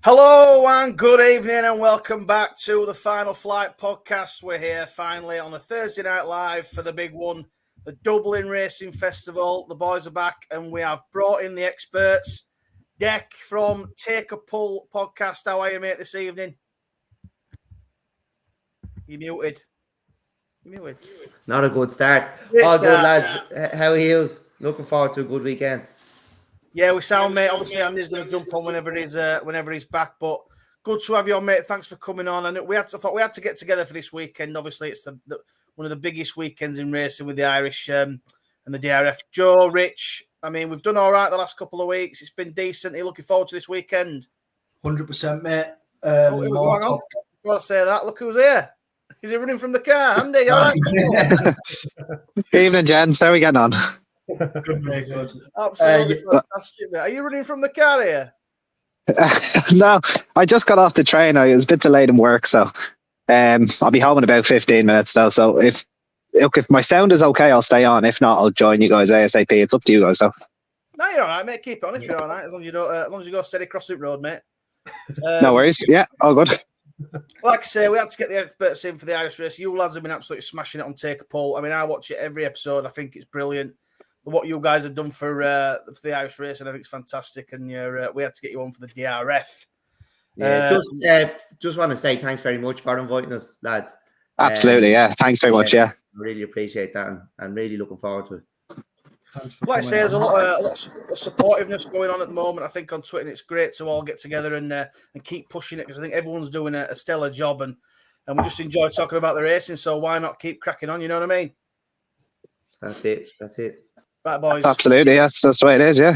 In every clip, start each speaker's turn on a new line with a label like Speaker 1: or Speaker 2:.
Speaker 1: Hello and good evening and welcome back to the Final Flight podcast. We're here finally on a Thursday night live for the big one, the Dublin Racing Festival. The boys are back and we have brought in the experts. Dec from Take a Pull podcast. How are you, mate, this evening? You muted.
Speaker 2: Not a good start.
Speaker 1: Good
Speaker 2: All
Speaker 1: start.
Speaker 2: good, lads. How are you? Looking forward to a good weekend.
Speaker 1: Yeah, we sound, mate. Obviously, Andy's going to jump on whenever he's back. But good to have you on, mate. Thanks for coming on. And I thought we had to get together for this weekend. Obviously, it's one of the biggest weekends in racing with the Irish and the DRF. Joe, Rich, I mean, we've done all right the last couple of weeks. It's been decent. Are you looking forward to this weekend?
Speaker 3: 100%, mate.
Speaker 1: Here we go. Hang on. I've got to say that. Look who's here. Is he running from the car? Andy, all right?
Speaker 4: Good evening, gents. How are we getting on?
Speaker 3: Good, mate. Good.
Speaker 1: Absolutely fantastic, mate. Are you running from the car here?
Speaker 4: No, I just got off the train. I was a bit delayed in work, so I'll be home in about 15 minutes though. So if my sound is okay, I'll stay on. If not, I'll join you guys ASAP. It's up to you guys though.
Speaker 1: No, you're all right, mate. Keep it on if you're all right. As long as you go steady crossing road, mate.
Speaker 4: No worries. Yeah, all good.
Speaker 1: Like I say, we had to get the experts in for the Irish race. You lads have been absolutely smashing it on Take a Pull. I mean, I watch it every episode. I think it's brilliant. What you guys have done for the Irish race, and I think it's fantastic. And we had to get you on for the DRF.
Speaker 2: Yeah, just want to say thanks very much for inviting us, lads.
Speaker 4: Absolutely, yeah. Thanks very much. Yeah,
Speaker 2: really appreciate that, and I'm really looking forward to it.
Speaker 1: Like I say, there's a lot of supportiveness going on at the moment. I think on Twitter, and it's great to all get together and keep pushing it because I think everyone's doing a stellar job, and we just enjoy talking about the racing. So why not keep cracking on? You know what I mean?
Speaker 2: That's it.
Speaker 1: Right, boys.
Speaker 4: Absolutely, yeah. That's the way it is, yeah.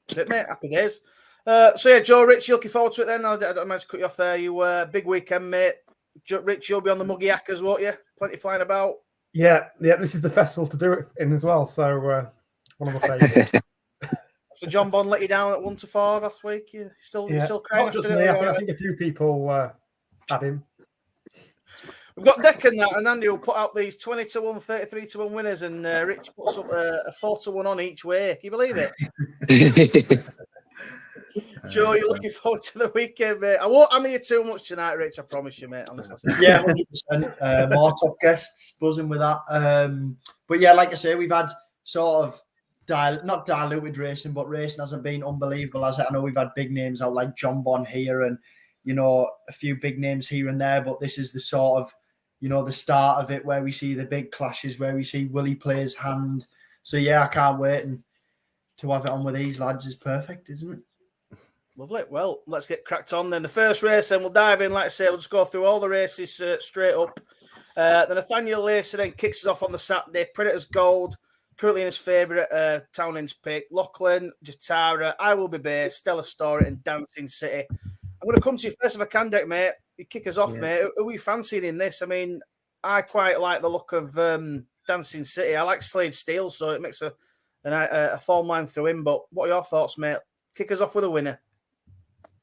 Speaker 1: That's it, mate. Happy days. So, yeah, Joe, Rich, you looking forward to it then? I don't mind to cut you off there. You big weekend, mate. Rich, you'll be on the Muggy Hackers, won't you? Plenty flying about.
Speaker 3: Yeah. This is the festival to do it in as well. So, one of my favourites.
Speaker 1: So, John Bond let you down at 1 to 4 last week. You still crying?
Speaker 3: Not just me. I think a few people had him.
Speaker 1: We've got Dec and Andy will put out these 20 to 1, 33 to 1 winners, and Rich puts up a 4 to 1 on each way. Can you believe it? Joe, you're looking forward to the weekend, mate. I won't hammer you too much tonight, Rich. I promise you, mate. Honestly.
Speaker 3: Yeah, 100%. More top guests, buzzing with that. But yeah, like I say, we've had sort of not diluted racing, but racing hasn't been unbelievable. As I know, we've had big names out like John Bond here, and a few big names here and there. But this is the sort of the start of it where we see the big clashes, where we see Willie play his hand. So yeah, I can't wait, and to have it on with these lads is perfect, isn't it?
Speaker 1: Lovely. Well, let's get cracked on then. The first race, then we'll dive in. Like I say, we'll just go through all the races straight up. The Nathaniel Lacy then kicks us off on the Saturday. Predators Gold, currently in his favourite Townend's pick. Lachlan, Jatara, I Will Be Bay, Stella Story, and Dancing City. I'm going to come to you first if I can, Dec, mate. You kick us off, mate. Who are we fancying in this? I mean, I quite like the look of Dancing City. I like Slade Steele, so it makes a form line through him. But what are your thoughts, mate? Kick us off with a winner.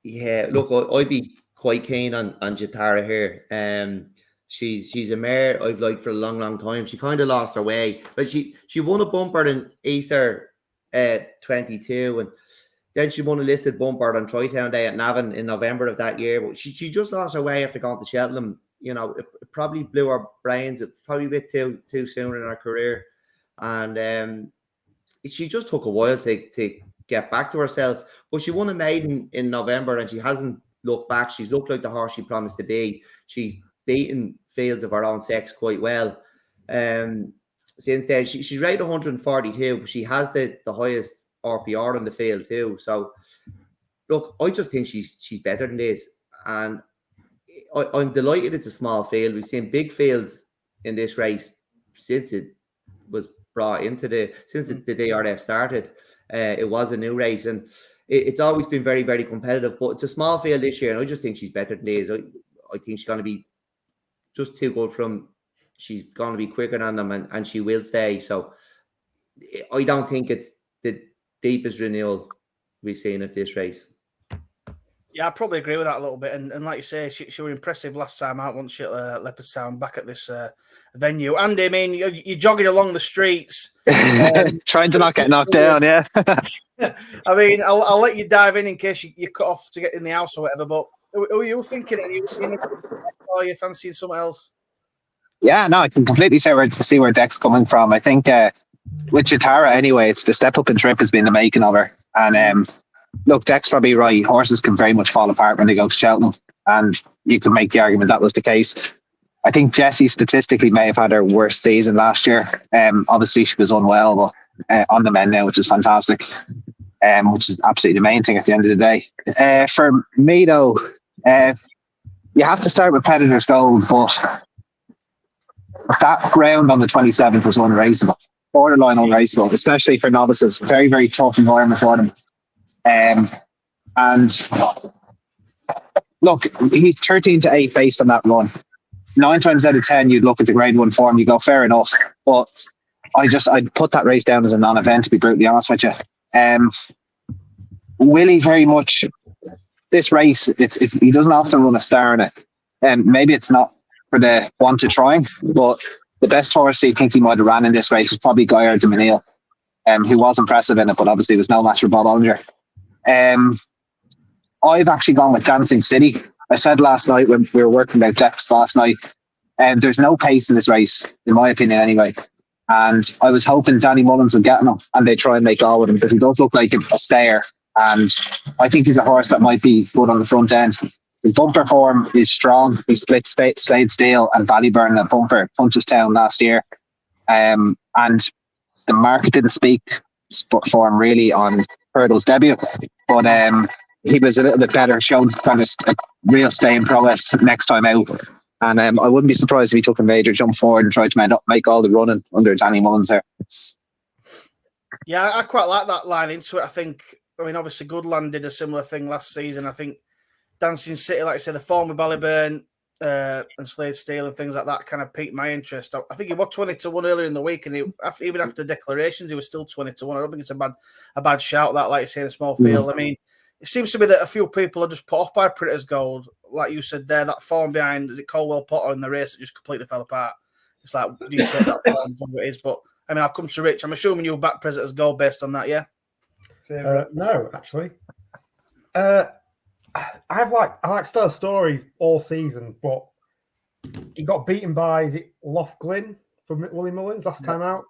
Speaker 2: Yeah, look, I'd be quite keen on Jatara here. She's a mare I've liked for a long time. She kind of lost her way, but she won a bumper in Easter 22, and then she won a listed bumper on Troytown Day at Navan in November of that year. But she just lost her way after going to Cheltenham. It probably blew her brains. It probably a bit too soon in her career, and she just took a while to get back to herself. But she won a maiden in November, and she hasn't looked back. She's looked like the horse she promised to be. She's beaten fields of her own sex quite well. Since then, she's rated 142, but she has the highest RPR on the field too. So, look, I just think she's better than this, and I'm delighted it's a small field. We've seen big fields in this race since it was brought into since the DRF started. It was a new race, and it's always been very, very competitive. But it's a small field this year, and I just think she's better than this. I think she's going to be just too good from. She's going to be quicker than them, and she will stay. So I don't think it's the deepest renewal we've seen of this race.
Speaker 1: Yeah, I probably agree with that a little bit. And like you say, she was impressive last time out, wasn't she, at Leopardstown, back at this venue. Andy, I mean, you're jogging along the streets.
Speaker 4: Trying to not get knocked down, yeah.
Speaker 1: I mean, I'll let you dive in case you cut off to get in the house or whatever, but who are you thinking? Are you fancying something else?
Speaker 4: Yeah, no, I can completely see where Dec's coming from. I think with Chitara anyway, it's the step up in trip has been the making of her. And look, Dec's probably right. Horses can very much fall apart when they go to Cheltenham. And you could make the argument that was the case. I think Jessie statistically may have had her worst season last year. Obviously, she was unwell, but on the mend now, which is fantastic, which is absolutely the main thing at the end of the day. For me, though, you have to start with Predator's Gold, but that ground on the 27th was unraceable, borderline unraceable, especially for novices. Very, very tough environment for them. And look, he's 13-8 based on that run. 9 times out of 10, you'd look at the grade 1 form, you go, fair enough. But I'd put that race down as a non-event, to be brutally honest with you. Willie, very much, this race, he doesn't often run a star in it. Maybe it's not for the want to try, but the best horse you think he might have ran in this race was probably Gaillard de Menil, who was impressive in it, but obviously was no match for Bob Olinger. I've actually gone with Dancing City. I said last night when we were working about decks last night, there's no pace in this race, in my opinion anyway. And I was hoping Danny Mullins would get him, and they try and make all with him, because he does look like a stayer. And I think he's a horse that might be good on the front end. His bumper form is strong. He split Sladesdale and Ballyburn at bumper Punchestown last year. And the market didn't speak for him really on Hurdle's debut. But he was a little bit better, showed kind of a real staying prowess next time out. And I wouldn't be surprised if he took a major jump forward and tried to make all the running under Danny Mullins there.
Speaker 1: Yeah, I quite like that line into it. I mean, obviously Goodland did a similar thing last season. I think Dancing City, like I said, the form with Ballyburn and Sladesdale and things like that kind of piqued my interest. I think he was 20-1 earlier in the week, and even after declarations, he was still 20-1. I don't think it's a bad shout, that, like you say, in a small field. I mean, it seems to be that a few people are just put off by Predator's Gold. Like you said there, that form behind, is it Colwell Potter in the race that just completely fell apart. It's like, do you take that form for what it is? But, I mean, I'll come to Rich. I'm assuming you'll back Predator's Gold based on that, yeah?
Speaker 5: No, actually. I like Stellar Story all season, but he got beaten by, is it Loughglyn from Willie Mullins last time out?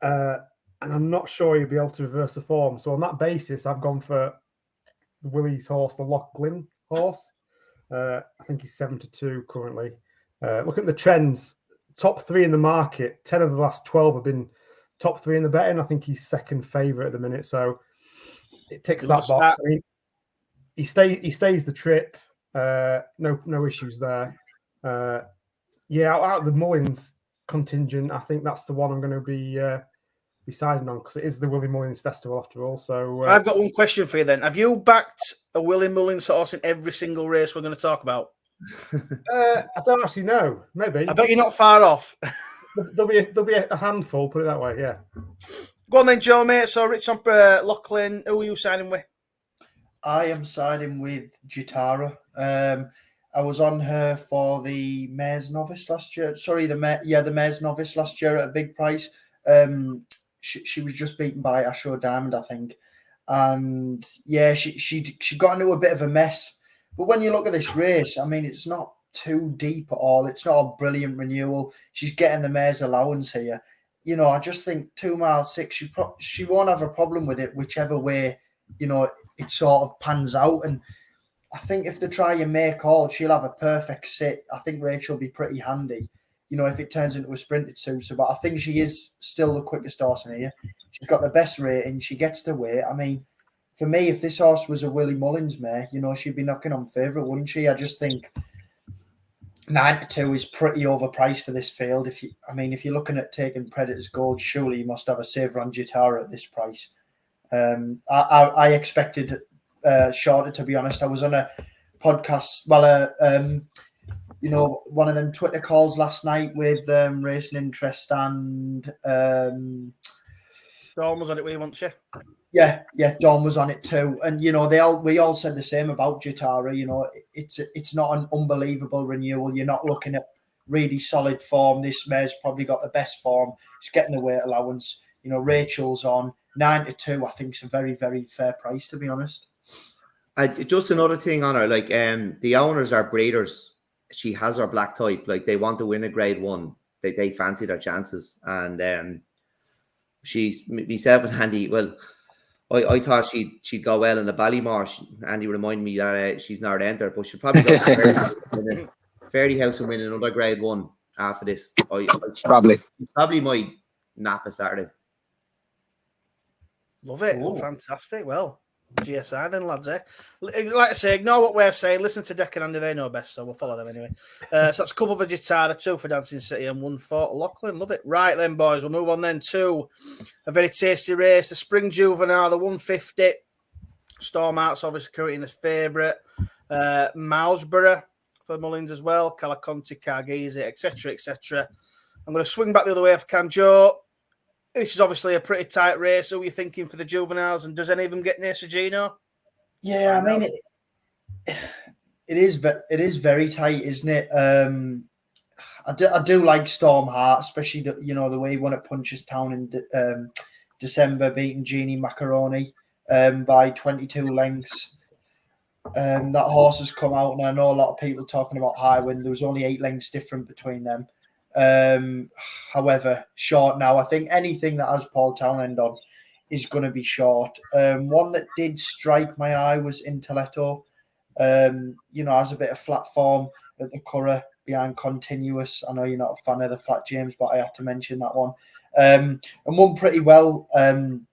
Speaker 5: And I'm not sure he'll be able to reverse the form. So on that basis, I've gone for Willie's horse, the Loughglyn horse. I think he's 7-2 currently. Look at the trends. Top 3 in the market. 10 of the last 12 have been top 3 in the betting. I think he's second favourite at the minute. So it ticks that box. I mean, he stays the trip. No issues there. Out of the Mullins contingent, I think that's the one I'm going to be siding on, because it is the Willie Mullins Festival after all. So
Speaker 1: I've got one question for you then. Have you backed a Willie Mullins horse in every single race we're going to talk about?
Speaker 5: I don't actually know. Maybe.
Speaker 1: I bet you're not far off.
Speaker 5: There'll be a handful, put it that way, yeah.
Speaker 1: Go on then, Joe, mate. So Rich on Loughglyn, who are you signing with?
Speaker 3: I am siding with Gitara. I was on her for the Mare's Novice last year. Sorry, the Mare's Novice last year at a big price. She was just beaten by Ashore Diamond, I think. And yeah, she got into a bit of a mess. But when you look at this race, I mean, it's not too deep at all. It's not a brilliant renewal. She's getting the mare's allowance here. You know, I just think 2 mile 6, she won't have a problem with it, whichever way, you know, it sort of pans out. And I think if they try and make call, she'll have a perfect sit. I think Rachel will be pretty handy, you know, if it turns into a sprint, it suits her. But I think she is still the quickest horse in here. She's got the best rating. She gets the weight. I mean, for me, if this horse was a Willie Mullins mare, you know, she'd be knocking on favourite, wouldn't she? I just think 9-2 is pretty overpriced for this field. If you're looking at taking Predator's Gold, surely you must have a saver on Gitara at this price. I expected shorter, to be honest. I was on a podcast, one of them Twitter calls last night with Racing Interest and
Speaker 1: Dawn was on it with you, wasn't she?
Speaker 3: Yeah, Dawn was on it too, and you know we all said the same about Jatara. You know, it's not an unbelievable renewal. You're not looking at really solid form. This mare's probably got the best form. She's getting the weight allowance. You know, Rachel's on 9-2. I think it's a very, very fair price, to be honest.
Speaker 2: Just another thing on her, like the owners are breeders. She has her black type. Like they want to win a grade 1. They fancy their chances, and she's myself and Andy. Well, I thought she'd go well in the Ballymore. Andy reminded me that she's not entered, but she'll probably go to Fairy House and win another grade 1 after this.
Speaker 4: Probably
Speaker 2: might nap a Saturday.
Speaker 1: Love it. Ooh. Fantastic. Well, GSI then, lads, eh? Like I say, ignore what we're saying. Listen to Dec and Andy, they know best, so we'll follow them anyway. So that's a couple for Jatara, 2 for Dancing City, and 1 for Lachlan. Love it. Right then, boys, we'll move on then to a very tasty race, the Spring Juvenile, the 150. Storm Art's obviously currently in his favourite. Milesborough for Mullins as well, Calaconte, Cargizi, etc., etc. I'm going to swing back the other way if I can, Joe. This is obviously a pretty tight race. Who are you thinking for the juveniles? And does any of them get near Sergino?
Speaker 3: Yeah, I mean, it is very tight, isn't it? I do like Storm Heart, especially the way he won at Punchestown in December, beating Jeannie Macaroni by 22 lengths. That horse has come out, and I know a lot of people talking about Highwind. There was only 8 lengths different between them. However, short now. I think anything that has Paul Townend on is going to be short. One that did strike my eye was Intelletto. Has a bit of flat form at the Curragh behind Continuous. I know you're not a fan of the flat, James, but I had to mention that one. And won pretty well in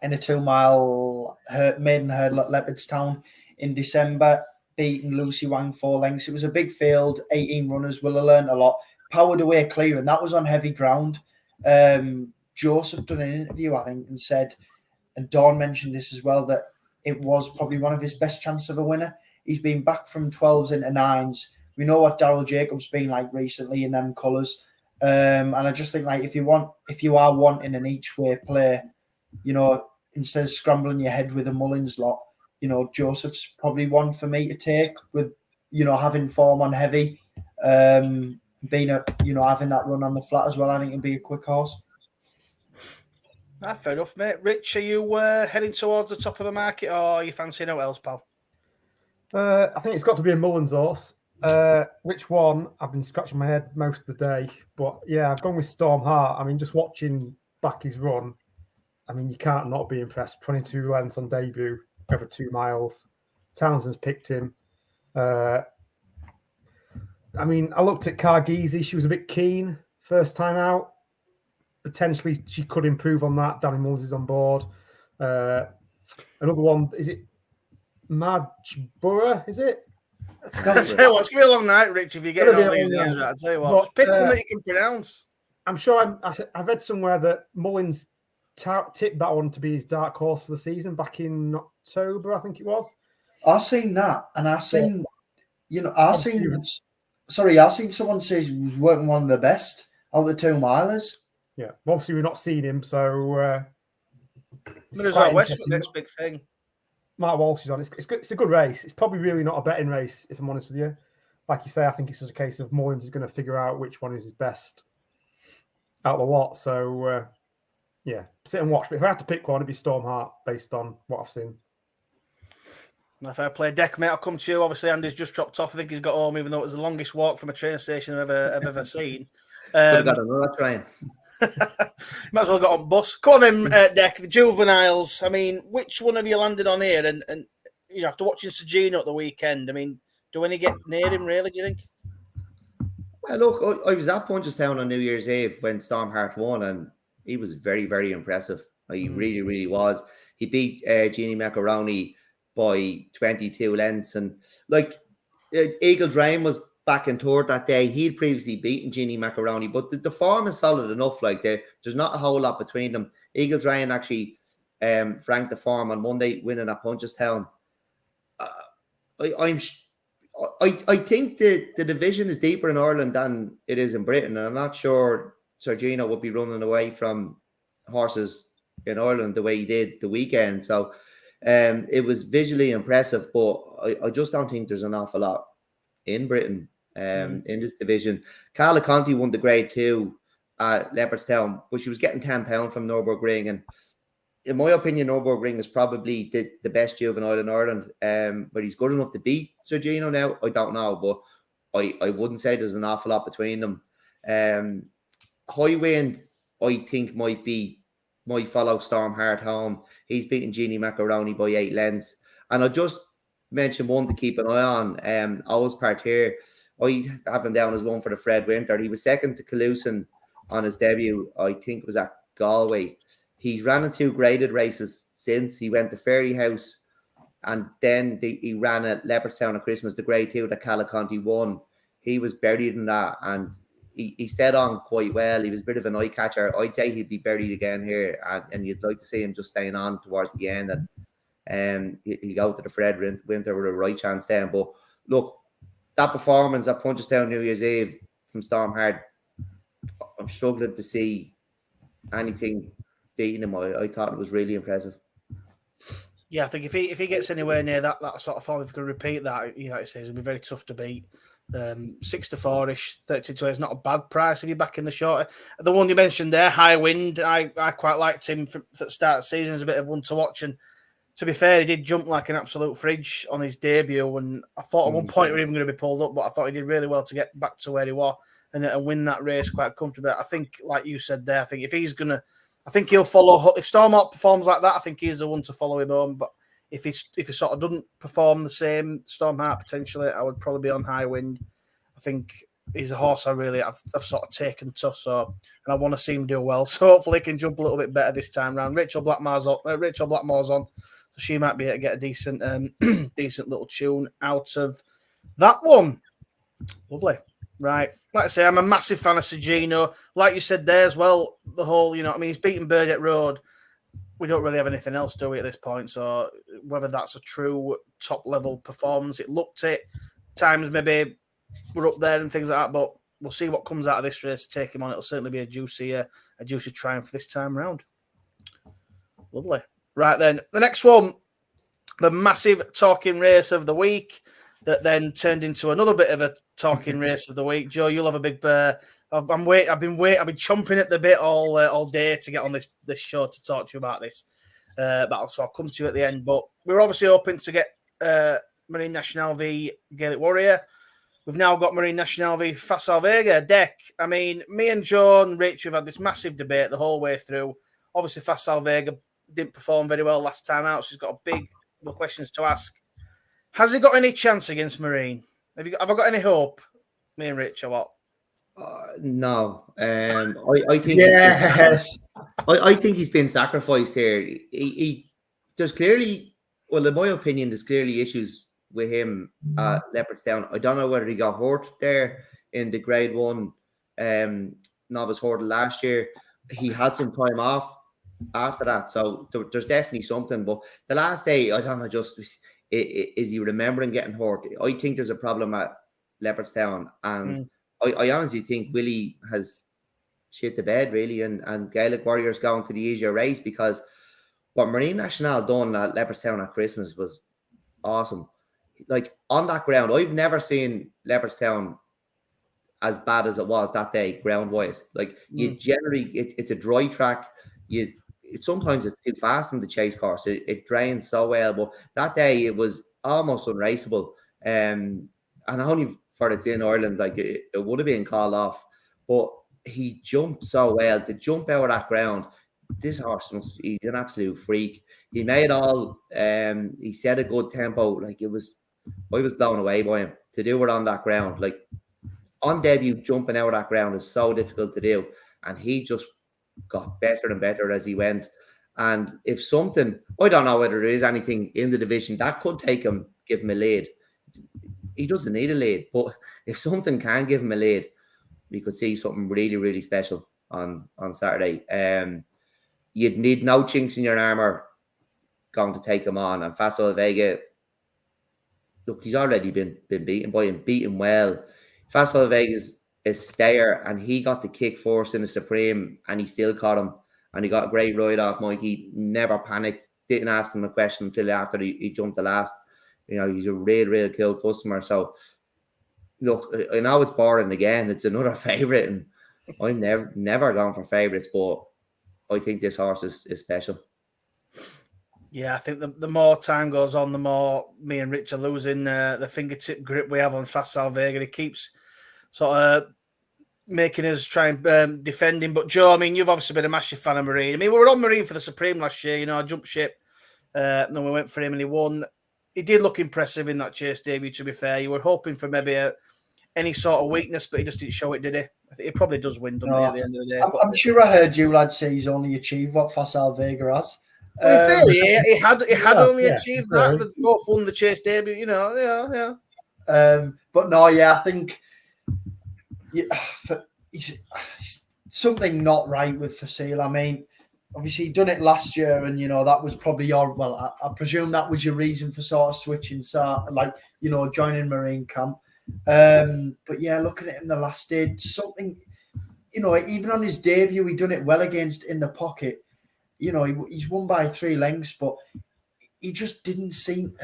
Speaker 3: a 2-mile maiden hurdle at Leopardstown in December, beating Lucy Wang 4 lengths. It was a big field, 18 runners. Will have learned a lot. Powered away clear, and that was on heavy ground. Joseph done an interview, I think, and said, and Dawn mentioned this as well, that it was probably one of his best chances of a winner. He's been back from 12s into 9s. We know what Daryl Jacobs been like recently in them colours. And I just think, like, if you are wanting an each way play, instead of scrambling your head with a Mullins lot, Joseph's probably one for me to take with, having form on heavy. Having that run on the flat as well, I think it'd be a quick horse.
Speaker 1: Fair enough, mate. Rich, are you heading towards the top of the market, or are you fancying out else, pal?
Speaker 5: I think it's got to be a Mullins horse. Which one? I've been scratching my head most of the day, but yeah, I've gone with Storm Heart. I mean, just watching back his run, I mean, you can't not be impressed. 22 lengths on debut over 2 miles. Townsend's picked him. I mean, I looked at Cargizi. She was a bit keen first time out. Potentially, she could improve on that. Danny Mullins is on board. Another one, is it Majborough? Is it?
Speaker 1: I'll tell you what, it's going to be a long night, Rich, if you get all these names right. I'll tell you what. Just pick one that you can pronounce.
Speaker 5: I'm sure I read somewhere that Mullins tipped that one to be his dark horse for the season back in October, I think it was.
Speaker 3: I've seen that, and I've seen someone say he was working one of the best of the 2 milers.
Speaker 5: Yeah, obviously we've not seen him, so
Speaker 1: there's our West next big thing.
Speaker 5: Mark Walsh is on. It's a good race. It's probably really not a betting race, if I'm honest with you. Like you say, I think it's just a case of Mullins is going to figure out which one is his best out of the lot. So sit and watch. But if I had to pick one, it'd be Storm Heart based on what I've seen.
Speaker 1: If I play Dec, mate, I'll come to you. Obviously, Andy's just dropped off. I think he's got home, even though it was the longest walk from a train station I've ever seen.
Speaker 2: Could have got another train.
Speaker 1: Might as well got on bus. Come on then, Dec, the juveniles. I mean, which one have you landed on here? And after watching Sergino at the weekend, I mean, do any get near him, really, do you think?
Speaker 2: Well, look, I was at Punchestown on New Year's Eve when Storm Heart won, and he was very, very impressive. He really, really was. He beat Jeannie Macaroni by 22 lengths, and Eagle Drain was back in third that day. He'd previously beaten Jeannie Macaroni, but the form is solid enough. There's not a whole lot between them. Eagle Drain actually franked the form on Monday, winning at Punchestown. I think the division is deeper in Ireland than it is in Britain, and I'm not sure Sergino would be running away from horses in Ireland the way he did the weekend. So it was visually impressive, but I just don't think there's an awful lot in Britain in this division. Carla Conti won the Grade 2 at Leopardstown, but she was getting £10 from Nürburgring, and in my opinion, Nürburgring is probably the best juvenile in Ireland. But he's good enough to beat Sergino now. I don't know, but I wouldn't say there's an awful lot between them. High Wind, I think, might follow Stormheart home. He's beaten Jeannie Macaroni by 8 lengths. And I'll just mention one to keep an eye on. Always part here. I have him down as one for the Fred Winter. He was second to Calusin on his debut. I think it was at Galway. He's ran in 2 graded races since. He went to Fairy House, and then he ran at Leopardstown at Christmas, the Grade 2 that Calaconti won. He was buried in that, and he stayed on quite well. He was a bit of an eye catcher. I'd say he'd be buried again here, and you'd like to see him just staying on towards the end, and he'd go to the Fred Winter with a right chance then. But look, that performance at Punchestown New Year's Eve from Stormheart, I'm struggling to see anything beating him. I thought it was really impressive.
Speaker 1: Yeah, I think if he gets anywhere near that sort of form, if he can repeat that, like I say, it'll be very tough to beat. 6-4-ish, 32 is not a bad price if you're back in the short. The one you mentioned there, High Wind, I quite liked him for the start of the season. He's a bit of one to watch, and to be fair, he did jump like an absolute fridge on his debut, and I thought at one point he was even going to be pulled up, but I thought he did really well to get back to where he was and win that race quite comfortably. I think, like you said there, I think if he's going to, I think he'll follow. If Stormheart performs like that, I think he's the one to follow him home. But if he sort of doesn't perform the same, Stormheart potentially, I would probably be on High Wind. I think he's a horse I've sort of taken to, so, and I want to see him do well. So hopefully he can jump a little bit better this time round. Rachel Blackmore's on, so she might be able to get a decent decent little tune out of that one. Lovely. Right. Like I say, I'm a massive fan of Sergino. Like you said there as well, the whole, he's beaten Burdett Road. We don't really have anything else, do we, at this point? So whether that's a true top-level performance, it looked it. Times maybe we're up there and things like that, but we'll see what comes out of this race. Take him on. It'll certainly be a juicy triumph this time round. Lovely. Right then, the next one, the massive talking race of the week that then turned into another bit of a talking race of the week. Joe, you'll have a big I've been chomping at the bit all day to get on this show to talk to you about this. So I'll come to you at the end. But we were obviously hoping to get Marine Nationale v Gaelic Warrior. We've now got Marine Nationale v Facile Vega. Dec. I mean, me and Joe and Rich have had this massive debate the whole way through. Obviously, Facile Vega didn't perform very well last time out, so he's got a big questions to ask. Has he got any chance against Marine? Have I got any hope? Me and Rich, or what?
Speaker 2: No. I think.
Speaker 3: Yes.
Speaker 2: I think he's been sacrificed here. There's clearly, well, in my opinion, there's clearly issues with him at Leopardstown. I don't know whether he got hurt there in the Grade 1 novice hurdle last year. He had some time off after that, so there's definitely something. But the last day, I don't know, just is he remembering getting hurt? I think there's a problem at Leopardstown, and I honestly think Willie has shit the bed, really, and Gaelic Warriors going to the easier race, because what Marine Nationale done at Leopardstown at Christmas was awesome. Like, on that ground, I've never seen Leopardstown as bad as it was that day, ground-wise. Like, you generally, it's a dry track. Sometimes it's too fast in the chase course. It drains so well, but that day it was almost unraceable. And only for it's in Ireland, like it would have been called off. But he jumped so well. To jump out of that ground, this horse he's an absolute freak. He made all. He set a good tempo. Like, I was blown away by him to do it on that ground. Like, on debut, jumping out of that ground is so difficult to do, and he just got better and better as he went. And if something, I don't know whether there is anything in the division that could take him, give him a lead. He doesn't need a lead, but if something can give him a lead, we could see something really, really special on Saturday. You'd need no chinks in your armor going to take him on. And Facile Vega, look, he's already been beaten by him, beaten well. Facile Vega's a stayer, and he got the kick first in the Supreme, and he still caught him. and he got a great ride off Mikey. Never panicked. Didn't ask him a question until after he jumped the last. You know, he's a real cool customer. So look, I know it's boring again. It's another favourite, and I'm never gone for favourites, but I think this horse is special.
Speaker 1: Yeah, I think the more time goes on, the more me and Rich are losing the fingertip grip we have on Fast Vega. He keeps sort of making us try and defend him. But Joe, I mean, you've obviously been a massive fan of Marine. I mean, we were on Marine for the Supreme last year. You know, I jumped ship, and then we went for him and he won. He did look impressive in that chase debut, to be fair. You were hoping for maybe any sort of weakness, but he just didn't show it, did he? I think he probably does win, doesn't he, at the end of the day?
Speaker 3: I'm sure I heard you lads say he's only achieved what Fast Vega has.
Speaker 1: Well, in theory, he had only achieved that. They both won the chase debut, you know. Yeah.
Speaker 3: But no, I think he's something not right with Facile. I mean, obviously, he done it last year, and you know that was probably I presume that was your reason for sort of switching, like you know, joining Marine camp. But yeah, looking at him the last day, something, you know, even on his debut, he done it well against In the Pocket. You know, he's won by 3 lengths, but he just didn't seem.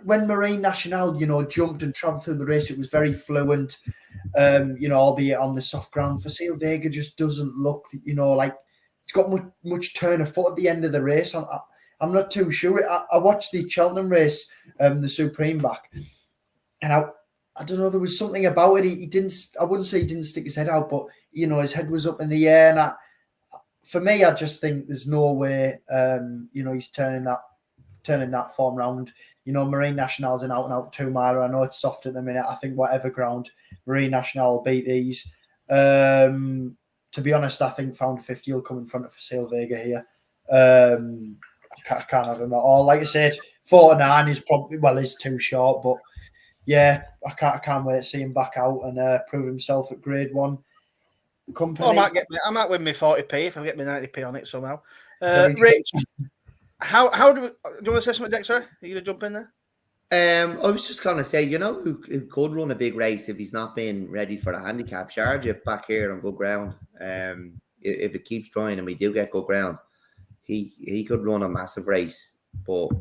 Speaker 3: When Marine National, you know, jumped and travelled through the race, it was very fluent. You know, albeit on the soft ground. Facile Vega just doesn't look, you know, like he's got much turn of foot at the end of the race. I'm not too sure. I watched the Cheltenham race, the Supreme back, and I don't know. There was something about it. He didn't. I wouldn't say he didn't stick his head out, but you know, his head was up in the air, and for me, I just think there's no way, you know, he's turning that form round. You know, Marine National's an out-and-out 2-miler. I know it's soft at the minute. I think whatever ground, Marine National will beat these. To be honest, I think Found 50 will come in front of Facile Vega here. I can't have him at all. Like I said, 4-9 is probably, is too short, but yeah, I can't wait to see him back out and prove himself at Grade 1. Company.
Speaker 1: Well, I might win me 40p if I get me 90p on it somehow. Rich, how do you want to say something, Dec? Sorry, are you gonna jump in there?
Speaker 2: I was just gonna say, you know, who could run a big race if he's not being ready for the handicap? Sharjah back here on good ground. If it keeps drying and we do get good ground, he could run a massive race. But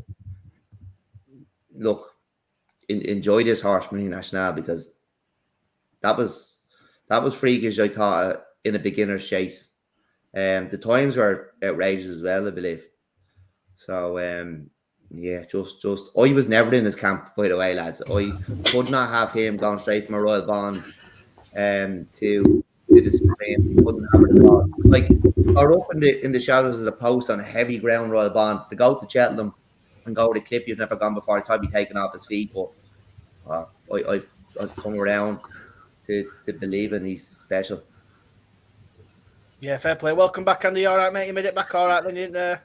Speaker 2: look, enjoy this horse, Marine National, because that was freakish, I thought, in a beginner's chase. The times were outrageous as well, I believe. So, yeah, just I was never in his camp, by the way, lads. I could not have him gone straight from a Royal Bond to the Supreme. Couldn't have it at all. Like, or up in the shadows of the post on a heavy ground Royal Bond, to go to Cheltenham and go to the clip you've never gone before, I'd probably be taken off his feet. But I've come around to believe in he's special.
Speaker 1: Yeah, fair play. Welcome back, Andy. All right, mate. You made it back all right, then, didn't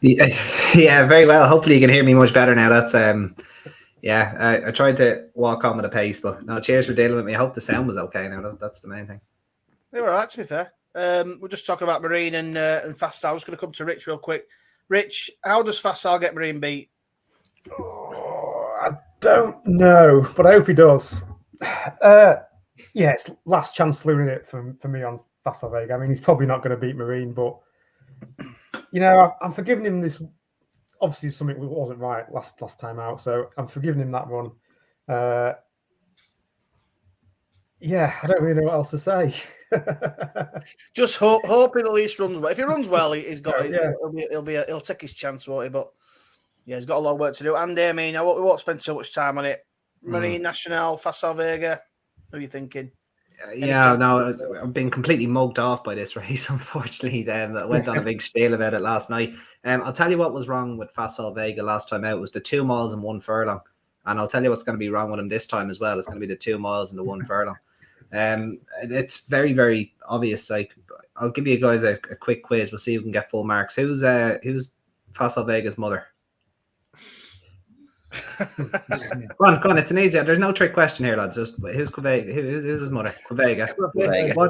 Speaker 6: Yeah, very well. Hopefully you can hear me much better now. That's I tried to walk on with a pace, but no, cheers for dealing with me. I hope the sound was okay now. That's the main thing.
Speaker 1: They were all right, to be fair. We're just talking about Marine and Fast Sal. I was going to come to Rich real quick. Rich, how does Fast Sal get Marine beat?
Speaker 5: I don't know, but I hope he does. It's last chance saloon it for me on Fast Vega. I mean, he's probably not going to beat Marine, but you know, I'm forgiving him this. Obviously, something wasn't right last time out, so I'm forgiving him that one. I don't really know what else to say.
Speaker 1: Just hope he at least runs well. If he runs well, he'll take his chance, won't he? But yeah, he's got a lot of work to do. And I mean, we won't spend too much time on it. Marine National, Fast Vega. Who are you thinking?
Speaker 6: I've been completely mugged off by this race, unfortunately. I went on a big spiel about it last night. I'll tell you what was wrong with Fast Vega last time out was the 2 miles and 1 furlong. And I'll tell you what's going to be wrong with him this time as well. It's going to be the 2 miles and the 1 furlong. It's very, very obvious. Like, I'll give you guys a quick quiz. We'll see who can get full marks. Who's Fast Vega's mother? Go on. It's an easy. There's no trick question here, lads. Just who's Quevega? Who's his mother? Quevega.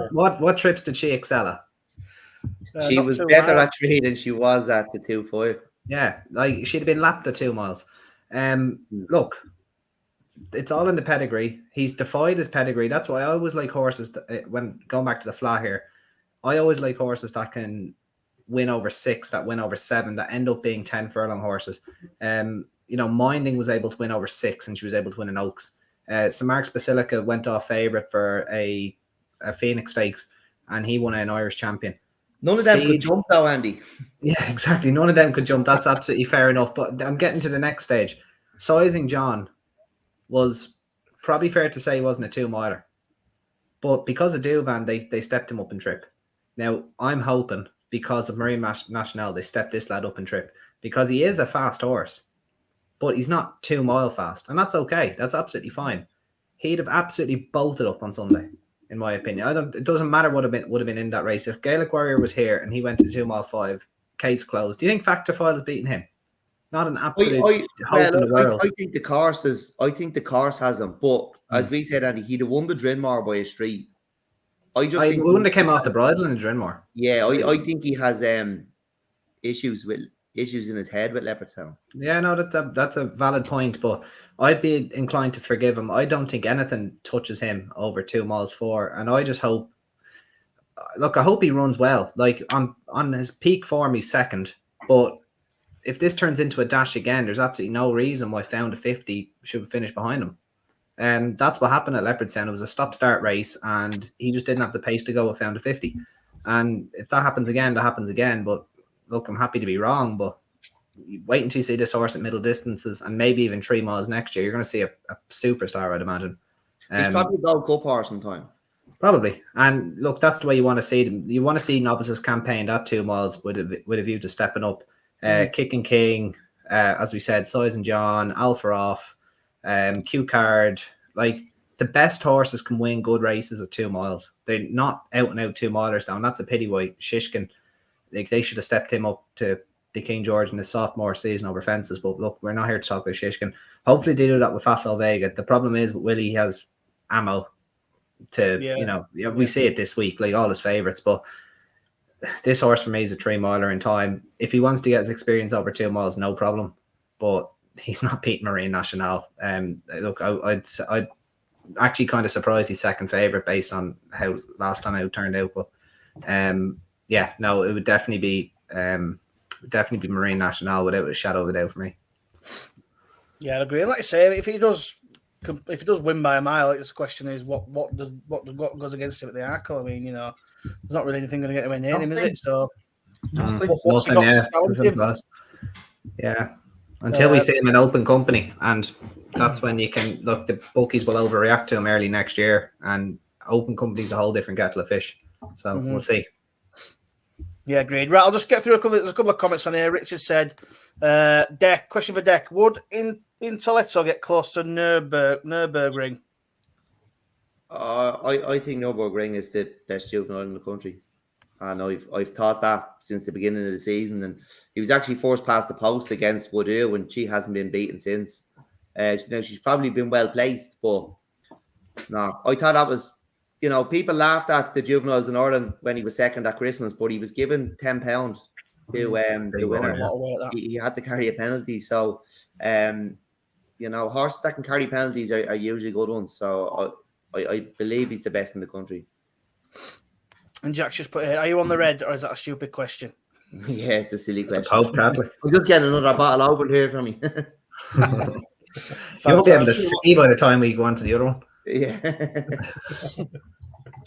Speaker 6: What trips did she excel at?
Speaker 2: She was better at 3 than she was at the 2.5.
Speaker 6: Yeah, like she'd have been lapped at 2 miles. Look, it's all in the pedigree. He's defied his pedigree. That's why I always like horses. When going back to the flat here, I always like horses that can win over 6, that win over 7, that end up being 10 furlong horses. Minding was able to win over 6, and she was able to win in Oaks. St. Mark's Basilica went off favourite for a Phoenix Stakes, and he won an Irish champion.
Speaker 2: None of them could jump though, Andy.
Speaker 6: Yeah, exactly. None of them could jump. That's absolutely fair enough. But I'm getting to the next stage. Sizing John was probably fair to say he wasn't a 2-miler. But because of Duvan, they stepped him up in trip. Now, I'm hoping because of Marine Nationale, they stepped this lad up in trip, because he is a fast horse, but he's not 2 mile fast. And that's okay. That's absolutely fine. He'd have absolutely bolted up on Sunday, in my opinion. It doesn't matter what would have been in that race. If Gaelic Warrior was here and he went to 2 mile 5, case closed. Do you think Factor File is beating him? Not an absolute hope in the world.
Speaker 2: I think the course has him, but as we said, Andy, he'd have won the Drinmore by a street. I think
Speaker 6: wouldn't have came off the bridle in the Drinmore.
Speaker 2: Yeah, I think he has issues in his head with Leopardstown.
Speaker 6: Yeah, no, that's a valid point, but I'd be inclined to forgive him. I don't think anything touches him over 2 miles 4, and I just hope. Look, I hope he runs well. Like on his peak form, he's second, but if this turns into a dash again, there's absolutely no reason why Found a 50 should finish behind him. And that's what happened at Leopardstown. It was a stop-start race, and he just didn't have the pace to go with Found a 50. And if that happens again, that happens again. But look, I'm happy to be wrong, but wait until you see this horse at middle distances, and maybe even 3 miles next year. You're going to see a superstar, I'd imagine.
Speaker 2: He's probably a Gold Cup horse in time.
Speaker 6: Probably. And look, that's the way you want to see them. You want to see novices campaigned at 2 miles with a view to stepping up. Kicking King, as we said, Size and John, Alpha Off, Q Card. Like, the best horses can win good races at 2 miles. They're not out and out 2 milers down. That's a pity why Shishkin, like, they should have stepped him up to the King George in his sophomore season over fences. But look, we're not here to talk about Shishkin. Hopefully they do that with Facile Vega. The problem is with Willie, he has ammo to, we see it this week, like all his favourites, but this horse for me is a 3 miler in time. If he wants to get his experience over 2 miles, no problem. But he's not beating Marine Nationale. Look, I'd actually kind of surprised he's second favourite based on how last time out turned out. But it would definitely be Marine Nationale without a shadow of a doubt for me. Yeah,
Speaker 1: I'd agree. Like I say, if he does win by a mile, the question is what goes against him at the Arkle. I mean, there's not really anything going to get him near him, is it? So, what's he got to challenge him?
Speaker 6: Yeah, until we see him in open company, and that's when you can look. The bookies will overreact to him early next year, and open company is a whole different kettle of fish. So we'll see.
Speaker 1: Yeah, agreed. Right, I'll just get through there's a couple of comments on here. Richard said, Dec, question for Dec. Would Intelletto get close to Nürburgring?
Speaker 2: I think Nürburgring is the best juvenile in the country. And I've thought that since the beginning of the season. And he was actually forced past the post against Woodoo, and she hasn't been beaten since. She's probably been well placed, but no, I thought that was, people laughed at the juveniles in Ireland when he was second at Christmas, but he was given £10 to the winner. He had to carry a penalty. So, horses that can carry penalties are usually good ones. So I believe he's the best in the country.
Speaker 1: And Jack's just put here, are you on the red, or is that a stupid question?
Speaker 2: Yeah, it's a silly question.
Speaker 6: Pope Catholic.
Speaker 2: I'm just getting another bottle open here for me.
Speaker 6: You'll be able to see by the time we go on to the other one.
Speaker 2: Yeah.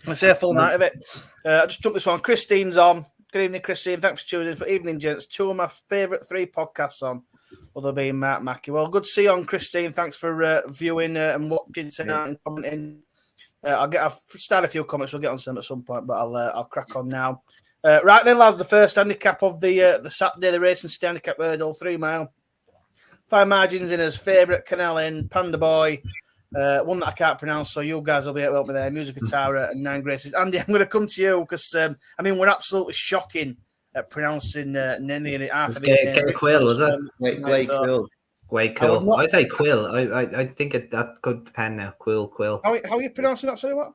Speaker 1: I say a full night of it. I just took this one. Christine's on. Good evening, Christine. Thanks for tuning in. But evening, gents. 2 of my favourite 3 podcasts on, other being Mark Mackey. Well, good to see you on, Christine. Thanks for viewing and watching tonight and commenting. I'll start a few comments. We'll get on some at some point, but I'll crack on now. Right then, lads, the first handicap of the Saturday, the Racing City Handicap Hurdle, 3 mile. 5 margins in as favourite, Canal in, Panda Boy, one that I can't pronounce, so you guys will be able to help me there. Music Guitar and 9 Graces. Andy, I'm going to come to you because, we're absolutely shocking at pronouncing Nenny and half of
Speaker 6: the Quill, was it?
Speaker 2: Quill.
Speaker 6: Way cool. I say Quill. I think that could depend now. Quill.
Speaker 1: How are you pronouncing that? Sorry, what?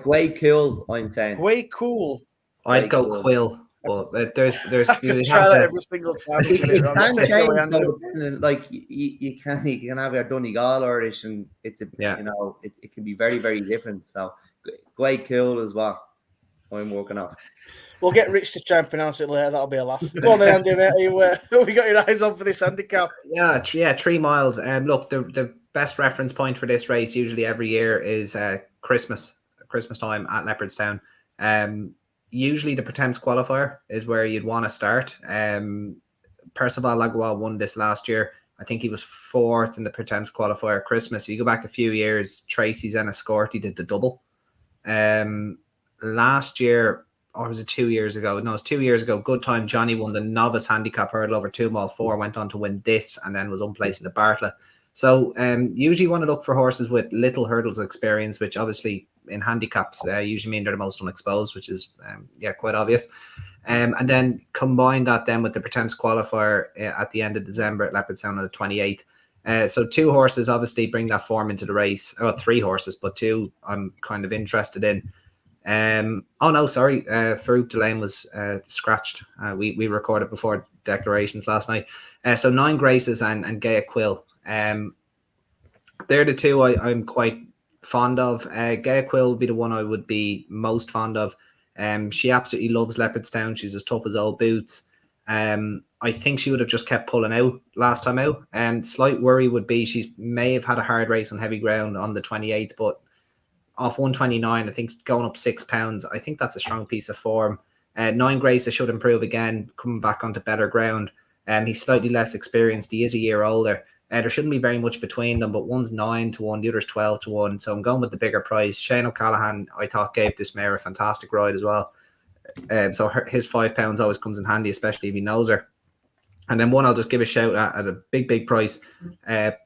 Speaker 2: Way cool, I'm saying.
Speaker 1: Way cool.
Speaker 6: I'd go Quill. But there's you
Speaker 1: try that every single time.
Speaker 2: It can change. Like you can have your Donegal Irish, and it's it can be very, very different. So way cool as well. I'm working on.
Speaker 1: We'll get Rich to try and pronounce it later. That'll be a laugh. Go on then, Andy, mate. Who we got your eyes on for this handicap?
Speaker 6: Yeah, 3 miles. Look, the best reference point for this race usually every year is Christmas time at Leopardstown. Usually the Pretemps qualifier is where you'd want to start. Percival Lagua won this last year. I think he was 4th in the Pretemps qualifier Christmas. You go back a few years, Tracy's Enniscorthy did the double. Last year, or was it 2 years ago? No, it was 2 years ago. Good time. Johnny won the novice handicap hurdle over 2 mile 4, went on to win this, and then was unplaced in the Bartlett. So usually you want to look for horses with little hurdles experience, which obviously in handicaps usually mean they're the most unexposed, which is quite obvious. And then combine that then with the Pretemps qualifier at the end of December at Leopardstown on the 28th. So 2 horses obviously bring that form into the race. 3 horses, but 2 I'm kind of interested in. Farouk Delane was scratched. We recorded before declarations last night. So 9 Graces and Gaia Quill. They're the 2 I'm quite fond of. Gaia Quill would be the one I would be most fond of. She absolutely loves Leopardstown. She's as tough as old boots. I think she would have just kept pulling out last time out. Slight worry would be she may have had a hard race on heavy ground on the 28th, but off 129, I think going up 6 pounds, I think that's a strong piece of form. 9 Graces should improve again, coming back onto better ground. He's slightly less experienced. He is a year older. There shouldn't be very much between them, but one's 9 to 1, the other's 12 to 1. So I'm going with the bigger price. Shane O'Callaghan, I thought, gave this mare a fantastic ride as well. So his £5 always comes in handy, especially if he knows her. And then one I'll just give a shout at a big price,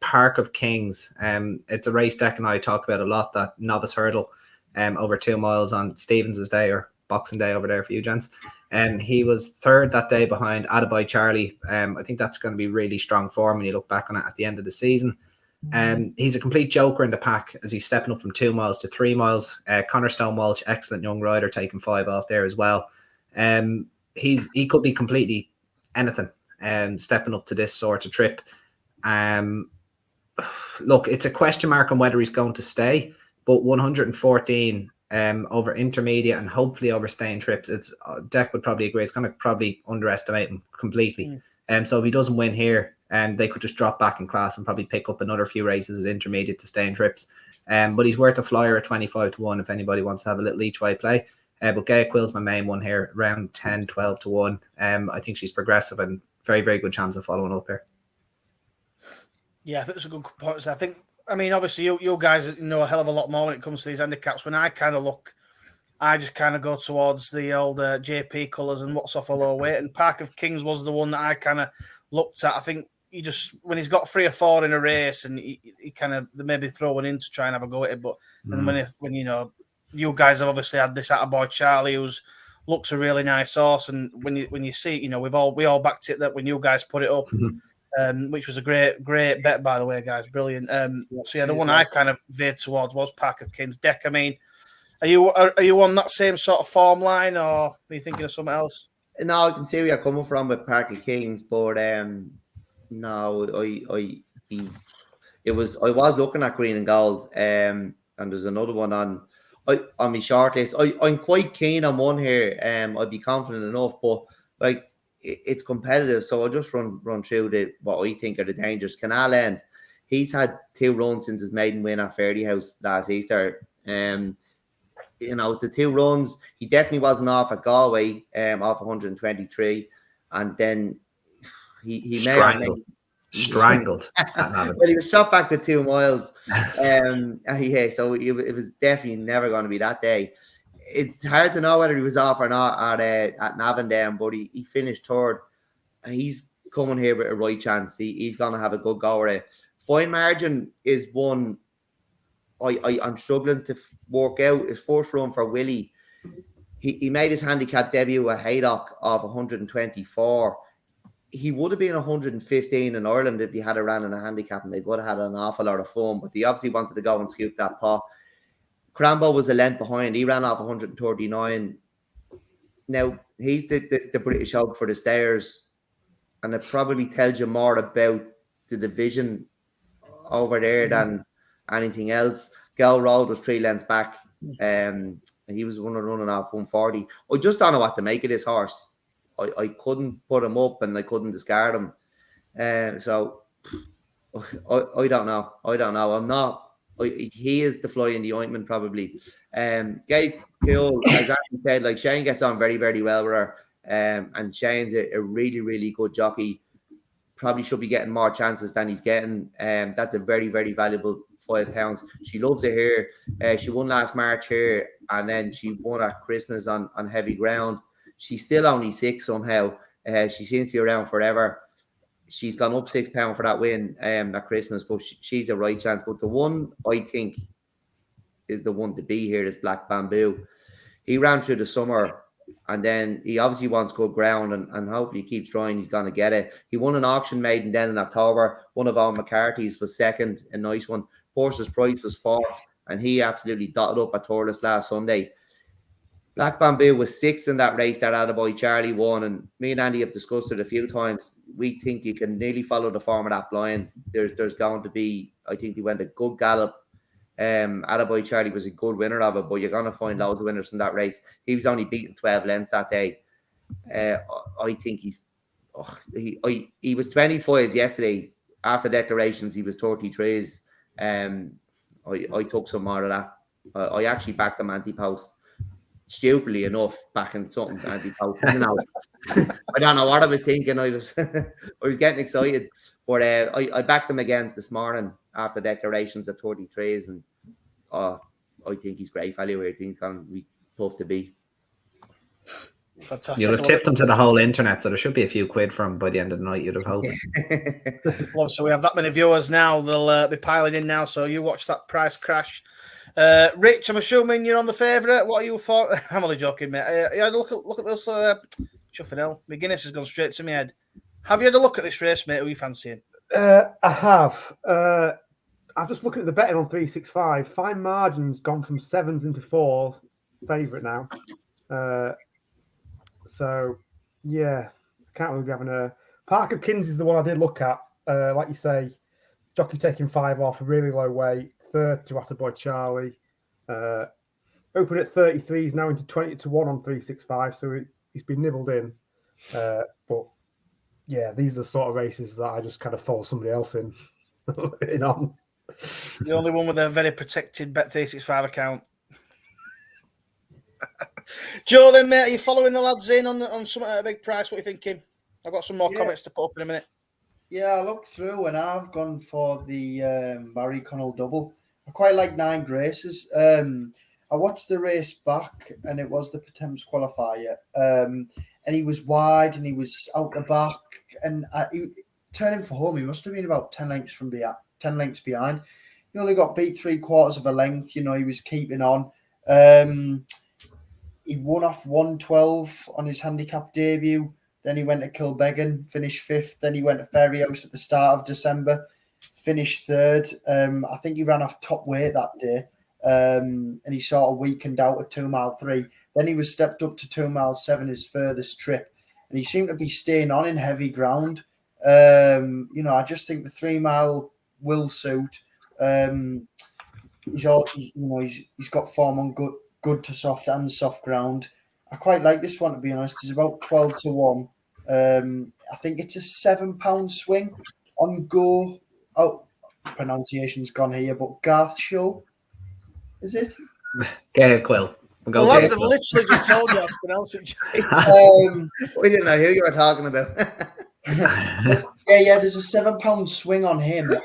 Speaker 6: Park of Kings. It's a race Dec and I talk about a lot, that novice hurdle over 2 miles on Stevens's Day, or Boxing Day over there for you gents. He was 3rd that day behind Attaboy Charlie. I think that's going to be really strong form when you look back on it at the end of the season. He's a complete joker in the pack as he's stepping up from 2 miles to 3 miles. Connor Stonewalsh, excellent young rider, taking 5 off there as well. He could be completely anything. Stepping up to this sort of trip. Look, it's a question mark on whether he's going to stay, but 114 over intermediate and hopefully over staying trips, it's Dec would probably agree, it's going to probably underestimate him completely. So if he doesn't win here, they could just drop back in class and probably pick up another few races at intermediate to stay in trips. But he's worth a flyer at 25 to 1 if anybody wants to have a little each way play. But Gaia Quill's my main one here, around 10, 12 to 1. I think she's progressive and very, very good chance of following up here.
Speaker 1: Yeah, I think it's a good point. I mean, obviously, you guys know a hell of a lot more when it comes to these handicaps. When I kind of look, I just kind of go towards the old JP colours and what's off a low weight. And Park of Kings was the one that I kind of looked at. I think when he's got 3 or 4 in a race, and he kind of maybe throwing in to try and have a go at it. But and when you guys have obviously had this Attaboy Charlie, who's looks a really nice horse, and when you see it, we all backed it that when you guys put it up, which was a great bet, by the way, guys, brilliant. So yeah, the one I kind of veered towards was Park of Kings. Dec, I mean, are you on that same sort of form line, or are you thinking of something else?
Speaker 2: No, I can see where you're coming from with Park of Kings, but no, I was looking at Green and Gold, and there's another one on my short list. I'm quite keen on one here. I'd be confident enough, but like it's competitive, so I'll just run through what I think are the dangers. Canal End, he's had 2 runs since his maiden win at Fairyhouse last Easter. The 2 runs, he definitely wasn't off at Galway, off 123, and then he
Speaker 6: strangled.
Speaker 2: Well, he was shot back to 2 miles. So it was definitely never going to be that day. It's hard to know whether he was off or not at Navan, but he finished 3rd. He's coming here with a right chance. He's going to have a good go at it. Fine Margin is one I'm struggling to work out. His first run for Willie, he made his handicap debut at Haydock of 124. He would have been 115 in Ireland if he had ran in a handicap, and they would have had an awful lot of fun. But he obviously wanted to go and scoop that pot. Crambo was a length behind. He ran off 139. Now, he's the British Oak for the Stayers, and it probably tells you more about the division over there than anything else. Gal Road was 3 lengths back. He was running off 140. I just don't know what to make of this horse. I couldn't put him up and I couldn't discard him. So I don't know. I'm not. He is the fly in the ointment probably. Gate cool, as Andy said, like Shane gets on very, very well with her. And Shane's a really, really good jockey. Probably should be getting more chances than he's getting. That's a very, very valuable £5. She loves it here. She won last March here, and then she won at Christmas on heavy ground. She's still only 6 somehow. She seems to be around forever. She's gone up £6 for that win at Christmas, but she's a right chance. But the one I think is the one to be here is Black Bamboo. He ran through the summer, and then he obviously wants good ground, and hopefully he keeps trying. He's going to get it. He won an auction maiden then in October. One of Owen McCarthy's was second, a nice one. Horse's Price was fourth, and he absolutely dotted up at Torres last Sunday. Black Bamboo was 6th in that race that Attaboy Charlie won, and me and Andy have discussed it a few times. We think you can nearly follow the form of that blind. There's going to be, I think he went a good gallop. Attaboy Charlie was a good winner of it, but you're going to find loads of winners in that race. He was only beaten 12 lengths that day. I think he was 25 yesterday. After declarations, he was 33s. I took some more of that. I actually backed him anti-post. Stupidly enough, backing something anti-post. I don't know what I was thinking. I was getting excited, but I backed him again this morning after declarations at 33s, and I think he's great value. I think he's going to be tough to beat.
Speaker 1: Fantastic.
Speaker 6: You'd have tipped them to the whole internet, so there should be a few quid from by the end of the night, you'd have hoped.
Speaker 1: Well, so we have that many viewers now. They'll be piling in now, so you watch that price crash. Rich, I'm assuming you're on the favourite. What are you for? I'm only joking, mate. Look at this. Chuffing hell. My Guinness has gone straight to my head. Have you had a look at this race, mate? Who are you fancying?
Speaker 5: I have. I'm just looking at the betting on 365. Fine margins gone from 7s into 4s. Favourite now. So, yeah. I can't really be having a... Park of Kins is the one I did look at. Like you say, jockey taking 5 off, a really low weight. 3rd to Attaboy Charlie. Open at 33s now into 20 to 1 on 365. So he's been nibbled in. But yeah, these are the sort of races that I just kind of follow somebody else in on.
Speaker 1: The only one with a very protected Bet365 account. Joe, then, mate, are you following the lads in on something at a big price? What are you thinking? I've got some more comments to put up in a minute.
Speaker 3: Yeah, I looked through and I've gone for the Mare Connell double. I quite like 9 Graces. I watched the race back and it was the Potemps qualifier. And he was wide and he was out the back. And turning for home, he must have been about 10 lengths behind. He only got beat 3/4 of a length. You know, he was keeping on. He won off 112 on his handicap debut. Then he went to Kilbeggan, finished 5th. Then he went to Fairyhouse at the start of December, finished 3rd. I think he ran off top weight that day. And he sort of weakened out at 2 mile 3. Then he was stepped up to 2 mile 7, his furthest trip. And he seemed to be staying on in heavy ground. I just think the 3 mile will suit. He's got form on good to soft and soft ground. I quite like this one, to be honest. It's about 12 to 1. I think it's a £7 swing on Go. Oh, pronunciation's gone here, but Garth Show. Is it?
Speaker 6: Get it, Quill.
Speaker 1: The lads have literally just told you how to pronounce it.
Speaker 2: We didn't know who you were talking about.
Speaker 3: Yeah, there's a £7 swing on him.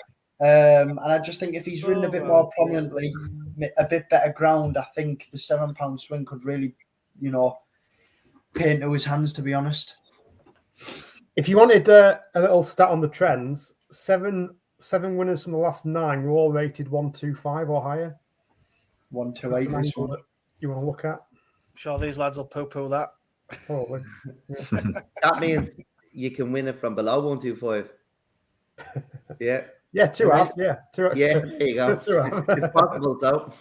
Speaker 3: And I just think if he's ridden a bit more prominently, a bit better ground, I think the £7 swing could really, pay into his hands, to be honest.
Speaker 5: If you wanted a little stat on the trends, seven winners from the last 9 were all rated 125 or higher.
Speaker 3: 128
Speaker 5: That's
Speaker 3: this one.
Speaker 5: You want to look at?
Speaker 1: I'm sure these lads will poo-poo that.
Speaker 5: Probably. Yeah.
Speaker 2: That means you can win it from below 125. Yeah.
Speaker 5: Yeah, 2 half. Yeah, 2.
Speaker 2: Yeah, there you go. It's possible, so.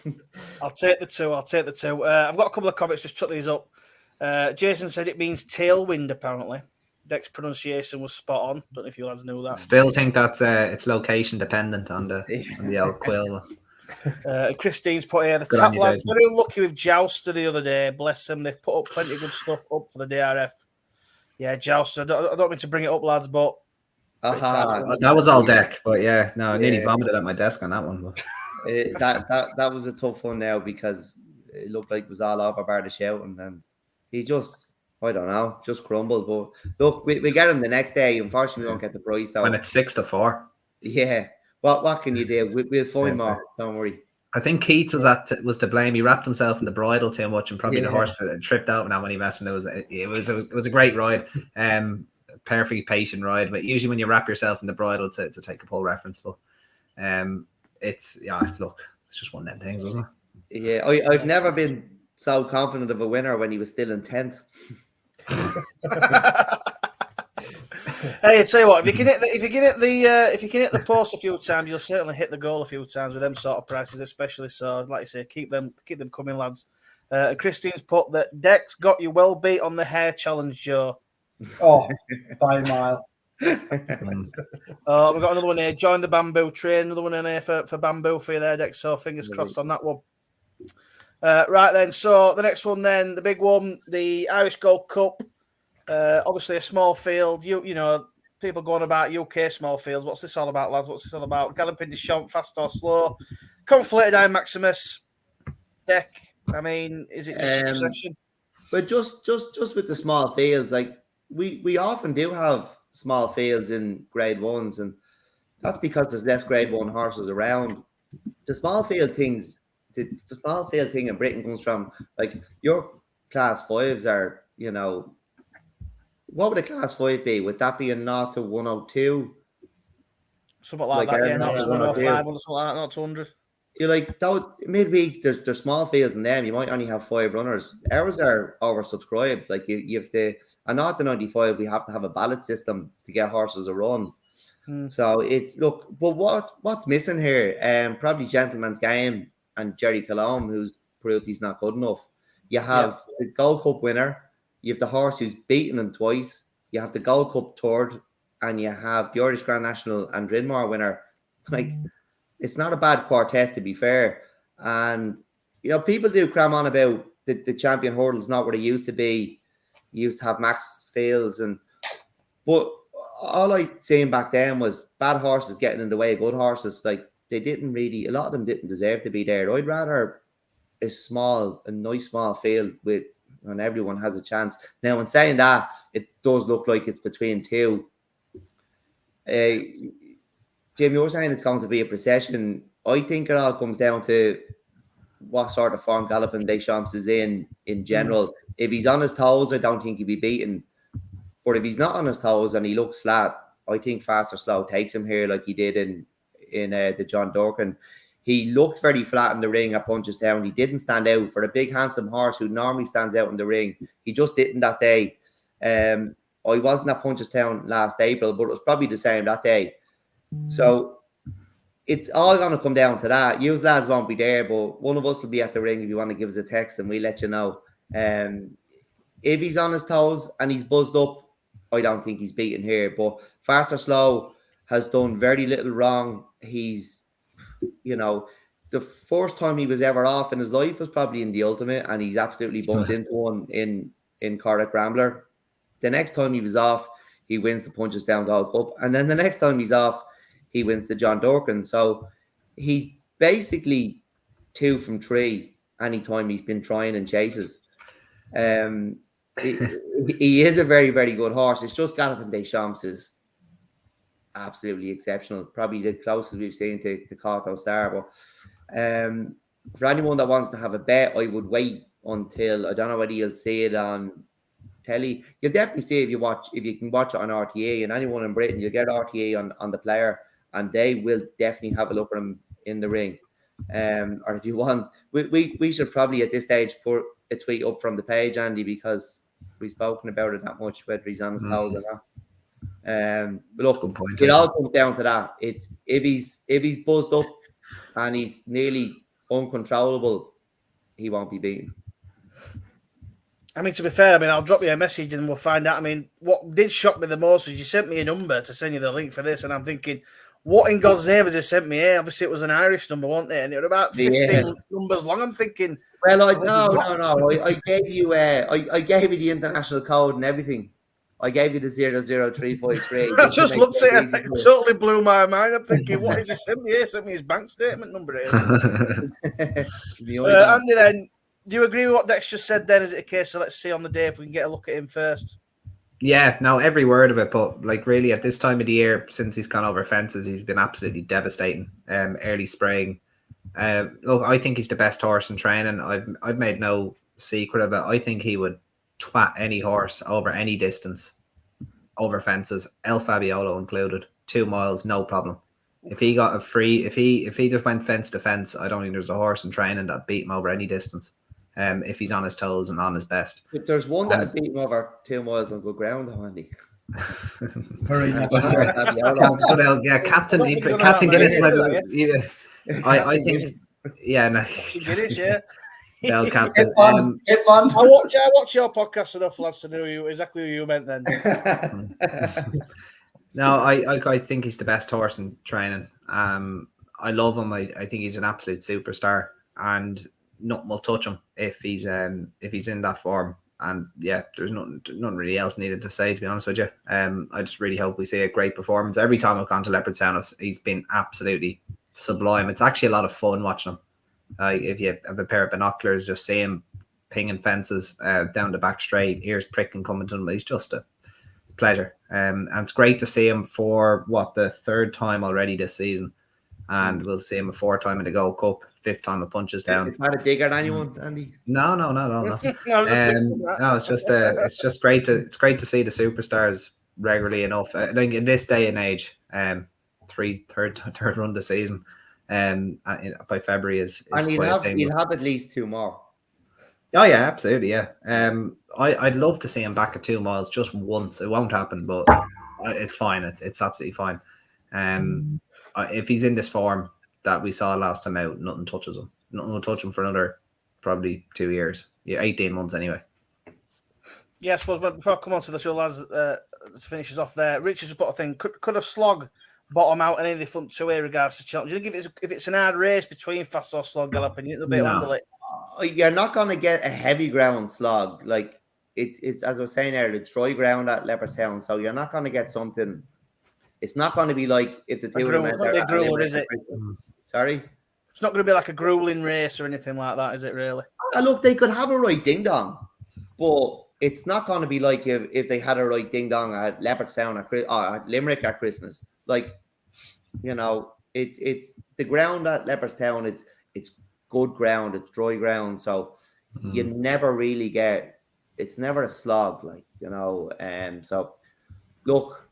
Speaker 1: I'll take the 2. I've got a couple of comments, just chuck these up. Jason said it means tailwind, apparently. Dec's pronunciation was spot on. Don't know if you lads knew that.
Speaker 6: Still think that's it's location dependent on the old Quill.
Speaker 1: Christine's put here, the
Speaker 6: Good on
Speaker 1: top
Speaker 6: you,
Speaker 1: lads
Speaker 6: Jason.
Speaker 1: very unlucky with Jouster the other day. Bless them. They've put up plenty of good stuff up for the DRF. Yeah, Jouster. I don't mean to bring it up, lads, but
Speaker 6: That was all Dec, but yeah, no, I nearly
Speaker 2: Yeah.
Speaker 6: vomited at my desk on that one. But.
Speaker 2: That was a tough one now because it looked like it was all over bar the shouting, and he just, I don't know, just crumbled. But look, we get him the next day. Unfortunately, we won't get the prize though.
Speaker 6: When it's 6-4.
Speaker 2: Yeah. What can you do? We'll find
Speaker 6: Yeah,
Speaker 2: more. Don't worry.
Speaker 6: I think Keith was to blame. He wrapped himself in the bridle too much, and probably the horse tripped out now when he messed. And it was a great ride, perfect patient ride. But usually when you wrap yourself in the bridle to take a pull reference, but it's just one of them things, wasn't it?
Speaker 2: Yeah, I've never been so confident of a winner when he was still in 10th.
Speaker 1: Hey, I tell you what, if you can hit the post a few times, you'll certainly hit the goal a few times with them sort of prices, especially. So, like I say, keep them coming, lads. Christine's put that Dec's got you well beat on the hair challenge, Joe.
Speaker 3: Oh, by a mile.
Speaker 1: We've got another one here. Join the bamboo train. Another one in here for bamboo for you there, Dex. So fingers crossed on that one. Right then. So the next one, then the big one, the Irish Gold Cup. Obviously a small field. You know, people going about UK small fields. What's this all about, lads? What's this all about? Galloping Deschamps, fast or slow? Conflated Eye Maximus. Dec. I mean, is it just a possession?
Speaker 2: But just with the small fields, like we often do have small fields in grade ones, and that's because there's less grade one horses around. The small field thing in Britain comes from, like, your class fives are, you know, what would a class 5 be? Would that be a 0 to 102?
Speaker 1: Something like that, yeah, 0 to 105 or something like that, 0 to 100.
Speaker 2: You're like, maybe there's small fields in them. You might only have 5 runners. Ours are oversubscribed. Like you have to, a 0 to 95, we have to have a ballot system to get horses a run. So it's, look, but what's missing here? Probably Gentleman's Game and Jerry Colombe, who's proved he's not good enough. You have the Gold Cup winner. You have the horse who's beaten him twice. You have the Gold Cup third, and you have the Irish Grand National and Drinmore winner. Like, it's not a bad quartet, to be fair. And, you know, people do cram on about the champion hurdles not where they used to be. You used to have max fields, but all I seen back then was bad horses getting in the way of good horses. Like, a lot of them didn't deserve to be there. I'd rather a nice small field and everyone has a chance. Now, in saying that, it does look like it's between two. Jim, you're saying it's going to be a procession. I think it all comes down to what sort of form Galloping Deschamps is in general. If he's on his toes, I don't think he'll be beaten. But if he's not on his toes and he looks flat, I think Fast or Slow takes him here like he did in the John Dorkin. He looked very flat in the ring at Punchestown. He didn't stand out for a big, handsome horse who normally stands out in the ring. He just didn't that day. I wasn't at Punchestown last April, but it was probably the same that day. So it's all going to come down to that. You lads won't be there, but one of us will be at the ring if you want to give us a text and we'll let you know. If he's on his toes and he's buzzed up, I don't think he's beaten here. But Fast or Slow has done very little wrong. He's, you know, the first time he was ever off in his life was probably in the Ultimate, and he's absolutely bumped into one in Corrick Rambler. The next time he was off, he wins the Punchestown Gold Cup, and then the next time he's off, he wins the John Dorkin. So he's basically 2 from 3 anytime he's been trying and chases. He is a very, very good horse. It's just Galloping Deschamps is absolutely exceptional. Probably the closest we've seen to Kato Star. But for anyone that wants to have a bet, I would wait until, I don't know whether you'll see it on telly. You'll definitely see if you can watch it on RTA, and anyone in Britain, you'll get RTA on the player, and they will definitely have a look at him in the ring. Or if you want, we should probably at this stage put a tweet up from the page, Andy, because we've spoken about it that much, whether he's on his toes or not. But look, it all comes down to that. It's if he's buzzed up and he's nearly uncontrollable, he won't be beaten.
Speaker 1: I mean, to be fair, I'll drop you a message and we'll find out. I mean, what did shock me the most was you sent me a number to send you the link for this, and I'm thinking, what in God's name has he sent me here? Obviously, it was an Irish number, wasn't it? And it was about 15 numbers long. I'm thinking,
Speaker 2: well, no. I gave you I gave you the international code and everything. I gave you the 00353.
Speaker 1: I just looked at it. It totally blew my mind. I'm thinking, what has he sent me here? Sent me his bank statement number here. Andy, then, do you agree with what Dex just said then? Is it a case of let's see on the day if we can get a look at him first?
Speaker 6: Yeah, no, every word of it. But like really at this time of the year, since he's gone over fences, he's been absolutely devastating. Early spraying. Look, I think he's the best horse in training. I've made no secret of it. I think he would twat any horse over any distance, over fences, El Fabiolo included. 2 miles, no problem. If he got a free, if he just went fence to fence, I don't think there's a horse in training that beat him over any distance. If he's on his toes and on his best.
Speaker 2: But there's one that beat him over 2 miles on good ground, Andy.
Speaker 6: Yeah, Captain Guinness. I think, yeah, no.
Speaker 1: Guinness, yeah.
Speaker 6: Bell Captain.
Speaker 3: I
Speaker 1: watch your podcast enough, lads, to know exactly who you meant then.
Speaker 6: No, I think he's the best horse in training. I love him. I think he's an absolute superstar, and nothing will touch him if he's in that form. And yeah, there's nothing really else needed to say, to be honest with you. I just really hope we see a great performance. Every time I've gone to Leopardstown, he's been absolutely sublime. It's actually a lot of fun watching him. If you have a pair of binoculars, just see him pinging fences down the back straight, ears pricking coming to him. He's just a pleasure. And it's great to see him for the 3rd time already this season. And we'll see him a 4th time in the Gold Cup, 5th time it punches down.
Speaker 2: It's not a dig at anyone, Andy.
Speaker 6: No. No, it's just great to see the superstars regularly enough. I think in this day and age, third run this season, by February is
Speaker 2: and you'll have at least 2 more.
Speaker 6: Oh yeah, absolutely, yeah. I'd love to see him back at 2 miles just once. It won't happen, but it's fine. It's absolutely fine. If he's in this form that we saw last time out, nothing touches him. Nothing will touch him for another probably 2 years. Yeah, 18 months anyway.
Speaker 1: Yeah, I suppose, but before I come on to the show, lads, to finish us off there, Richard's put a thing. Could a slog bottom out in any of the front 2 in regards to Cheltenham? Do you think if it's an hard race between fast or slog galloping, you think they'll be able to handle it?
Speaker 2: You're not going to get a heavy ground slog. Like it's as I was saying earlier, it's dry ground at Leopardstown, so you're not going to get something. It's not going to be like if the two of them
Speaker 1: it's not a grueler, is it?
Speaker 2: Sorry?
Speaker 1: It's not going to be like a grueling race or anything like that, is it really?
Speaker 2: Look, they could have a right ding-dong, but it's not going to be like if they had a right ding-dong at Leopardstown at Limerick at Christmas. Like, you know, it's the ground at Leopardstown, it's good ground, it's dry ground, so you never really get, it's never a slog, like, you know. So look,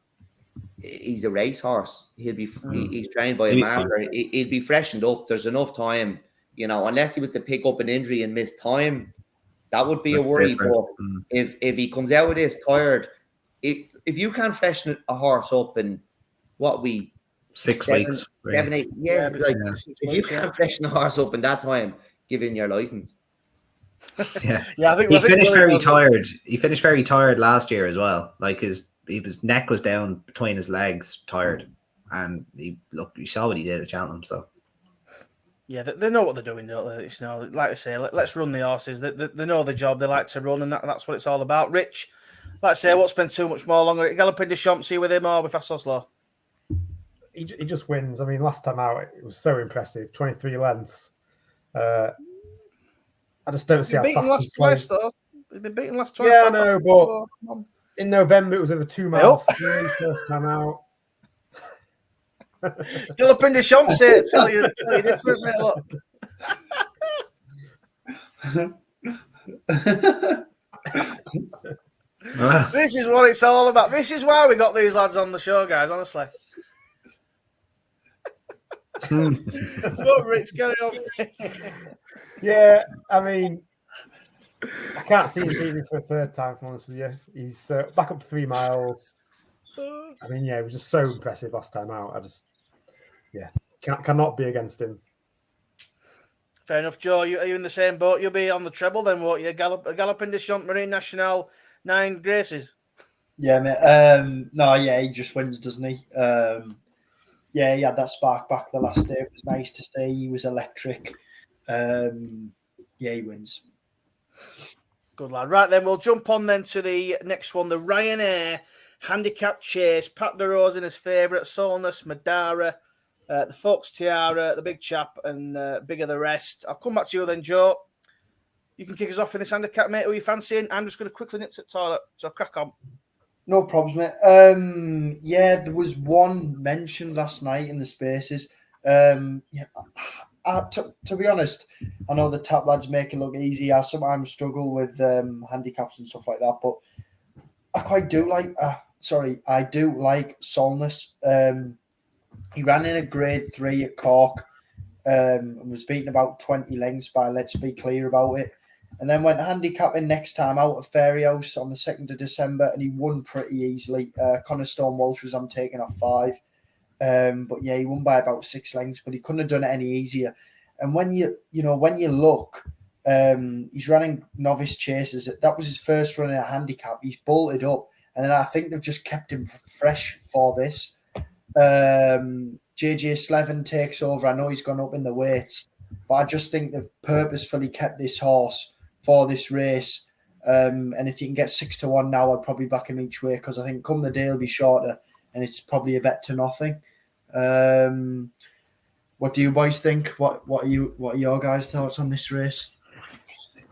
Speaker 2: he's a racehorse. He's trained by a master. He'll be freshened up. There's enough time, you know, unless he was to pick up an injury and miss time, that would be a worry. But if he comes out with this tired, if you can't freshen a horse up in
Speaker 6: 6 weeks,
Speaker 2: 7, 8 years, if you can't freshen a horse up in that time, give in your license.
Speaker 6: Yeah, I think he finished very tired. He finished very tired last year as well. Like his neck was down between his legs, tired, and you saw what he did at Cheltenham. So
Speaker 1: yeah, they know what they're doing, don't they? It's, you know, like I say, let's run the horses. They know the job. They like to run, and that's what it's all about. Rich, like I say, I won't spend too much more longer. Galloping the Champsy with him or with Fast or Slow?
Speaker 5: He just wins. I mean, last time out, it was so impressive. 23 lengths. I just don't see how fast he's
Speaker 1: twice, though. He's been beaten last twice.
Speaker 5: Yeah, I know, but in November, it was over 2 miles. First time out.
Speaker 1: Galloping the Champsy, tell you different, mate. Look. This is what it's all about. This is why we got these lads on the show, guys, honestly. Go, Rich, carry on.
Speaker 5: Yeah, I mean, I can't see him beating for a 3rd time, for honest with you. He's back up to 3 miles. I mean, yeah, it was just so impressive last time out. I just, cannot be against him.
Speaker 1: Fair enough, Joe. Are you in the same boat? You'll be on the treble then, won't you? Galloping the Champ Marine National 9 Graces.
Speaker 3: Yeah, mate. No, yeah, he just wins, doesn't he? he had that spark back the last day. It was nice to see. He was electric. Yeah, he wins.
Speaker 1: Good lad. Right then, we'll jump on then to the next one, the Ryanair Handicap Chase. Pat de Rose in his favourite, Solness, Madara, the Fox Tiara, the Big Chap, and Bigger the Rest. I'll come back to you then, Joe. You can kick us off in this handicap, mate. Who are you fancying? I'm just going to quickly nip to the toilet, so crack on.
Speaker 3: No problems, mate. Yeah, there was one mentioned last night in the spaces. To be honest, I know the top lads make it look easy. I sometimes struggle with handicaps and stuff like that, but I quite do like. I do like Solness. He ran in a grade 3 at Cork and was beaten about 20 lengths by Let's Be Clear About It. And then went handicapping next time out at Fairy House on the 2nd of December, and he won pretty easily. Connor Stone Walsh was I'm taking off 5. But yeah, he won by about 6 lengths, but he couldn't have done it any easier. And when you look, he's running novice chases. That was his first run in a handicap. He's bolted up, and then I think they've just kept him fresh for this. JJ Slevin takes over. I know he's gone up in the weights, but I just think they've purposefully kept this horse for this race. And if you can get 6-1 now, I'd probably back him each way, because I think come the day he'll be shorter, and it's probably a bet to nothing. What do you boys think? What are your guys' thoughts on this race?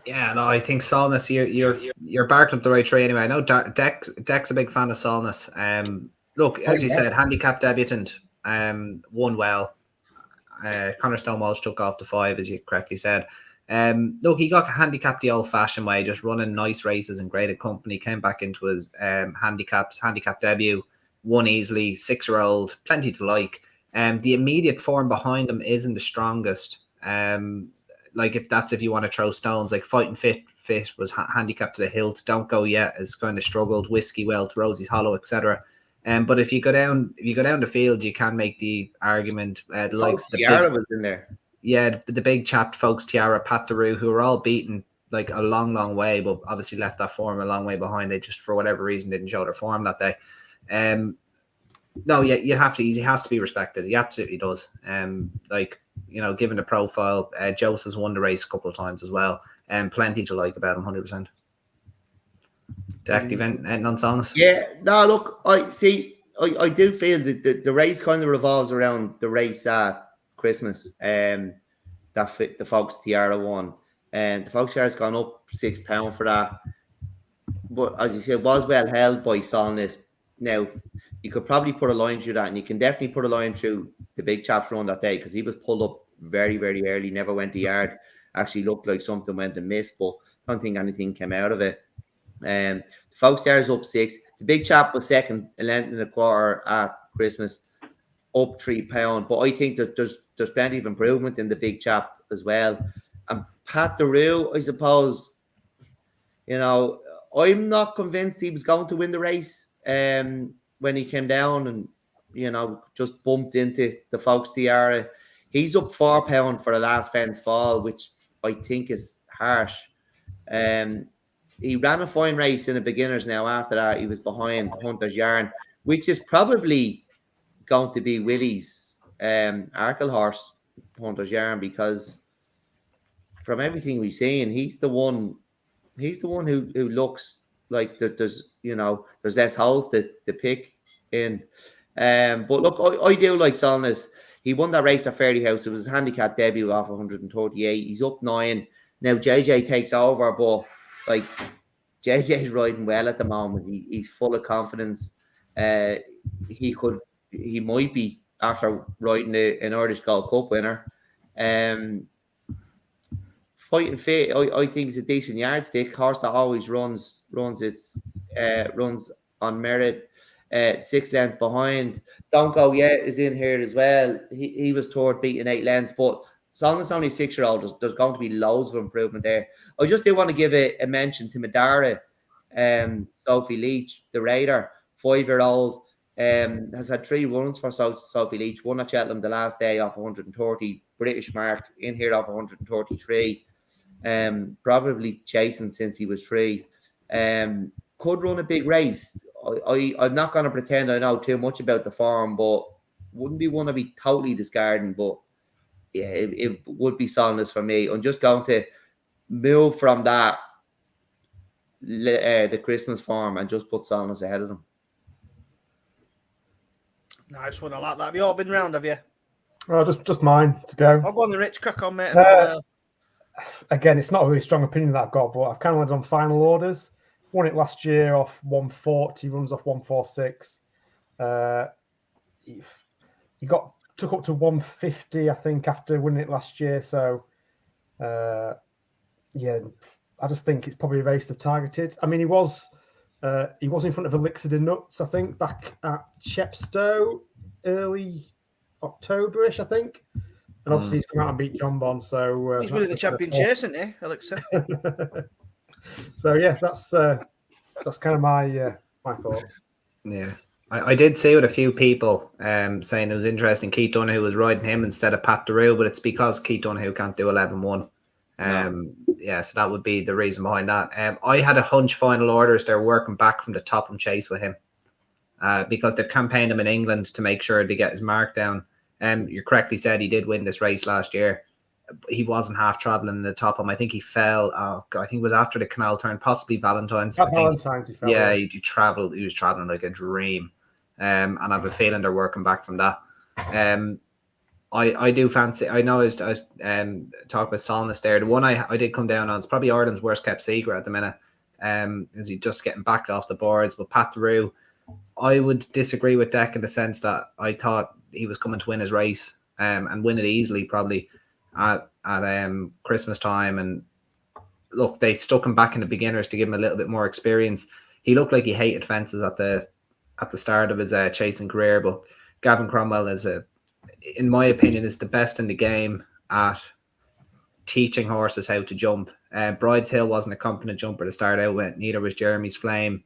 Speaker 6: Yeah, no, I think Solness, you're barking up the right tree anyway. I know Dec's a big fan of Solness. Look, as you said, handicap debutant, won well. Connor Stone Walsh took off the 5, as you correctly said. Look, he got handicapped the old-fashioned way, just running nice races and great at company. Came back into his handicap debut, won easily. 6-year-old, plenty to like. The immediate form behind him isn't the strongest. Like if you want to throw stones, like Fighting Fit was handicapped to the hilt. Don't Go Yet has kind of struggled. Whiskey Welt, Rosie's Hollow, etc. But if you go down the field, you can make the argument. The likes of the
Speaker 2: Tiara was in there.
Speaker 6: Yeah, the Big Chap, Folks Tiara, Pat Daru, who were all beaten like a long, long way, but obviously left that form a long way behind. They just, for whatever reason, didn't show their form that day. No, yeah, he has to be respected. He absolutely does. Given the profile, Joseph's won the race a couple of times as well, and plenty to like about him, 100%. Dec, event on Solness?
Speaker 2: Yeah, no, look, I do feel that the race kind of revolves around the race at Christmas. The Fox Tiara won, and the Fox Tiara's gone up £6 for that. But as you said, was well held by Solness. Now, you could probably put a line through that, and you can definitely put a line through the Big Chap's run that day, because he was pulled up very, very early, never went the yard. Actually looked like something went and missed, but I don't think anything came out of it. The Fox Tiara's up 6. The Big Chap was second, 11.25 at Christmas, up £3. But I think that there's plenty of improvement in the Big Chap as well. And Pat Daru, I suppose, I'm not convinced he was going to win the race. When he came down and just bumped into the Fox Tiara, he's up £4 for the last fence fall, which I think is harsh. He ran a fine race in the beginners. Now after that, he was behind Hunter's Yarn, which is probably going to be Willie's Arkle horse, Hunter's Yarn, because from everything we've seen, he's the one who looks like that. There's less holes to pick in. But look, I do like Solness. He won that race at Fairy House. It was his handicap debut off 138. He's up 9. Now JJ takes over, but like JJ's riding well at the moment. He's full of confidence. He might be, after riding an Irish Gold Cup winner. Fighting Fit, I think is a decent yardstick. Horse that always runs on merit. 6 lengths behind. Don't Go Yet is in here as well. He was toward beating 8 lengths, but Solness only 6-year-old. There's going to be loads of improvement there. I just do want to give a mention to Madara. Sophie Leach, the Raider, 5-year-old, has had 3 runs for Sophie Leach. One at Cheltenham the last day off 130, British mark, in here off 133. Probably chasing since he was 3. Could run a big race. I'm not going to pretend I know too much about the form, but wouldn't be one I'd be totally discarding, but yeah, it would be Solness for me. I'm just going to move from that the Christmas form and just put Solness ahead of them.
Speaker 1: Nice one. I like that. Have you all been round, have you?
Speaker 5: Oh, just mine to go.
Speaker 1: I'll go on the Rich, crack on, mate.
Speaker 5: Again, it's not a really strong opinion that I've got, but I've kind of landed on final orders. Won it last year off 140, runs off 146. He took up to 150, I think, after winning it last year. So, yeah, I just think it's probably a race they've targeted. I mean, he was in front of Elixir de Nuts, I think, back at Chepstow early October-ish, I think. And obviously he's come out and beat John Bon. So
Speaker 1: he's winning the champion chase, isn't he, Elixir?
Speaker 5: So yeah, that's kind of my thoughts.
Speaker 6: Yeah. I did see with a few people saying it was interesting Keith Donoghue was riding him instead of Pat Derue, but it's because Keith Donoghue can't do 11-1. Yeah, so that would be the reason behind that. I had a hunch final orders they're working back from the Topham Chase with him because they've campaigned him in England to make sure to get his mark down. You correctly said he did win this race last year. He wasn't half traveling in the Topham. I think he fell. Oh God, I think it was after the canal turn, possibly Valentine's.
Speaker 5: Valentine's, he fell.
Speaker 6: Yeah, he travelled. He was traveling like a dream. And I have a feeling they're working back from that. I do fancy. I know I was talking about Solness there. The one I did come down on is probably Ireland's worst kept secret at the minute. Is he just getting backed off the boards? But Pat Derue, I would disagree with Dec in the sense that I thought he was coming to win his race and win it easily, probably at Christmas time. And look, they stuck him back in the beginners to give him a little bit more experience. He looked like he hated fences at the start of his chasing career, but Gavin Cromwell in my opinion, is the best in the game at teaching horses how to jump. Bride's Hill wasn't a competent jumper to start out with. Neither was Jeremy's Flame.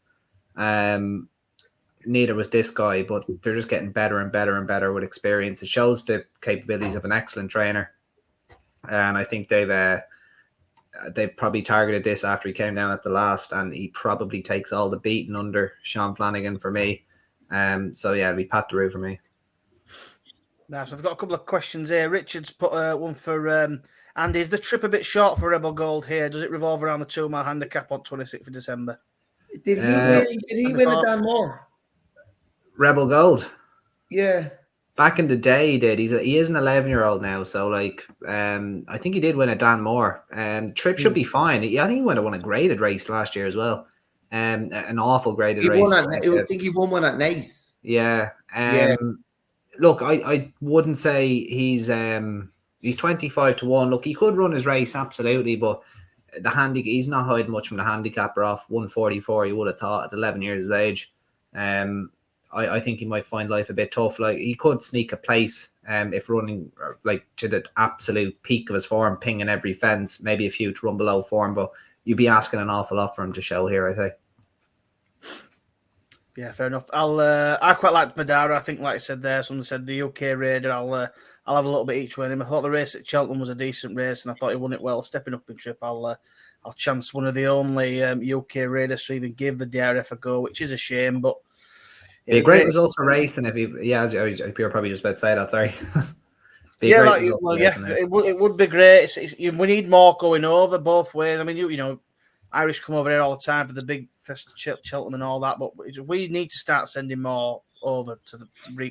Speaker 6: Neither was this guy, but they're just getting better and better and better with experience. It shows the capabilities of an excellent trainer. And I think they've probably targeted this after he came down at the last, and he probably takes all the beating under Sean Flanagan for me. So yeah, it'll be Pat Derue for me.
Speaker 1: Nice. I've got a couple of questions here. Richard's put one for Andy. Is the trip a bit short for Rebel Gold here? Does it revolve around the 2 mile handicap on 26th of December?
Speaker 2: Did he win a Dan Moore?
Speaker 6: Rebel Gold?
Speaker 2: Yeah.
Speaker 6: Back in the day he did. He is an 11-year-old now, so like I think he did win a Dan Moore. Trip should be fine. I think he would have won a graded race last year as well. An awful graded race.
Speaker 2: I think he won one at Nice.
Speaker 6: Yeah. Look, I wouldn't say he's 25 to 1. Look, he could run his race absolutely, but he's not hiding much from the handicapper off 144. You would have thought at 11 years of age. I think he might find life a bit tough. Like he could sneak a place if running like to the absolute peak of his form, pinging every fence, maybe a few to run below form, but you'd be asking an awful lot for him to show here, I think.
Speaker 1: Yeah, fair enough. I quite liked Madara. I think, like I said there, someone said the UK Raider. I'll have a little bit each way. I thought the race at Cheltenham was a decent race, and I thought he won it well. Stepping up in trip, I'll chance one of the only UK Raiders to even give the DRF a go, which is a shame. But
Speaker 6: be a great result for racing if you. Yeah, you're probably just about to say that. Sorry.
Speaker 1: It would be great. We need more going over both ways. I mean, you know. Irish come over here all the time for the big Cheltenham and all that, but we need to start sending more over to the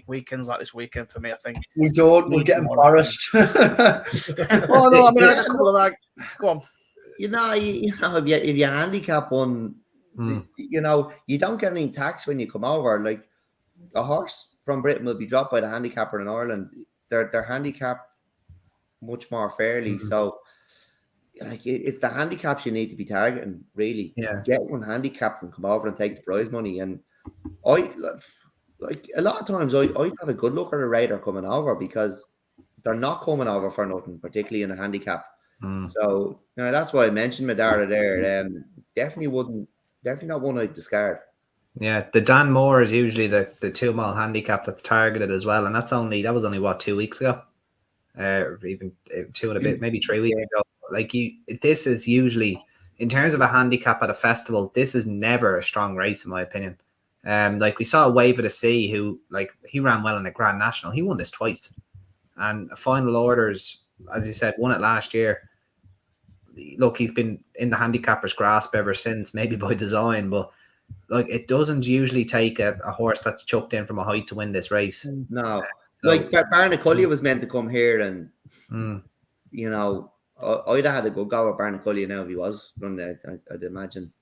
Speaker 1: weekends like this weekend for me, I think.
Speaker 3: We don't. We'll get embarrassed.
Speaker 1: Oh, no, I mean, I had a couple of like, go on.
Speaker 2: You know, if you handicap one, you know, you don't get any tax when you come over. Like, a horse from Britain will be dropped by the handicapper in Ireland. They're handicapped much more fairly, so... Like it's the handicaps you need to be targeting, really.
Speaker 6: Yeah.
Speaker 2: Get one handicapped and come over and take the prize money. And I like a lot of times I have a good look at a rider coming over because they're not coming over for nothing, particularly in a handicap. So that's why I mentioned Madara there. Definitely not one I'd discard.
Speaker 6: Yeah, the Dan Moore is usually the 2 mile handicap that's targeted as well, and that was only what 2 weeks ago, or even 2 and a bit, maybe 3 weeks ago. Like this is usually, in terms of a handicap at a festival, this is never a strong race in my opinion. Like we saw Wave of the Sea, who like he ran well in the Grand National. He won this twice, and final orders, as you said, won it last year. Look, he's been in the handicapper's grasp ever since, maybe by design, but like it doesn't usually take a horse that's chucked in from a height to win this race.
Speaker 2: No,
Speaker 6: So-
Speaker 2: like Barnacullia was meant to come here, and you know, I'd have had a good go at Barnacullia now if he was running it. I'd imagine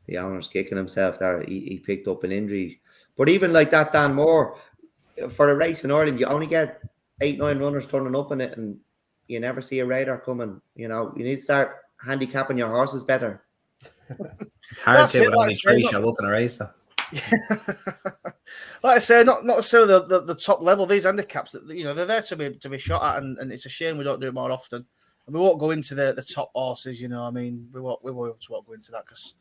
Speaker 2: the owner's kicking himself there. He picked up an injury, but even like that, Dan Moore for a race in Ireland, you only get 8-9 runners turning up in it, and you never see a radar coming. You know, you need to start handicapping your horses better.
Speaker 6: It's hard
Speaker 1: That's
Speaker 6: to
Speaker 1: it,
Speaker 6: when only
Speaker 1: that's
Speaker 6: three
Speaker 1: it.
Speaker 6: show up in a race, though.
Speaker 1: Like I say, not necessarily the top level. These handicaps, that they're there to be shot at, and it's a shame we don't do it more often. And we won't go into the top horses. I mean, we won't go into that because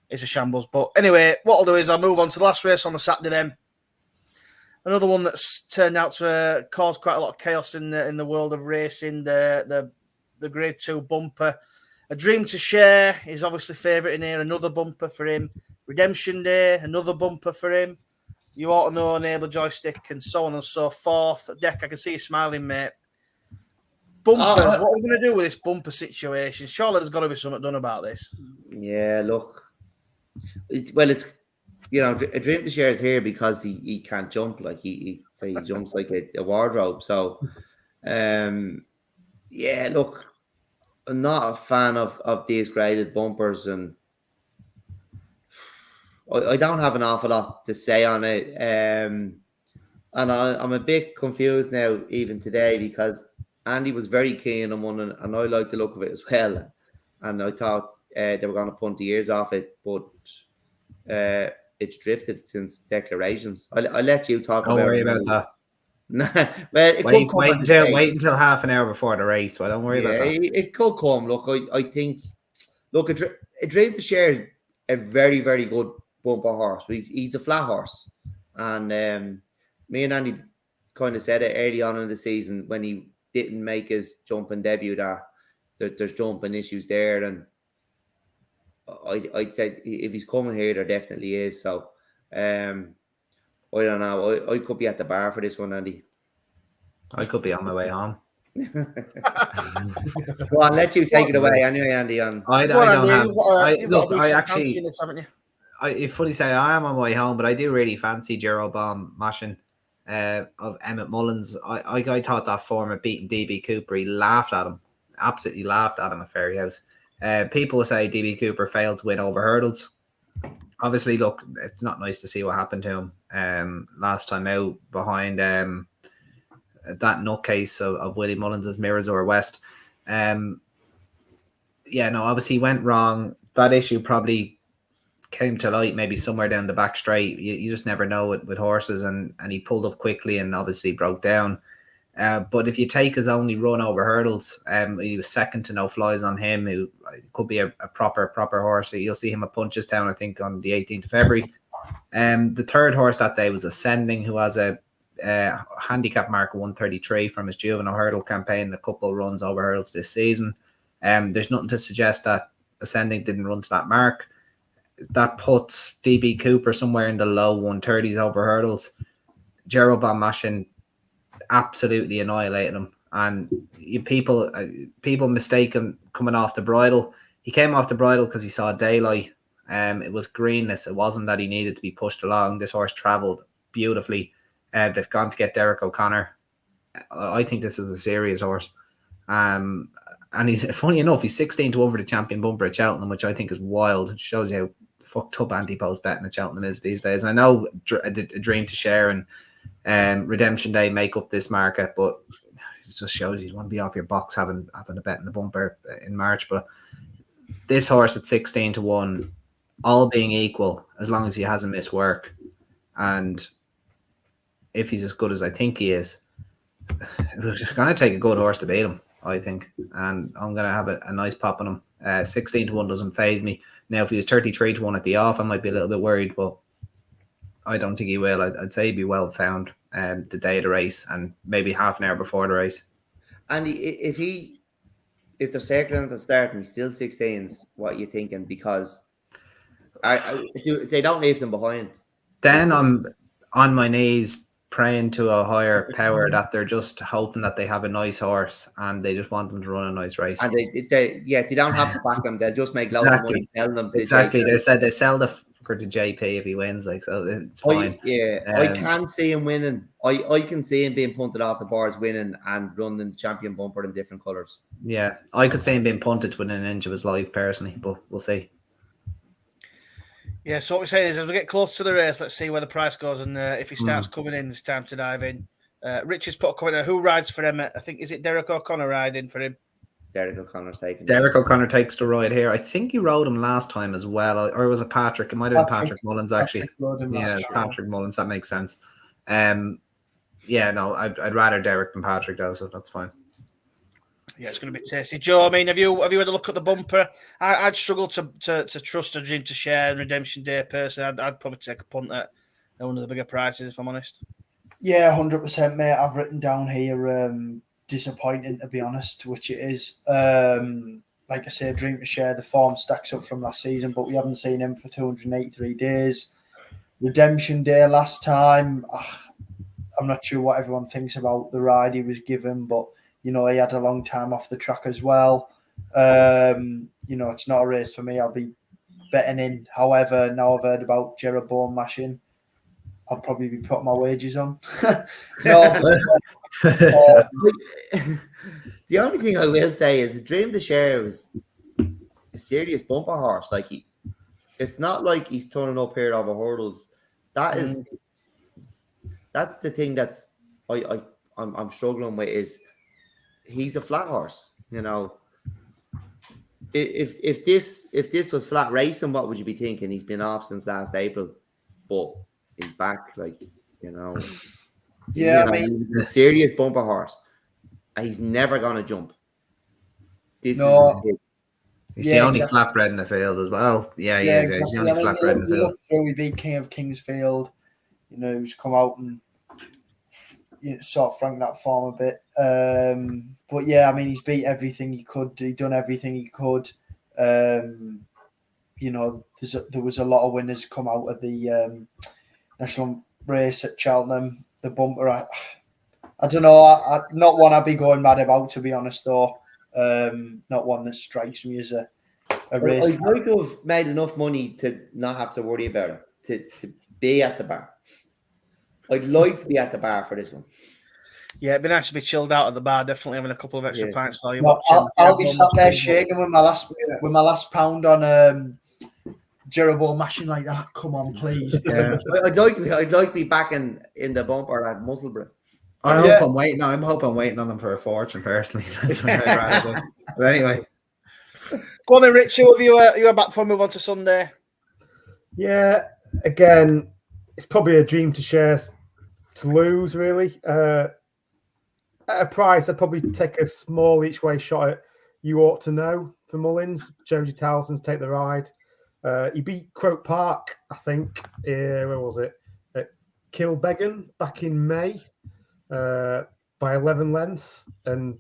Speaker 1: it's a shambles. But anyway, what I'll do is I'll move on to the last race on the Saturday. Then another one that's turned out to cause quite a lot of chaos in the world of racing. The Grade 2 bumper. A Dream to Share is obviously favourite in here. Another bumper for him. Redemption Day, another bumper for him. You ought to know, Enable Joystick, and so on and so forth. Dec, I can see you smiling, mate. Bumpers, what are we going to do with this bumper situation? Surely there's got to be something done about this.
Speaker 2: Yeah, look. It's a Dream to Share is here because he can't jump. Like he jumps like a wardrobe. So, yeah, look. I'm not a fan of these graded bumpers, and I don't have an awful lot to say on it. And I'm a bit confused now, even today, because Andy was very keen on one, and I like the look of it as well. And I thought they were going to punt the ears off it, but it's drifted since declarations. I'll let you talk
Speaker 6: Don't
Speaker 2: about
Speaker 6: worry
Speaker 2: it.
Speaker 6: about that.
Speaker 2: Well, it could come
Speaker 6: Wait until half an hour before the race. So don't worry about that.
Speaker 2: It could come. Look, I think. Look, a Dream to Share a very, very good bumper horse. He's a flat horse, and me and Andy kind of said it early on in the season when he didn't make his jumping debut that there's jumping issues there, and I'd say if he's coming here, there definitely is. So, I don't know. I could be at the bar for this one, Andy.
Speaker 6: I could be on my way home.
Speaker 2: Go on, let you take it away anyway, Andy.
Speaker 6: It's funny say I am on my way home, but I do really fancy Gerald Baum mashing of Emmett Mullins. I thought that form of beating DB Cooper, he laughed at him, absolutely laughed at him at Ferryhouse. People say DB Cooper failed to win over hurdles. Obviously, look, it's not nice to see what happened to him last time out behind that nutcase of Willie Mullins' Mirazor West. Obviously he went wrong. That issue probably came to light maybe somewhere down the back straight. You just never know with horses, and he pulled up quickly and obviously broke down. But if you take his only run over hurdles, he was second to No Flies on him, who could be a proper horse. You'll see him at Punchestown, I think, on the 18th of February. The third horse that day was Ascending, who has a handicap mark of 133 from his juvenile hurdle campaign, a couple of runs over hurdles this season. There's nothing to suggest that Ascending didn't run to that mark. That puts DB Cooper somewhere in the low 130s over hurdles. Gerald Van Maschen absolutely annihilated him, and people mistake him coming off the bridle. He came off the bridle because he saw daylight. It was greenness. It wasn't that he needed to be pushed along. This horse travelled beautifully. They've gone to get Derek O'Connor. I think this is a serious horse. And he's, funny enough, he's 16 to 1 for the champion bumper at Cheltenham, which I think is wild. It shows you how fucked up anti-post betting at Cheltenham is these days. And I know a Dream to Share and Redemption Day make up this market, but it just shows you want to be off your box having a bet in the bumper in March. But this horse at 16 to 1, all being equal, as long as he hasn't missed work, and if he's as good as I think he is, it's going to take a good horse to beat him, I think. And I'm going to have a nice pop on him. 16 to 1 doesn't faze me. Now, if he was 33 to 1 at the off, I might be a little bit worried, but I don't think he will. I'd say he'd be well found the day of the race and maybe half an hour before the race.
Speaker 2: And if they're circling at the start and he's still 16s, what are you thinking? Because they don't leave them behind.
Speaker 6: Then I'm on my knees praying to a higher power that they're just hoping that they have a nice horse and they just want them to run a nice race.
Speaker 2: And they don't have to back them. They'll just make loads of money telling them to.
Speaker 6: Exactly. They said they sell the fucker to JP if he wins, like, so it's fine.
Speaker 2: I can see him winning. I can see him being punted off the bars, winning and running the champion bumper in different colours.
Speaker 6: Yeah, I could see him being punted within an inch of his life personally, but we'll see.
Speaker 1: Yeah, so what we're saying is, as we get close to the race, let's see where the price goes, and if he starts coming in, it's time to dive in. Richard's put a comment on who rides for him. I think, is it Derek O'Connor riding for him?
Speaker 2: Derek O'Connor's taking.
Speaker 6: Derek O'Connor takes the ride here. I think you rode him last time as well, or was it Patrick? It might have been Patrick Mullins actually. Patrick Mullins. That makes sense. Yeah, no, I'd rather Derek than Patrick though, so that's fine.
Speaker 1: Yeah, it's going to be tasty. Joe, I mean, have you had a look at the bumper? I'd struggle to trust a Dream to Share and Redemption Day personally. I'd probably take a punt at one of the bigger prices, if I'm honest.
Speaker 3: Yeah, 100%, mate. I've written down here disappointing, to be honest, which it is. Like I say, Dream to Share, the form stacks up from last season, but we haven't seen him for 283 days. Redemption Day last time, I'm not sure what everyone thinks about the ride he was given, but you know, he had a long time off the track as well. You know, it's not a race for me. I'll be betting in. However, now I've heard about Jeroboam mashing, I'll probably be putting my wages on.
Speaker 2: The only thing I will say is the Dream to Share was a serious bumper horse. Like, it's not like he's turning up here over hurdles. That's the thing that's I'm struggling with is he's a flat horse. You know, if this was flat racing, what would you be thinking? He's been off since last April, but he's back. Like, you know,
Speaker 3: yeah,
Speaker 2: I mean, he's a serious bumper horse. And he's never gonna jump. He's the
Speaker 6: only flatbred in the field as well. Yeah,
Speaker 3: exactly.
Speaker 6: He's the only flatbred in the field.
Speaker 3: He beat King of Kingsfield. You know, he's come out and sort of franked that form a bit. But yeah, I mean, he's beat everything he could. He's done everything he could. You know, there was a lot of winners come out of the national race at Cheltenham. The bumper, I don't know. Not one I'd be going mad about, to be honest, though. Not one that strikes me as a race.
Speaker 2: I'd like to have made enough money to not have to worry about it, to be at the bar. I'd like to be at the bar for this one.
Speaker 1: Yeah, it'd be nice to be chilled out at the bar. Definitely having a couple of extra pints while you're
Speaker 3: No,
Speaker 1: watching.
Speaker 3: I'll be sat there shaking with my last pound on Jeroboam mashing like that. Come on, please.
Speaker 2: Yeah. I'd like to be back in the bumper at Musselburgh.
Speaker 6: I hope I'm waiting. I'm waiting on him for a fortune. Personally, that's what I'd rather do. But anyway,
Speaker 1: go on then, Richie. You are back before we move on to Sunday.
Speaker 5: Yeah, again, it's probably a Dream to Share to lose, really. At a price, I'd probably take a small each way shot at You Ought to Know for Mullins. Jodie Towson's take the ride. He beat Croke Park, I think. Where was it? At Kilbeggan back in May by 11 lengths. And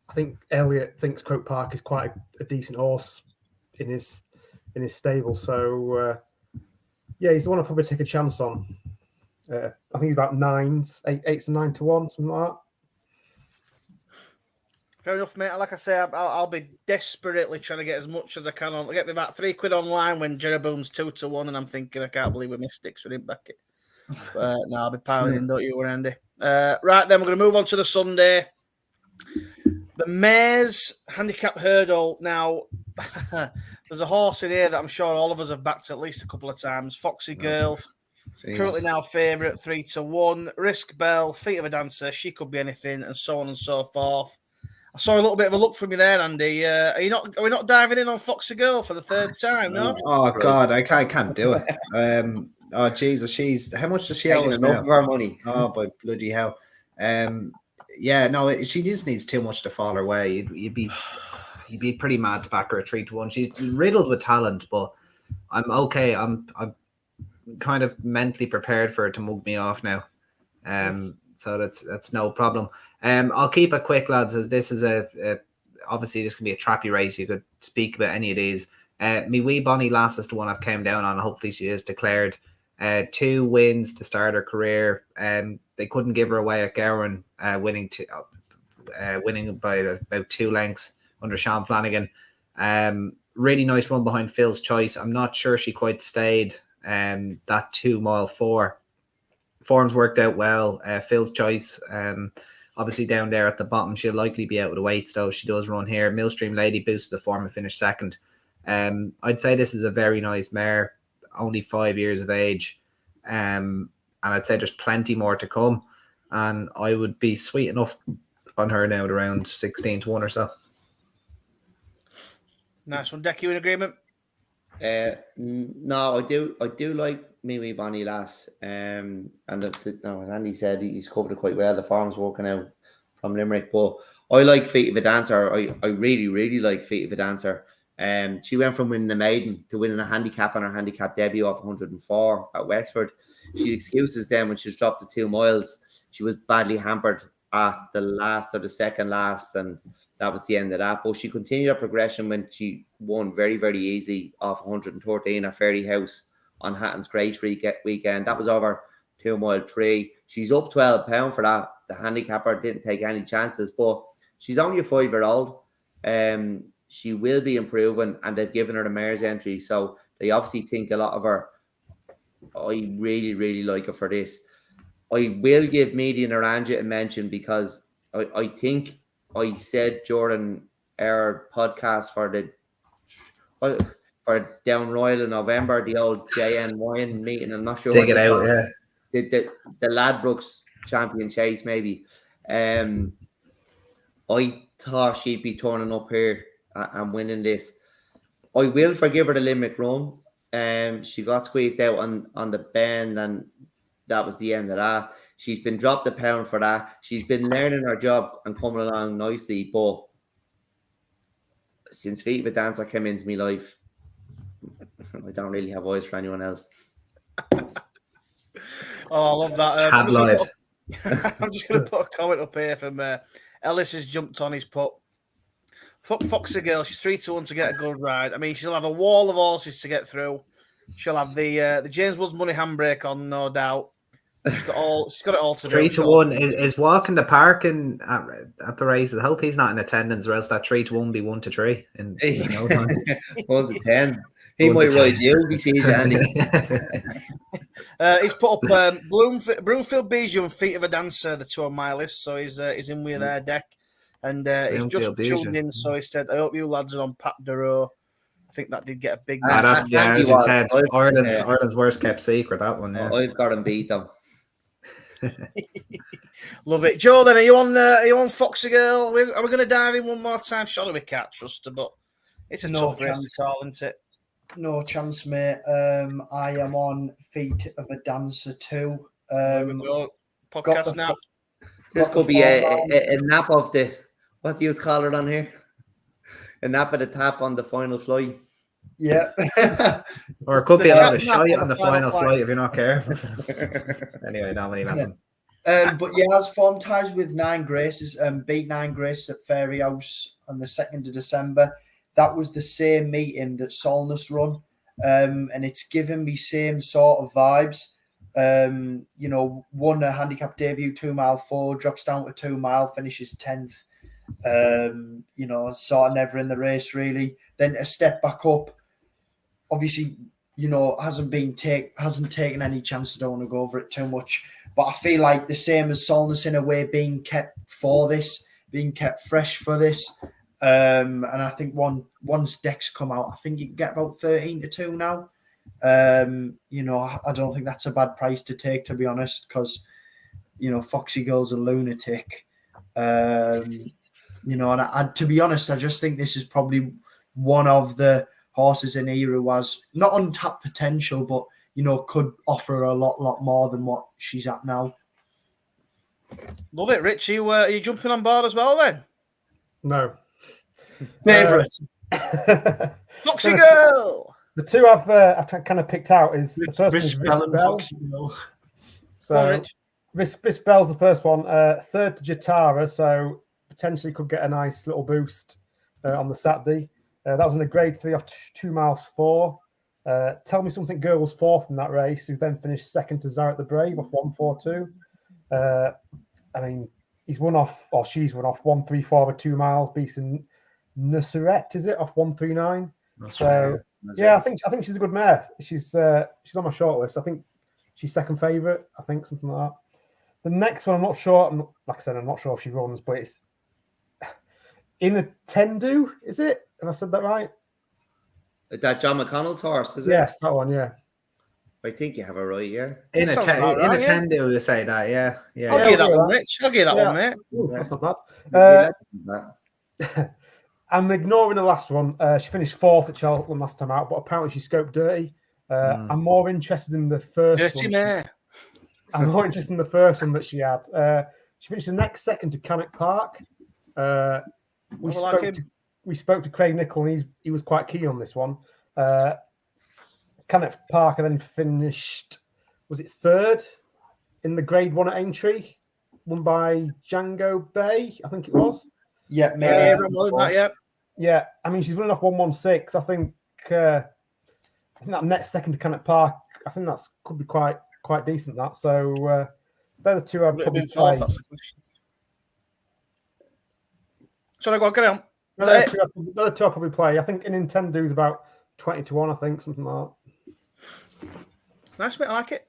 Speaker 5: I think Elliot thinks Croke Park is quite a decent horse in his stable. So, he's the one I'll probably take a chance on. I think he's about 8s and 9 to 1, something like that.
Speaker 1: Fair enough, mate. Like I say, I'll be desperately trying to get as much as I can on. Get me about £3 online when Jeroboam's 2 to 1, and I'm thinking I can't believe we missed sticks. We didn't back it. But no, I'll be piling in, don't you, Andy? Right then, we're going to move on to the Sunday. The Mare's Handicap Hurdle. Now, there's a horse in here that I'm sure all of us have backed at least a couple of times. Foxy Girl. Jeez. Currently now favourite 3 to 1. Risk Bell, Feet of a Dancer, She Could Be Anything, and so on and so forth. I saw a little bit of a look from you there, Andy. Are we not diving in on Foxy Girl for the third time? No.
Speaker 6: Oh God, I can't do it. Oh Jesus, how much does she owe us now?
Speaker 2: Enough of our money.
Speaker 6: Oh, by bloody hell. Yeah, no, she just needs too much to fall her way. You'd be pretty mad to back her at 3 to 1. She's riddled with talent, but I'm okay. I'm kind of mentally prepared for her to mug me off now. So that's no problem. I'll keep it quick, lads, as this is obviously this can be a trappy race. You could speak about any of these. Me wee Bonnie Lass is the one I've came down on. Hopefully she is declared. 2 wins to start her career. They couldn't give her away at Gowan, winning by about 2 lengths under Sean Flanagan. Really nice run behind Phil's Choice. I'm not sure she quite stayed that 2 mile 4. Forms worked out well. Phil's Choice, obviously down there at the bottom, she'll likely be out of the weights though. She does run here. Millstream Lady boosted the form and finished second. I'd say this is a very nice mare, only 5 years of age. And I'd say there's plenty more to come. And I would be sweet enough on her now at around 16 to 1 or so.
Speaker 1: Nice one. Dec, you in agreement?
Speaker 2: No, I do like Mimi Bonnie Lass. And as Andy said, he's covered it quite well. The form's working out from Limerick. But I like Feet of a Dancer. I really, really like Feet of a Dancer. She went from winning the maiden to winning a handicap on her handicap debut off 104 at Wexford. She excuses then when she's dropped the 2 miles. She was badly hampered at the last or the second last, and that was the end of that. But she continued her progression when she won very, very easily off 113 at Fairy House on Hatton's Great weekend. That was over 2 mile 3. She's up £12 for that. The handicapper didn't take any chances, but she's only a 5-year-old. She will be improving, and they've given her the mare's entry, so they obviously think a lot of her. I really, really like her for this. I will give Median Aranja a mention because I think I said during our podcast for Down Royal in November, the old JN meeting. I'm not sure.
Speaker 6: Dig it out, yeah.
Speaker 2: The Ladbrokes Champion Chase, maybe. I thought she'd be turning up here and winning this. I will forgive her the Limerick run. She got squeezed out on the bend, and that was the end of that. She's been dropped £1 for that. She's been learning her job and coming along nicely, but since Feet of a Dancer came into my life, I don't really have eyes for anyone else.
Speaker 1: Oh, I love that.
Speaker 6: Tabloid.
Speaker 1: I'm just going to put a comment up here from Ellis has jumped on his pup. Fuck Foxy Girl. She's 3 to 1 to get a good ride. I mean, she'll have a wall of horses to get through. She'll have the James Woods Money handbrake on, no doubt. She's got it all to do.
Speaker 6: 3 to 1 is walking the park at the races. I hope he's not in attendance, or else that 3 to 1 be 1 to 3 in no time.
Speaker 2: 1 to 10. He might ride you if he sees you, Andy.
Speaker 1: He's put up Broomfield Bijou and Feet of a Dancer, the 2 on my list, so he's in with their deck. And he's just tuned in, so he said, I hope you lads are on Pat Duro. I think that did get a big
Speaker 6: as you said, Ireland's worst kept secret, that one. Yeah.
Speaker 2: I've got him beat them.
Speaker 1: Love it. Joe, then, are you on Foxy Girl? Are we going to dive in one more time? Surely we can't trust her, but it's a tough race to call, isn't it?
Speaker 3: No chance, mate. I am on Feet of a Dancer too.
Speaker 1: There we go. Podcast nap.
Speaker 2: This could be a nap of the, what do you call it on here? A nap at the tap on the final flight.
Speaker 3: Yeah.
Speaker 6: Or it could be a lot of shite on the final flight if you're not careful. Anyway, not many lessons.
Speaker 3: But yeah, has formed ties with 9 Graces, beat 9 Graces at Fairy House on the 2nd of December. That was the same meeting that Solness run. And it's given me same sort of vibes. Won a handicap debut 2 mile 4, drops down to 2 mile, finishes 10th. Sort of never in the race really. Then a step back up. Obviously, hasn't taken any chances. I don't want to go over it too much, but I feel like the same as Solness in a way, being kept fresh for this. And I think once Dec's come out, I think you can get about 13 to 2 now. I don't think that's a bad price to take, to be honest, because Foxy Girl's a lunatic. And to be honest, I just think this is probably one of the horses in here who has not untapped potential, but could offer a lot more than what she's at now.
Speaker 1: Love it, Rich. Are you jumping on board as well then?
Speaker 5: No.
Speaker 3: Favourite.
Speaker 1: Foxy Girl.
Speaker 5: The 2 I've kind of picked out is the first
Speaker 3: Miss
Speaker 5: one.
Speaker 3: Bell and Foxy Girl.
Speaker 5: So Miss Bell's the first one. 3rd to Jatara, so potentially could get a nice little boost on the Saturday. That was in a grade 3 off 2 miles 4. Tell Me Something Girl was fourth in that race, who then finished second to Zaret the Brave off 1:42. I mean, he's won off, or she's run off 1:34 over 2 miles, beating Nusret, is it, off 1:39? So yeah, I think she's a good mare. She's on my shortlist. I think she's second favourite. I think something like that. The next one, I'm not sure. Like I said, I'm not sure if she runs, but it's Tendu, is it? Have I said that right?
Speaker 2: That John McConnell's horse, is it?
Speaker 5: Yes, that one. Yeah.
Speaker 2: I think you have it right, yeah.
Speaker 6: In a
Speaker 1: Sounds about right, yeah.
Speaker 6: Tendu, you say that, yeah.
Speaker 1: I'll
Speaker 5: Yeah,
Speaker 1: give you that
Speaker 5: we'll
Speaker 1: one,
Speaker 5: do that.
Speaker 1: Rich. I'll give you that
Speaker 5: Yeah.
Speaker 1: one, mate.
Speaker 5: Ooh, that's not bad.
Speaker 2: That.
Speaker 5: I'm ignoring the last one. She finished fourth at Cheltenham last time out, but apparently she scoped dirty. I'm more interested in the first
Speaker 1: Dirty
Speaker 5: one.
Speaker 1: mare.
Speaker 5: I'm more interested in the first one that she had. She finished the next second to Cannock Park. We spoke to Craig Nichol, and he was quite keen on this one. Cannock Park, and then finished, was it third in the Grade 1 at Aintree, won by Django Bay, I think it was.
Speaker 3: Yeah,
Speaker 1: Yeah, more than that, yeah.
Speaker 5: Yeah, I mean, she's running off 1:16. I think that next second to Cannock Park, I think that's could be quite decent. That so they're the two I'd probably play.
Speaker 1: That's the question. Sorry, go on, carry on.
Speaker 5: They're the two I'd probably play. I think in Nintendo is about 20-1. I think something like that.
Speaker 1: Nice, mate. I like it.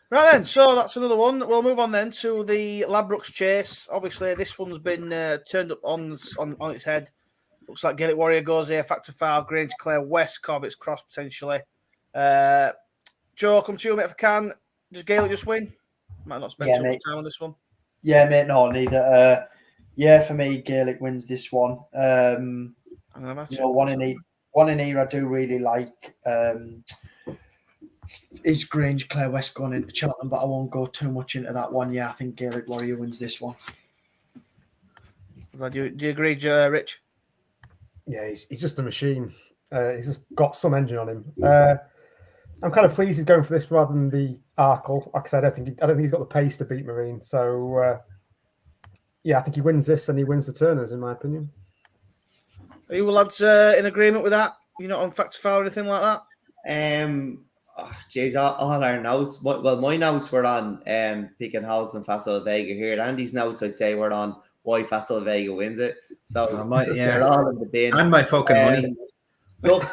Speaker 1: Right then, so that's another one. We'll move on then to the Ladbrokes Chase. Obviously, this one's been turned up on its head. Looks like Gaelic Warrior goes here, Factor 5, Grange Clare West, Corbett's Cross potentially. Joe, come to you, mate, if I can. Does Gaelic just win? Might not spend too much time on this one.
Speaker 3: Yeah, mate, no, neither. Yeah, for me, Gaelic wins this one. One in here I do really like. Is Grange Clare West going into Cheltenham, but I won't go too much into that one. Yeah, I think Gaelic Warrior wins this one.
Speaker 1: Do you agree, Rich?
Speaker 5: Yeah, he's just a machine. He's just got some engine on him. I'm kind of pleased he's going for this rather than the Arkle. Like I said, I don't think he's got the pace to beat Marine. So yeah, I think he wins this and he wins the Turners, in my opinion.
Speaker 1: Are you lads in agreement with that? You're not on Factor 5 or anything like that?
Speaker 2: All our notes. Well, my notes were on picking House and Facile Vega here. Andy's notes, I'd say, were on why Facile Vega wins it. So they're all in the bin.
Speaker 6: And my fucking money.
Speaker 2: Look,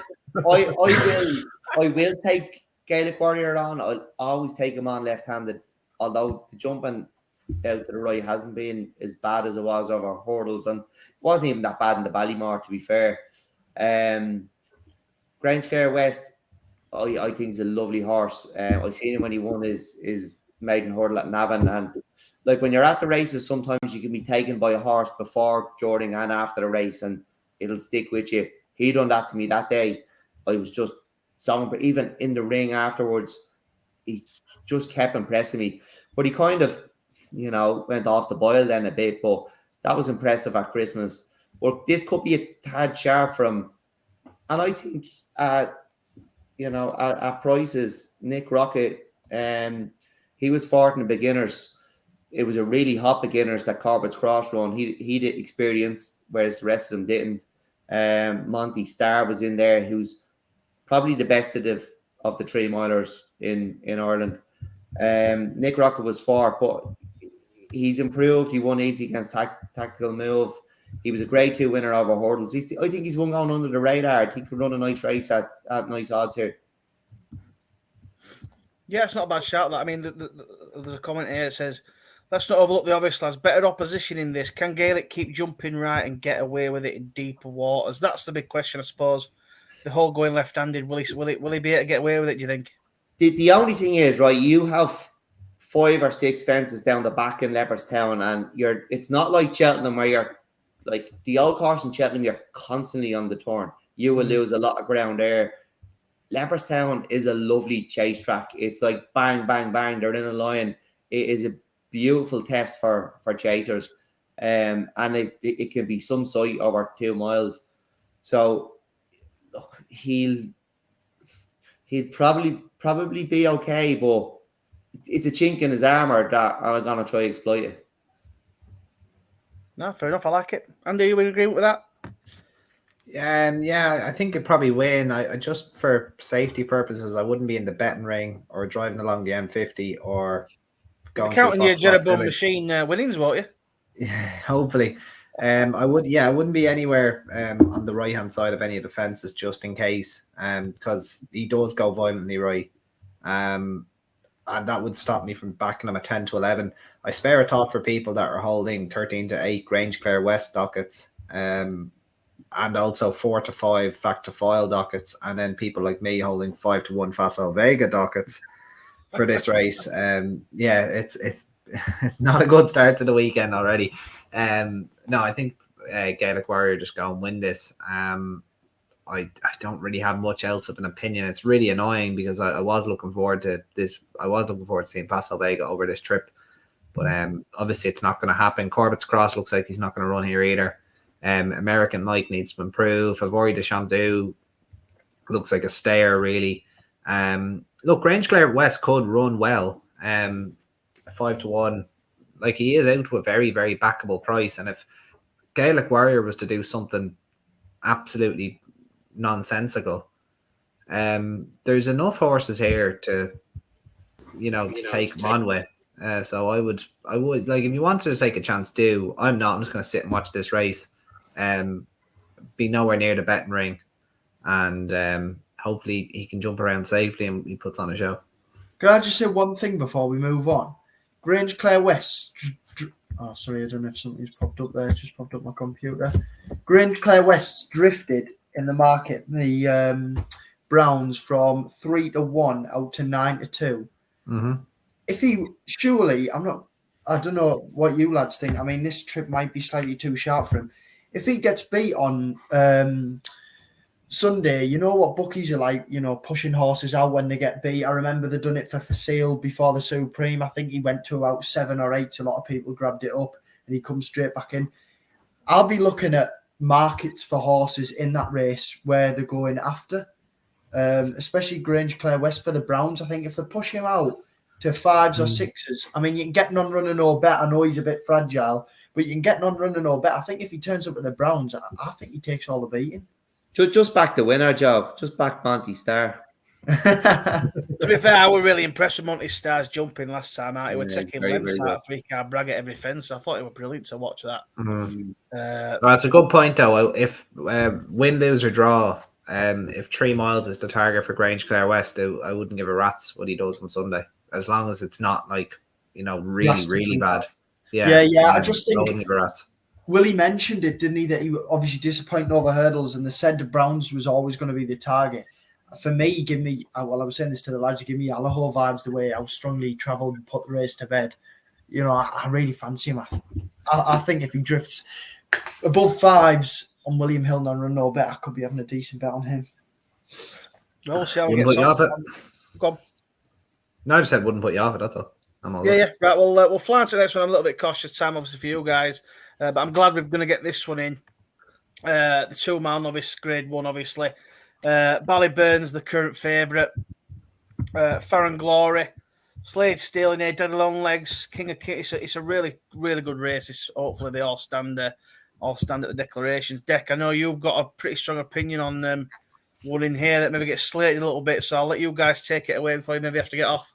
Speaker 2: I will take Gaelic Warrior on. I'll always take him on left-handed. Although the jumping out to the right hasn't been as bad as it was over hurdles, and it wasn't even that bad in the Ballymore, to be fair. Grange Clare West, I think is a lovely horse. I seen him when he won his maiden hurdle at Navan, and like when you're at the races, sometimes you can be taken by a horse before, during, and after the race, and it'll stick with you. He done that to me that day. I was just song, but even in the ring afterwards, he just kept impressing me. But he kind of, went off the boil then a bit. But that was impressive at Christmas. But this could be a tad sharp for him, and I think at prices, Nick Rocket, he was fourth in the beginners. It was a really hot beginners that Corbett's Cross run. He did experience, whereas the rest of them didn't. Monty Starr was in there, who's probably the best of the 3 milers in Ireland. Nick Rocket was fourth, but he's improved. He won easy against Tactical Move. He was a grade 2 winner over hurdles. I think he's one going under the radar. He could run a nice race at nice odds here.
Speaker 1: Yeah, it's not a bad shout. That I mean, the comment here says, "Let's not overlook the obvious, lads. Better opposition in this. Can Gaelic keep jumping right and get away with it in deeper waters?" That's the big question, I suppose. The whole going left-handed, will he be able to get away with it? Do you think?
Speaker 2: The only thing is, right, you have 5 or 6 fences down the back in Leopardstown, and it's not like Cheltenham where you're like the old course in Cheltenham, you're constantly on the turn. You will lose a lot of ground there. Leopardstown is a lovely chase track. It's like bang, bang, bang. They're in a line. It is a beautiful test for chasers. And it can be some sight over 2 miles. So look, he'll probably be okay, but it's a chink in his armor that I'm gonna try to exploit it.
Speaker 1: No, fair enough. I like it. Andy, you would agree with that?
Speaker 6: Yeah, I think it probably win. I just for safety purposes, I wouldn't be in the betting ring or driving along the M50 or
Speaker 1: You'll be
Speaker 6: going through
Speaker 1: counting your
Speaker 6: Foxtrot
Speaker 1: Jeroboam
Speaker 6: Village.
Speaker 1: machine winnings, won't you?
Speaker 6: Yeah, hopefully. I wouldn't be anywhere on the right hand side of any of the fences just in case, because he does go violently right, and that would stop me from backing him at 10 to 11. I spare a thought for people that are holding 13 to 8 Grange Clare West dockets, and also 4 to 5 Fact to File dockets, and then people like me holding 5 to 1 Facile Vega dockets for this race. Yeah, it's not a good start to the weekend already. No, I think Gaelic Warrior just go and win this. I don't really have much else of an opinion. It's really annoying because I was looking forward to this. I was looking forward to seeing Facile Vega over this trip, but obviously it's not going to happen. Corbett's Cross looks like he's not going to run here either. American Mike needs to improve. Favori de Chandu looks like a stayer, really. Look, Grange Clare West could run well. 5 to 1. Like, he is out to a very, very backable price. And if Gaelic Warrior was to do something absolutely nonsensical, there's enough horses here to take them on with. So I would like, if you wanted to take a chance, do. I'm not. I'm just going to sit and watch this race. Be nowhere near the betting ring, and hopefully he can jump around safely and he puts on a show.
Speaker 3: Can I just say one thing before we move on? Grange Clare West. Oh, sorry, I don't know if something's popped up there. It just popped up my computer. Grange Clare West drifted in the market. The Browns from 3 to 1 out to 9 to 2.
Speaker 6: Mm-hmm.
Speaker 3: If he surely, I don't know what you lads think. I mean, this trip might be slightly too sharp for him. If he gets beat on Sunday, you know what bookies are like, pushing horses out when they get beat. I remember they done it for Facile before the Supreme. I think he went to about 7 or 8. A lot of people grabbed it up and he comes straight back in. I'll be looking at markets for horses in that race where they're going after, especially Grange Clare West for the Browns. I think if they push him out to 5s or 6s, I mean, you can get non-running or bet. I know he's a bit fragile, but you can get non-running or bet. I think if he turns up at the Browns, I think he takes all the beating.
Speaker 2: Just back the winner, Joe. Just back Monty Star.
Speaker 1: To be fair, I was really impressed with Monty Star's jumping last time out. He was taking
Speaker 2: very,
Speaker 1: lengths
Speaker 2: very
Speaker 1: out of 3-car brag at every fence. I thought it was brilliant to watch that.
Speaker 6: Mm-hmm. That's a good point, though. If win, lose, or draw, if 3 miles is the target for Grange Clare West, I wouldn't give a rat's what he does on Sunday, as long as it's not like really, really bad. Yeah.
Speaker 3: I just think Willie mentioned it, didn't he? That he was obviously disappointing over hurdles, and they said the Browns was always going to be the target. For me, I was saying this to the lads, give me Allaho vibes, the way how strongly he travelled and put the race to bed. I really fancy him. I think if he drifts above 5s on William Hill and run no bet, I could be having a decent bet on him.
Speaker 1: No, we'll see how
Speaker 6: he gets on.
Speaker 1: Go on.
Speaker 6: No, I just said wouldn't put you off it, that's all.
Speaker 1: Yeah. Right, we'll fly into the next one. I'm a little bit cautious time, obviously, for you guys. But I'm glad we're going to get this one in. The 2-mile novice, grade 1, obviously. Ballyburns, the current favourite. Farron Glory. Slade Steel in here, Dead Long Legs, King of King. It's a really, really good race. Hopefully they all stand at the declarations. Dec, I know you've got a pretty strong opinion on one in here that maybe gets slated a little bit, so I'll let you guys take it away before you maybe have to get off.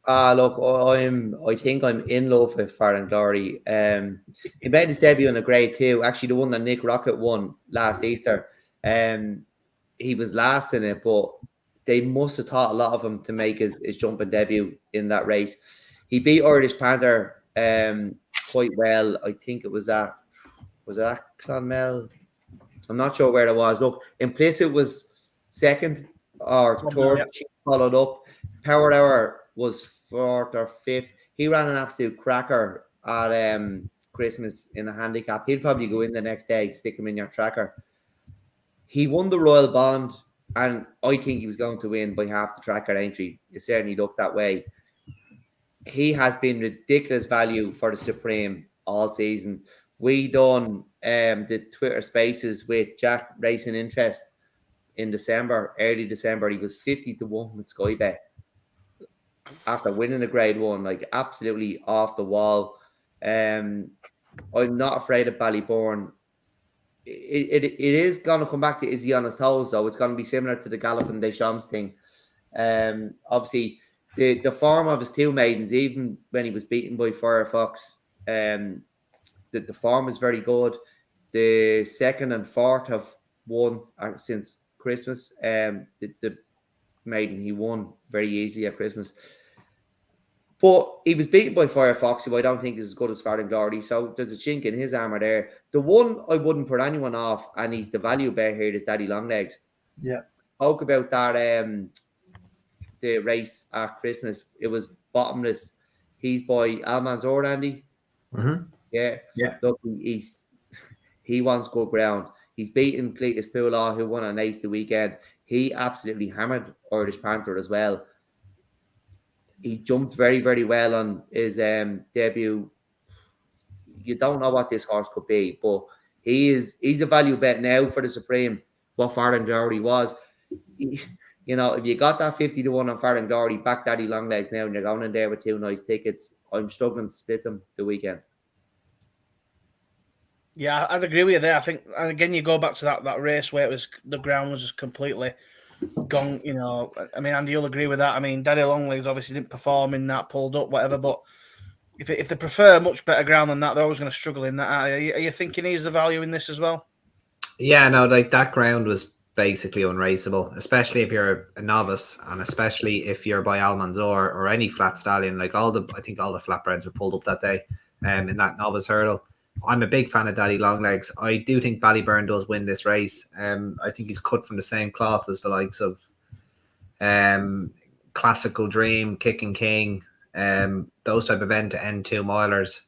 Speaker 2: Look, I think I'm in love with Farron Glory. He made his debut in a grade 2, actually the one that Nick Rocket won last Easter. He was last in it, but they must have thought a lot of him to make his jumping debut in that race. He beat Irish Panther quite well. I think it was at Clonmel. I'm not sure where it was. Look, Implicit was second or third. Yeah. She followed up. Power Hour was 4th or 5th. He ran an absolute cracker at Christmas in a handicap. He'll probably go in the next day, stick him in your tracker. He won the Royal Bond, and I think he was going to win by half the tracker entry. It certainly looked that way. He has been ridiculous value for the Supreme all season. We done the Twitter Spaces with Jack Racing Interest in December, early December. He was 50 to 1 with Sky Bet after winning the grade 1, like absolutely off the wall. I'm not afraid of Ballybourne. it is going to come back to, is he on his toes, though? It's going to be similar to the Galloping des Champs thing. Obviously, the form of his two maidens, even when he was beaten by Firefox, the form is very good. The second and fourth have won since Christmas. The maiden he won very easily at Christmas. But he was beaten by Firefox, who I don't think is as good as Farron Glory. So there's a chink in his armour there. The one I wouldn't put anyone off, and he's the value bet here, is Daddy Longlegs.
Speaker 3: Yeah.
Speaker 2: Spoke about that the race at Christmas. It was bottomless. He's by Almanzor, Andy.
Speaker 6: Mm-hmm.
Speaker 2: Yeah. Look, he wants good ground. He's beaten Cletus Poulaw, who won an ace the weekend. He absolutely hammered Irish Panther as well. He jumped very, very well on his debut. You don't know what this horse could be, but he's a value bet now for the Supreme. What Farron Glory was, if you got that 50-1 on Farron Glory, back Daddy Longlegs now, and you're going in there with two nice tickets. I'm struggling to split them the weekend.
Speaker 1: Yeah, I'd agree with you there. I think, and again, you go back to that race where the ground was just completely gone. I mean, Andy, you'll agree with that. I mean, Daddy Longlegs obviously didn't perform in that, pulled up, whatever. But if they prefer much better ground than that, they're always going to struggle in that. Are you thinking he's the value in this as well?
Speaker 6: Yeah, no, like that ground was basically unraceable, especially if you're a novice, and especially if you're by Almanzor or any flat stallion. Like I think all the flatbreds are pulled up that day, in that novice hurdle. I'm a big fan of Daddy Longlegs. I do think Ballyburn does win this race. I think he's cut from the same cloth as the likes of Classical Dream, Kicking King, those type of end-to-end 2-milers.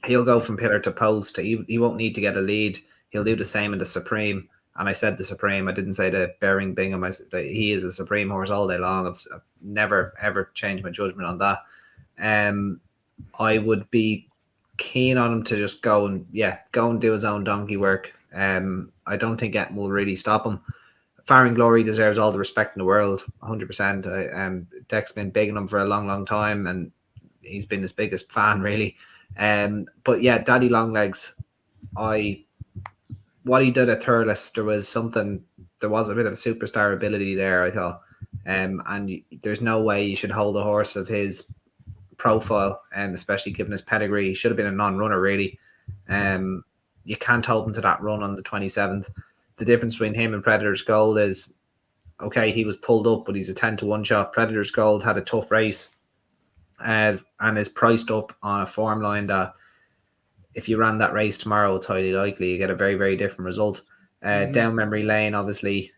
Speaker 6: He'll go from pillar to post. He won't need to get a lead. He'll do the same in the Supreme. And I said the Supreme. I didn't say the Bering Bingham. He is a Supreme horse all day long. I've never, ever changed my judgment on that. I would be keen on him to just go and do his own donkey work. I don't think Etten will really stop him. Farron Glory deserves all the respect in the world, 100%. Dec's been big on him for a long, long time, and he's been his biggest fan, really. But yeah, Daddy Longlegs, what he did at Thurles, there was a bit of a superstar ability there, I thought. And there's no way you should hold a horse of his profile, and especially given his pedigree. He should have been a non-runner, really. You can't hold him to that run on the 27th. The difference between him and Predator's Gold is, okay, he was pulled up, but he's a 10-1 shot. Predator's Gold had a tough race and is priced up on a form line that if you ran that race tomorrow, it's highly likely you get a very, very different result. Down memory lane, obviously,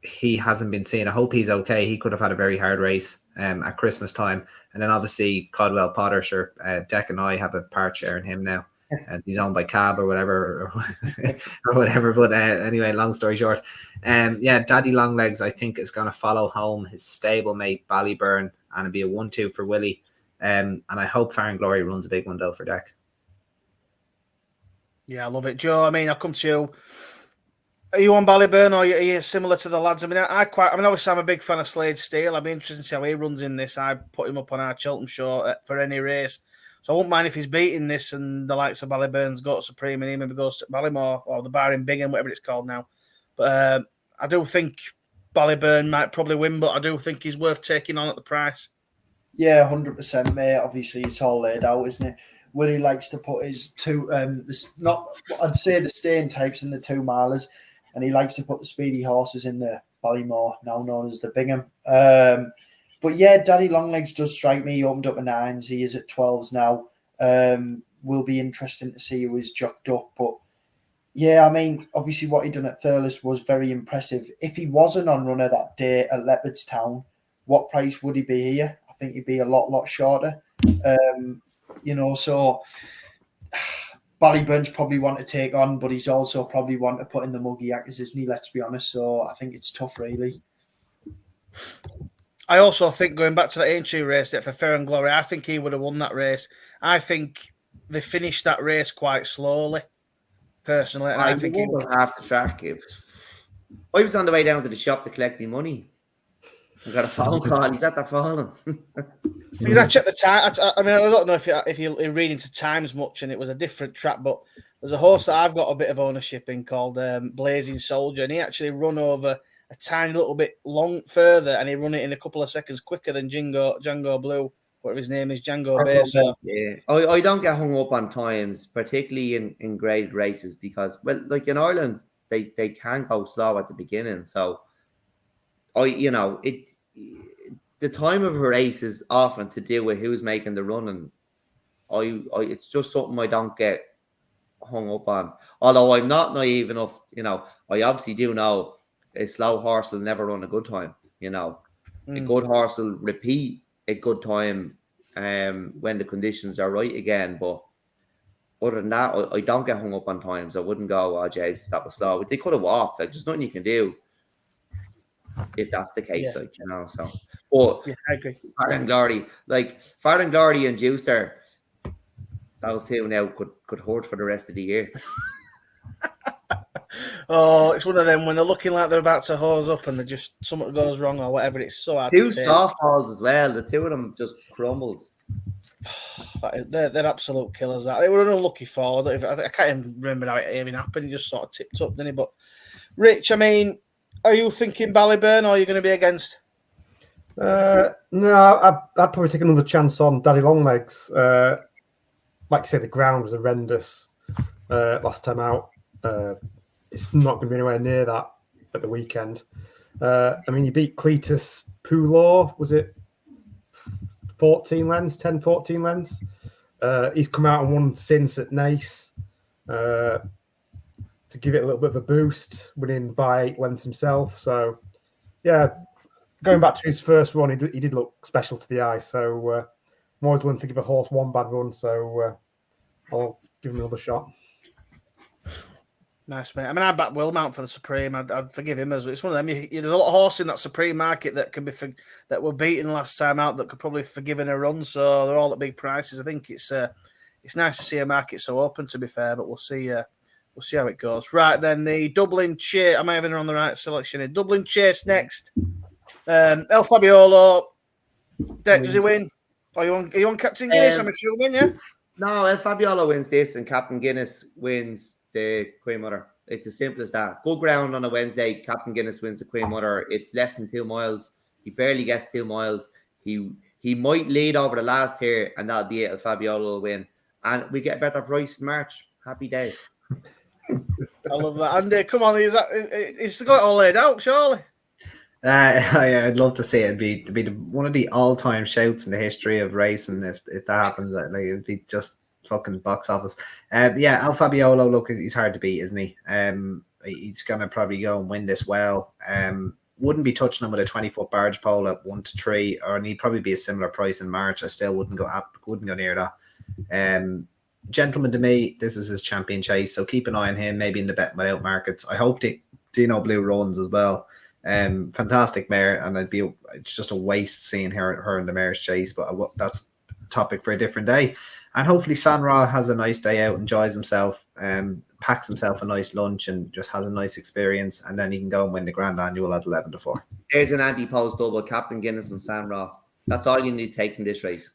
Speaker 6: he hasn't been seen. I hope he's okay. He could have had a very hard race at Christmas time. And then obviously Codwell Potter, sure, Dec and I have a part share in him now, as he's owned by Cab or whatever. But anyway, long story short, Daddy Longlegs, I think, is going to follow home his stablemate Ballyburn, and it'll be a 1-2 for Willie. And I hope Farron Glory runs a big one though for Dec.
Speaker 1: Yeah, I love it, Joe. I mean, I'll come to you. Are you on Ballyburn, or are you similar to the lads? I mean, obviously I'm a big fan of Slade Steele. I'd be interested to see how he runs in this. I put him up on our Cheltenham show for any race. So I wouldn't mind if he's beating this and the likes of Ballyburn's got Supreme and he maybe goes to Ballymore or the Bar in Bingham, whatever it's called now. But I do think Ballyburn might probably win, but I do think he's worth taking on at the price.
Speaker 3: Yeah, 100%, mate. Obviously, it's all laid out, isn't it? Willie likes to put his I'd say the staying types in the 2-milers, and he likes to put the speedy horses in the Ballymore, now known as the Bingham. But yeah, Daddy Longlegs does strike me. He opened up at 9s. He is at 12s now. Will be interesting to see who he's jocked up. But yeah, I mean, obviously what he done at Thurles was very impressive. If he was a non-runner that day at Leopardstown, what price would he be here? I think he'd be a lot shorter. So Ballyburn's probably one to take on, but he's also probably one to put in the muggy actors, isn't he? Let's be honest. So I think it's tough, really.
Speaker 1: I also think, going back to that Aintree race for Fair and Glory, I think he would have won that race. I think they finished that race quite slowly, personally. And I think he
Speaker 2: was half the track. I was on the way down to the shop to collect my money. I got a phone call. He's at the falling.
Speaker 1: I checked the time. I mean, I don't know if you read into times much, and it was a different track, but There's a horse that I've got a bit of ownership in called Blazing Soldier, and he actually run over a tiny little bit further, and he run it in a couple of seconds quicker than Django Blue, whatever his name is, Django Bay. So
Speaker 2: yeah, I don't get hung up on times, particularly in graded races, because, well, like in Ireland, they can go slow at the beginning. So the time of a race is often to do with who's making the run, and it's just something I don't get hung up on. Although I'm not naive enough, I obviously do know a slow horse will never run a good time. A good horse will repeat a good time when the conditions are right again. But other than that, I don't get hung up on times. I wouldn't go, oh, jeez, that was slow. They could have walked. Like, there's nothing you can do if that's the case.
Speaker 1: Yeah.
Speaker 2: So, but
Speaker 1: yeah, I agree.
Speaker 2: Farden Glory and Juicer, those two now could hurt for the rest of the year.
Speaker 1: Oh, it's one of them when they're looking like they're about to hose up and something goes wrong or whatever. It's so hard.
Speaker 2: Two
Speaker 1: to
Speaker 2: softballs as well. The two of them just crumbled.
Speaker 1: They're absolute killers. That they were an unlucky fall. I can't even remember how it even happened. He just sort of tipped up, didn't he? But Rich, I mean, are you thinking Ballyburn or are you going to be against?
Speaker 5: No, I'd probably take another chance on Daddy Longlegs. Like you say, the ground was horrendous last time out. It's not going to be anywhere near that at the weekend. I mean, you beat Cletus Poulaw, was it 14 lengths? He's come out and won since at Nace to give it a little bit of a boost, winning by 8 lengths himself. So, yeah, going back to his first run, he did look special to the eye. So, I'm always willing to give a horse one bad run. So, I'll give him another shot.
Speaker 1: Nice, mate. I mean, I back Willmount for the Supreme. I'd forgive him as well. It's one of them. There's a lot of horse in that Supreme market that can be that were beaten last time out that could probably forgive in a run. So they're all at big prices. I think it's nice to see a market so open. To be fair, but we'll see how it goes. Right then, the Dublin Chase. Am I having on the right selection here? Dublin Chase next. El Fabiolo. Dec, does he win? Are you on Captain Guinness? I'm assuming, yeah.
Speaker 2: No, El Fabiolo wins this, and Captain Guinness wins the Queen Mother. It's as simple as that. Good ground on a Wednesday. Captain Guinness wins the Queen Mother. It's less than 2 miles. He barely gets 2 miles. He might lead over the last here, and that'll be it. El Fabiolo will win, and we get a better price in March. Happy days.
Speaker 1: I love that. And come on, he's got it all laid out, surely.
Speaker 6: I'd love to see it. It'd be one of the all-time shouts in the history of racing if that happens. Like, it'd be just fucking box office. Yeah, El Fabiolo, look, he's hard to beat, isn't he? He's gonna probably go and win this well. Wouldn't be touching him with a 20-foot barge pole at 1 to 3, or he'd probably be a similar price in March. I still wouldn't go near that. Gentleman to me, this is his champion chase, so keep an eye on him. Maybe in the bet without markets. I hope Dino Blue runs as well. Fantastic mare, and it's just a waste seeing her in the mare's chase, but that's a topic for a different day. And hopefully Sanra has a nice day out, enjoys himself, packs himself a nice lunch and just has a nice experience, and then he can go and win the Grand Annual at 11 to 4.
Speaker 2: There's an anti-post double, Captain Guinness and Sanra. That's all you need to take from this race.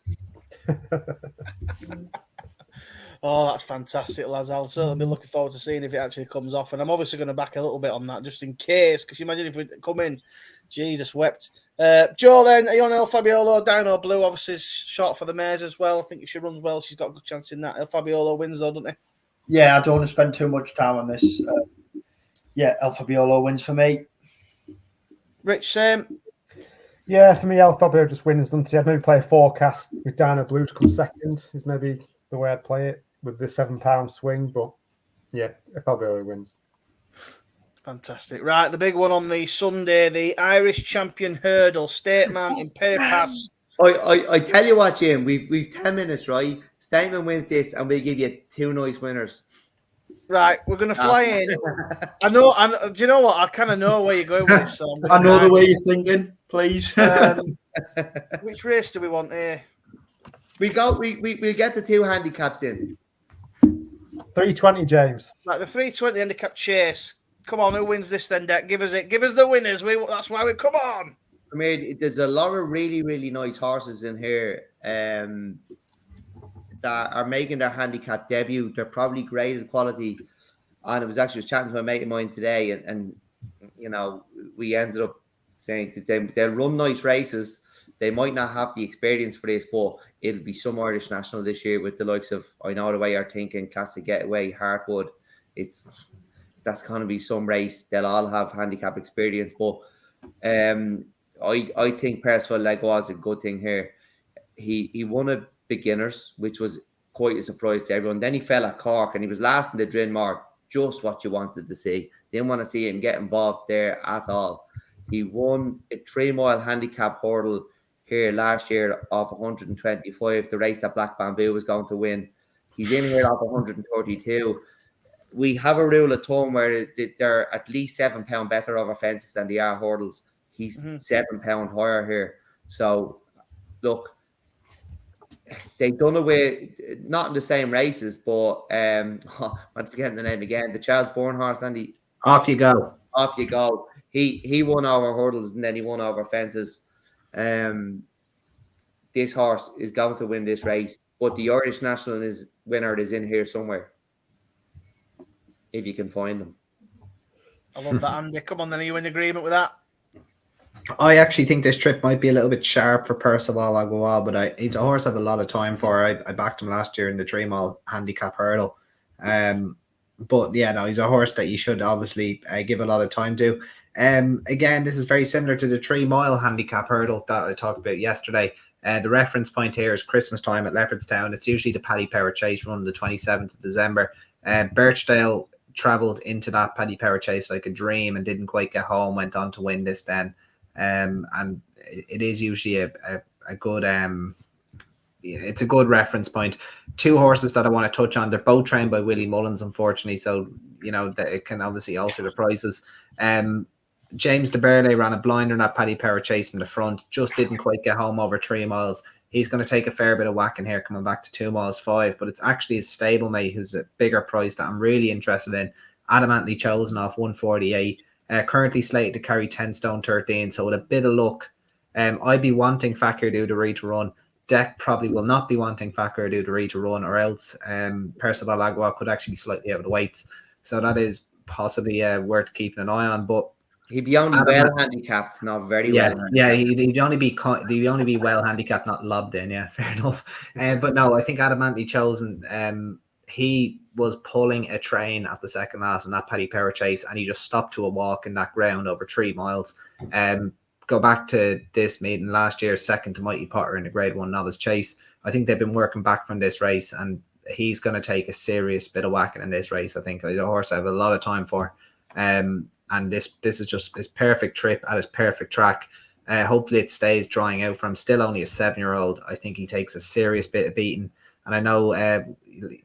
Speaker 1: Oh, that's fantastic, lads. I'll certainly be looking forward to seeing if it actually comes off. And I'm obviously going to back a little bit on that just in case, because you imagine if we come in, Jesus wept. Joe, then, are you on El Fabiolo? Dino Blue, obviously, is short for the mares as well. I think if she runs well, she's got a good chance in that. El Fabiolo wins, though, doesn't he?
Speaker 3: Yeah, I don't want to spend too much time on this. Yeah, El Fabiolo wins for me.
Speaker 1: Rich, same?
Speaker 5: Yeah, for me, El Fabiolo just wins, doesn't he? I'd maybe play a forecast with Dino Blue to come second, is maybe the way I'd play it, with the £7 swing. But yeah, El Fabiolo wins.
Speaker 1: Fantastic. Right, the big one on the Sunday, the Irish Champion Hurdle, State Mountain, Peripass.
Speaker 2: I tell you what, Jim, we've 10 minutes, right? Statement wins this, and we'll give you 2 nice winners.
Speaker 1: Right, we're going to fly in. I know. Do you know what? I kind of know where you're going with this. So
Speaker 3: I know the way you're thinking. Please.
Speaker 1: Which race do we want here?
Speaker 2: We'll get the 2 handicaps in.
Speaker 5: 320, James.
Speaker 1: Like the 320 handicap chase. Come on, who wins this then, Dec? Give us it. Give us the winners. That's why we come on.
Speaker 2: I mean, there's a lot of really, really nice horses in here. that are making their handicap debut. They're probably graded quality. And I was actually chatting to a mate of mine today, and you know, we ended up saying that they'll run nice races. They might not have the experience for this, but it'll be some Irish national this year with the likes of, I know the way you're thinking, Classic Getaway, Hartwood. That's going to be some race. They'll all have handicap experience, but I think Percival Legua is a good thing here. He won at beginners, which was quite a surprise to everyone. Then he fell at Cork and he was last in the Drin Mare, just what you wanted to see. Didn't want to see him get involved there at all. He won a 3-mile handicap hurdle here last year off 125, the race that Black Bamboo was going to win. He's in here off 132. We have a rule of thumb where they're at least £7 better over fences than they are hurdles. He's £7 higher here. So, look, they've done away, not in the same races, but I'm forgetting the name again. The Charles Bourne horse, Andy.
Speaker 6: Off you go.
Speaker 2: Off you go. He won over hurdles and then he won over fences. This horse is going to win this race, but the Irish national winner is in here somewhere, if you can find them.
Speaker 1: I love that, Andy. Come on, then, are you in agreement with that?
Speaker 6: I actually think this trip might be a little bit sharp for Percival Legua, but he's a horse I have a lot of time for. I backed him last year in the 3-mile handicap hurdle. But yeah, no, he's a horse that you should obviously give a lot of time to. Again, this is very similar to the 3-mile handicap hurdle that I talked about yesterday. The reference point here is Christmas time at Leopardstown. It's usually the Paddy Power Chase run the 27th of December. Birchdale travelled into that Paddy Power Chase like a dream and didn't quite get home, went on to win this then. And it is usually a good it's a good reference point. 2 horses that I want to touch on. They're both trained by Willie Mullins, unfortunately, so you know that it can obviously alter the prices. James de Burley ran a blinder in that Paddy Power Chase in the front, just didn't quite get home over 3 miles. He's going to take a fair bit of whacking here coming back to 2 miles 5, but it's actually his stablemate who's a bigger price that I'm really interested in. Adamantly Chosen off 148. Currently slated to carry 10 stone 13, so with a bit of luck, I'd be wanting Fakir Duderee to run. Dec probably will not be wanting Fakir Duderee to run, or else Percival Legua could actually be slightly out of the weights. So that is possibly worth keeping an eye on. But
Speaker 2: he'd be only well handicapped, not very well.
Speaker 6: Yeah, he'd only be well handicapped, not lobbed in. Yeah, fair enough. But no, I think Adamantly Chosen. He was pulling a train at the second last in that Paddy Power Chase, and he just stopped to a walk in that ground over 3 miles. Go back to this meeting last year, second to Mighty Potter in the Grade 1 Novice Chase. I think they've been working back from this race, and he's going to take a serious bit of whacking in this race. I think he's a horse I have a lot of time for. And this is just his perfect trip at his perfect track. Hopefully it stays drying out for him. Still only a 7-year-old. I think he takes a serious bit of beating. And I know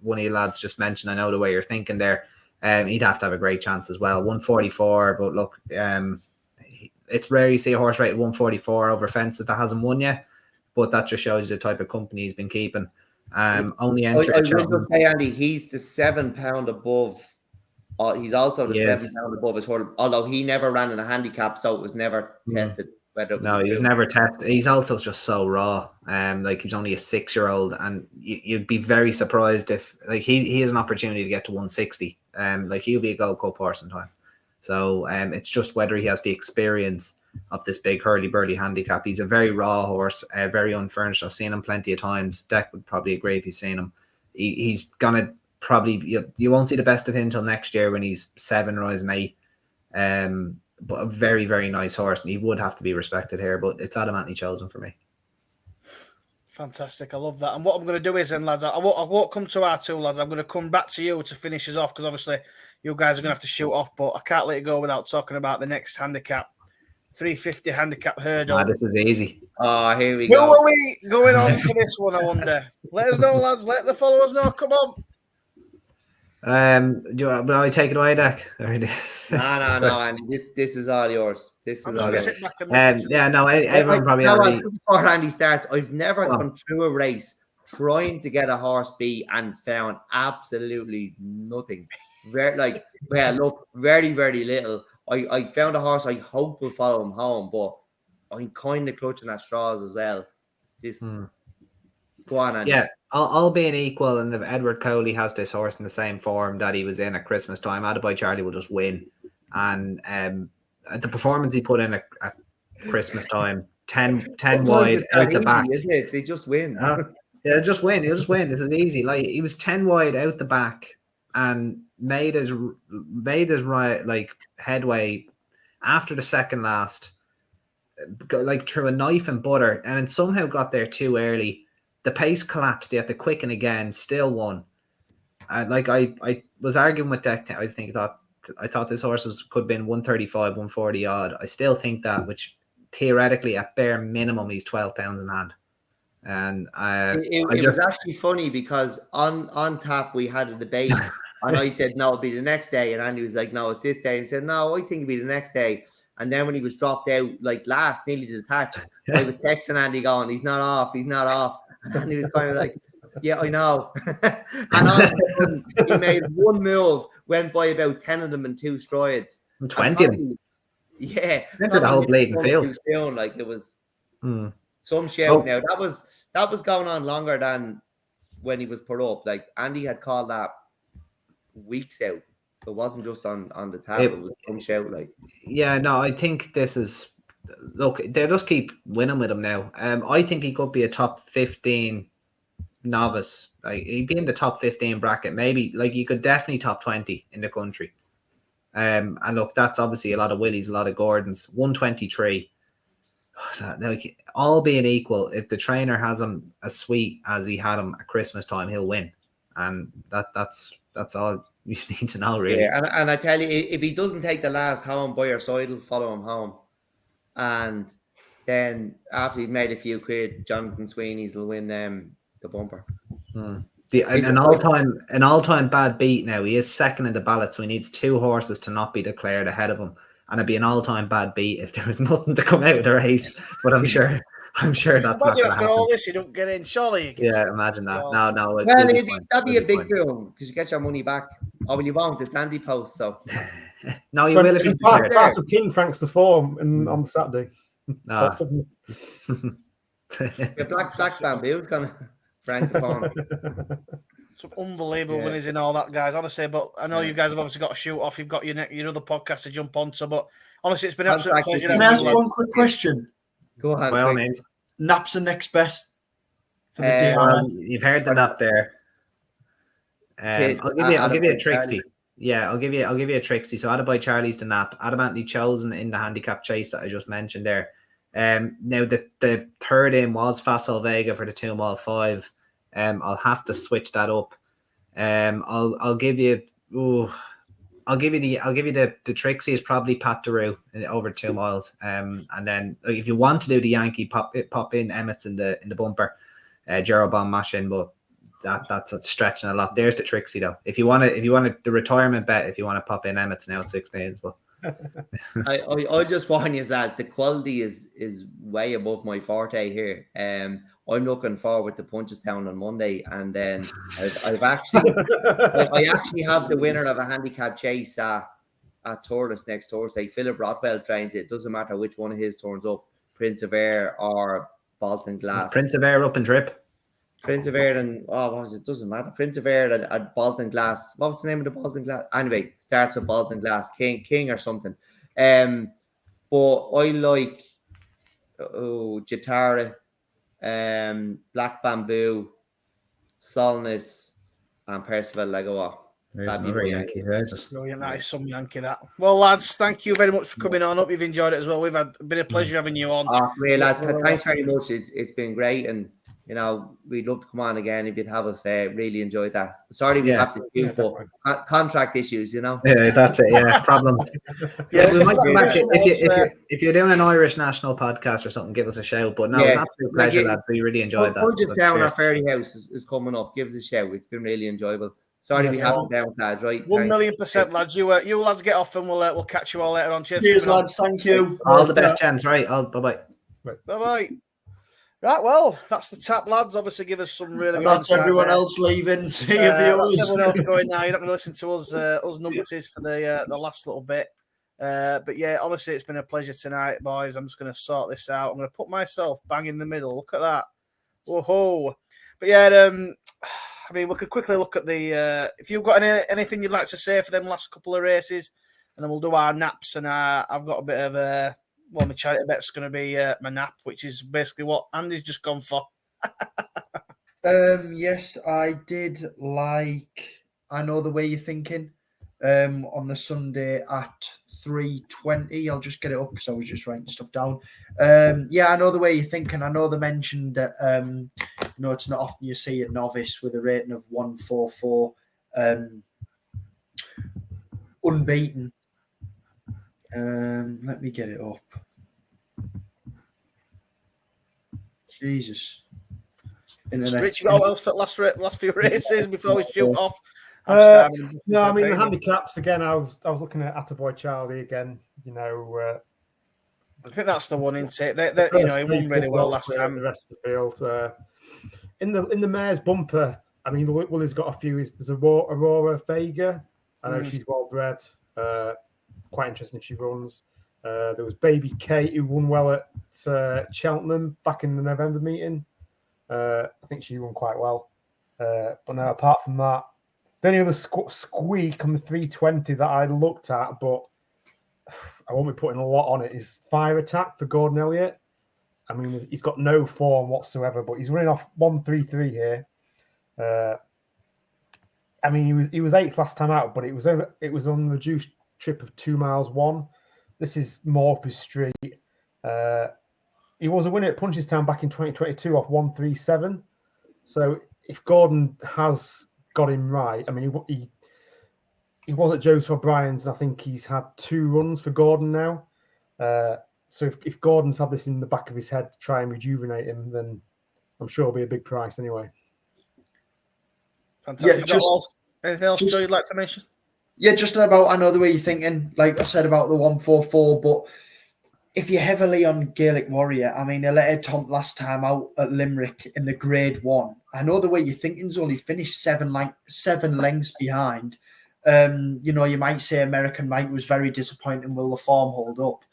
Speaker 6: one of you lads just mentioned, I know the way you're thinking there. He'd have to have a great chance as well. 144, but look, it's rare you see a horse rated 144 over fences that hasn't won yet, but that just shows you the type of company he's been keeping. Only entry.
Speaker 2: I will say, Andy, he's the £7 above. He's also the £7 above his hurdle, although he never ran in a handicap, so it was never tested.
Speaker 6: He was never tested. He's also just so raw. Like he's only a 6-year-old, and you'd be very surprised if like he has an opportunity to get to 160. Like he'll be a Gold Cup horse in time. So it's just whether he has the experience of this big hurly-burly handicap. He's a very raw horse, very unfurnished. I've seen him plenty of times. Dec would probably agree if he's seen him. He's gonna probably you won't see the best of him until next year when he's 7 rising 8. But a very, very nice horse, and he would have to be respected here, but it's Adamantly Chosen for me.
Speaker 1: Fantastic. I love that. And what I'm going to do is then, lads, I won't come to our 2 lads. I'm going to come back to you to finish us off, because obviously you guys are going to have to shoot off, but I can't let it go without talking about the next handicap, 350 handicap hurdle.
Speaker 6: This is easy.
Speaker 2: Here we
Speaker 1: go.
Speaker 2: Who
Speaker 1: are we going on for this one, I wonder? Let us know, lads. Let the followers know. Come on.
Speaker 6: But I take it away, Dec.
Speaker 2: No, Andy. This is all yours. This is all yours.
Speaker 1: Sit back and listen
Speaker 2: everyone probably. Before Andy starts, I've never gone through a race trying to get a horse beat and found absolutely nothing. Very, very, very little. I found a horse I hope will follow him home, but I'm kind of clutching at straws as well. Go on, Andy.
Speaker 6: Yeah, all being equal, and if Edward Coley has this horse in the same form that he was in at Christmas time, Attaboy Charlie will just win. And the performance he put in at Christmas time, 10 wide out the back.
Speaker 2: Isn't it? They just win.
Speaker 6: Yeah, just win. He'll just win. This is easy. Like, he was 10 wide out the back and made his right like headway after the second last, like through a knife and butter, and then somehow got there too early. The pace collapsed. He had to quicken again. Still won. Like I was arguing with Dec. I thought this horse could have been 135, 140 odd. I still think that, which theoretically at bare minimum he's 12 pounds in hand. And
Speaker 2: it was actually funny because on tap we had a debate, and I said no, it'll be the next day, and Andy was like, no, it's this day. And said no, I think it'll be the next day. And then when he was dropped out, like last, nearly detached, I was texting Andy going, he's not off. And he was kind of like, yeah, I know. And all of a sudden, he made one move, went by about 10 of them in 2 strides.
Speaker 6: 20 of them.
Speaker 2: Yeah.
Speaker 6: The whole bleeding field.
Speaker 2: Like it was some shout now. That was going on longer than when he was put up. Like Andy had called that weeks out. It wasn't just on the tab. It was some shout. Like,
Speaker 6: yeah, no, I think this is. Look, they just keep winning with him now. I think he could be a top 15 novice. Like, he'd be in the top 15 bracket, maybe. Like, you could definitely top 20 in the country. And look, that's obviously a lot of Willies, a lot of Gordons. 123. Like, all being equal, if the trainer has him as sweet as he had him at Christmas time, he'll win. And that's all you need to know, really.
Speaker 2: Yeah, and I tell you, if he doesn't take the last home, Boyer Side will follow him home. And then after he's made a few quid, Jonathan Sweeney's will win the bumper.
Speaker 6: An all-time bad beat now. He is second in the ballot, so he needs 2 horses to not be declared ahead of him. And it'd be an all-time bad beat if there was nothing to come out of the race. But I'm sure that's
Speaker 1: imagine
Speaker 6: not going to
Speaker 1: after
Speaker 6: happen.
Speaker 1: all this, you don't get in. Surely.
Speaker 6: Yeah, imagine that. No.
Speaker 2: Well, that'd be a big boom because you get your money back. Oh, well, you won't. It's Andy Post, so.
Speaker 6: No, you will if he's declared.
Speaker 5: King Frank's the form on Saturday.
Speaker 6: No.
Speaker 2: Yeah, Black Bamboo's gonna Frank the form.
Speaker 1: Some unbelievable winners in all that, guys. Honestly, but I know you guys have obviously got to shoot off. You've got your other podcast to jump onto, but honestly, it's been an absolute pleasure.
Speaker 3: Can I ask one quick question?
Speaker 2: Go ahead.
Speaker 6: By all means.
Speaker 3: Naps the next best for the
Speaker 6: DRS. You've heard the nap there. I'll give you a Trixie. Yeah, I'll give you a Trixie. So Attaboy Charlie's the nap. Adamantly chosen in the handicap chase that I just mentioned there. Now the third in was Facile Vega for the 2 mile 5. I'll have to switch that up. I'll give you the Trixie is probably Pat Daru over 2 miles. And then if you want to do the Yankee, pop in Emmett's in the bumper, Jeroboam mash in, but that's stretching a lot. There's the Trixie though. If you want the retirement bet, if you want to pop in Emmett's now at 16, but
Speaker 2: I just warn you that the quality is way above my forte here. I'm looking forward to Punchestown on Monday, and then I've actually I actually have the winner of a handicap chase at Torres next Thursday. Philip Rothwell trains it. Doesn't matter which one of his turns up, Prince of Air or Bolton Glass.
Speaker 6: Prince of Air up and drip.
Speaker 2: Prince of Air and what was it? Doesn't matter. Prince of Air and Bolton Glass. What was the name of the Bolton Glass? Anyway, starts with Bolton Glass, King or something. But I like Jatara, Black Bamboo, Solness, and Percival Lagoa.
Speaker 6: There's another Yankee.
Speaker 1: Brilliant. That is some Yankee, that. Well, lads, thank you very much for coming on. Hope you've enjoyed it as well. Been a pleasure having you on.
Speaker 2: Oh, really, lads, thanks very much. It's been great, and we'd love to come on again if you'd have us. Really enjoyed that. Sorry we have to do, but contract issues,
Speaker 6: Yeah, that's it. Yeah, problem. Yeah, we might come back if you're doing an Irish national podcast or something. Give us a shout. But no, it's an absolute pleasure, lads. We really enjoyed that.
Speaker 2: Punchestown or Fairy House is coming up. Give us a shout. It's been really enjoyable. Sorry we haven't down, lads. Right,
Speaker 1: 1,000,000%, lads. You lads get off, and we'll catch you all later on.
Speaker 3: Cheers, lads. Thank you.
Speaker 6: All the best, chance. Right. Bye
Speaker 1: bye. Right, well, that's the tap, lads. Obviously, give us some really good
Speaker 3: that's
Speaker 1: insight
Speaker 3: everyone
Speaker 1: there.
Speaker 3: Else leaving.
Speaker 1: That's everyone else going now. You're not going to listen to us numpties for the last little bit. But yeah, honestly, it's been a pleasure tonight, boys. I'm just going to sort this out. I'm going to put myself bang in the middle. Look at that. Whoa. But yeah, I mean, we could quickly look at the. If you've got anything you'd like to say for them last couple of races, and then we'll do our naps. And I've got a bit of well, my charity bet's going to be my nap, which is basically what Andy's just gone for.
Speaker 3: Yes, I did like. I know the way you're thinking. On the Sunday at 3:20, I'll just get it up because I was just writing stuff down. Yeah, I know the way you're thinking. I know they mentioned that. It's not often you see a novice with a rating of 144, unbeaten. Let me get it up. Jesus.
Speaker 1: Rich, you got else for last few races before we shoot off?
Speaker 5: No, I mean the handicaps again. I was looking at Attaboy Charlie again.
Speaker 1: I think that's the one, isn't it? He won really well last time.
Speaker 5: The rest of the field in the mare's bumper. I mean, Willie's got a few. There's Aurora Vega. I know she's well bred. Quite interesting if she runs. There was Baby Kate who won well at Cheltenham back in the November meeting. I think she won quite well. But no, apart from that, the only other squeak on the 320 that I looked at, but I won't be putting a lot on it, is Fire Attack for Gordon Elliott. I mean, he's got no form whatsoever, but he's running off 133 here. I mean, he was 8th last time out, but it was on the reduced trip of 2 miles 1. This is more up his street. He was a winner at Punchestown back in 2022 off 137. So if Gordon has got him right, I mean, he was at Joseph O'Brien's. I think he's had 2 runs for Gordon now. So if Gordon's had this in the back of his head to try and rejuvenate him, then I'm sure it'll be a big price anyway.
Speaker 1: Fantastic. Yeah, anything else, Joe, you'd like to mention?
Speaker 3: Yeah, just about, I know the way you're thinking, like I said about the 144, but if you're heavily on Gaelic Warrior, I mean, Aletta Tomp last time out at Limerick in the Grade 1. I know the way you're thinking's only finished 7 lengths behind. You might say American Mike was very disappointing. Will the form hold up?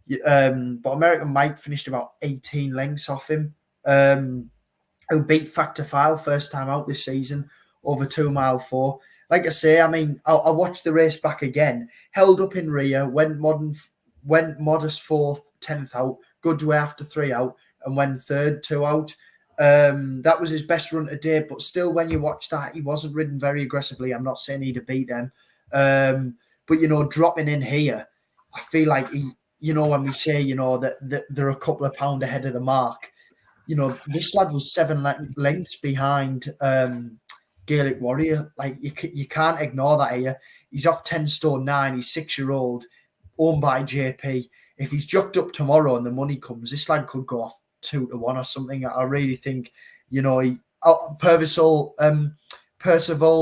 Speaker 3: But American Mike finished about 18 lengths off him. Who beat Factor File first time out this season over 2 mile 4. Like I say, I mean, I watched the race back again. Held up in rear, went modest 4th, 10th out, good way after 3 out, and went 3rd, 2 out. That was his best run today, but still, when you watch that, he wasn't ridden very aggressively. I'm not saying he'd have beat them, but dropping in here, I feel like he, when we say, that they're a couple of pound ahead of the mark, this lad was 7 lengths behind Gaelic Warrior. Like you can't ignore that here. He's off 10 stone 9. He's 6-year-old, owned by JP. If he's jocked up tomorrow and the money comes, this lad could go off 2 to 1 or something. I really think, Percival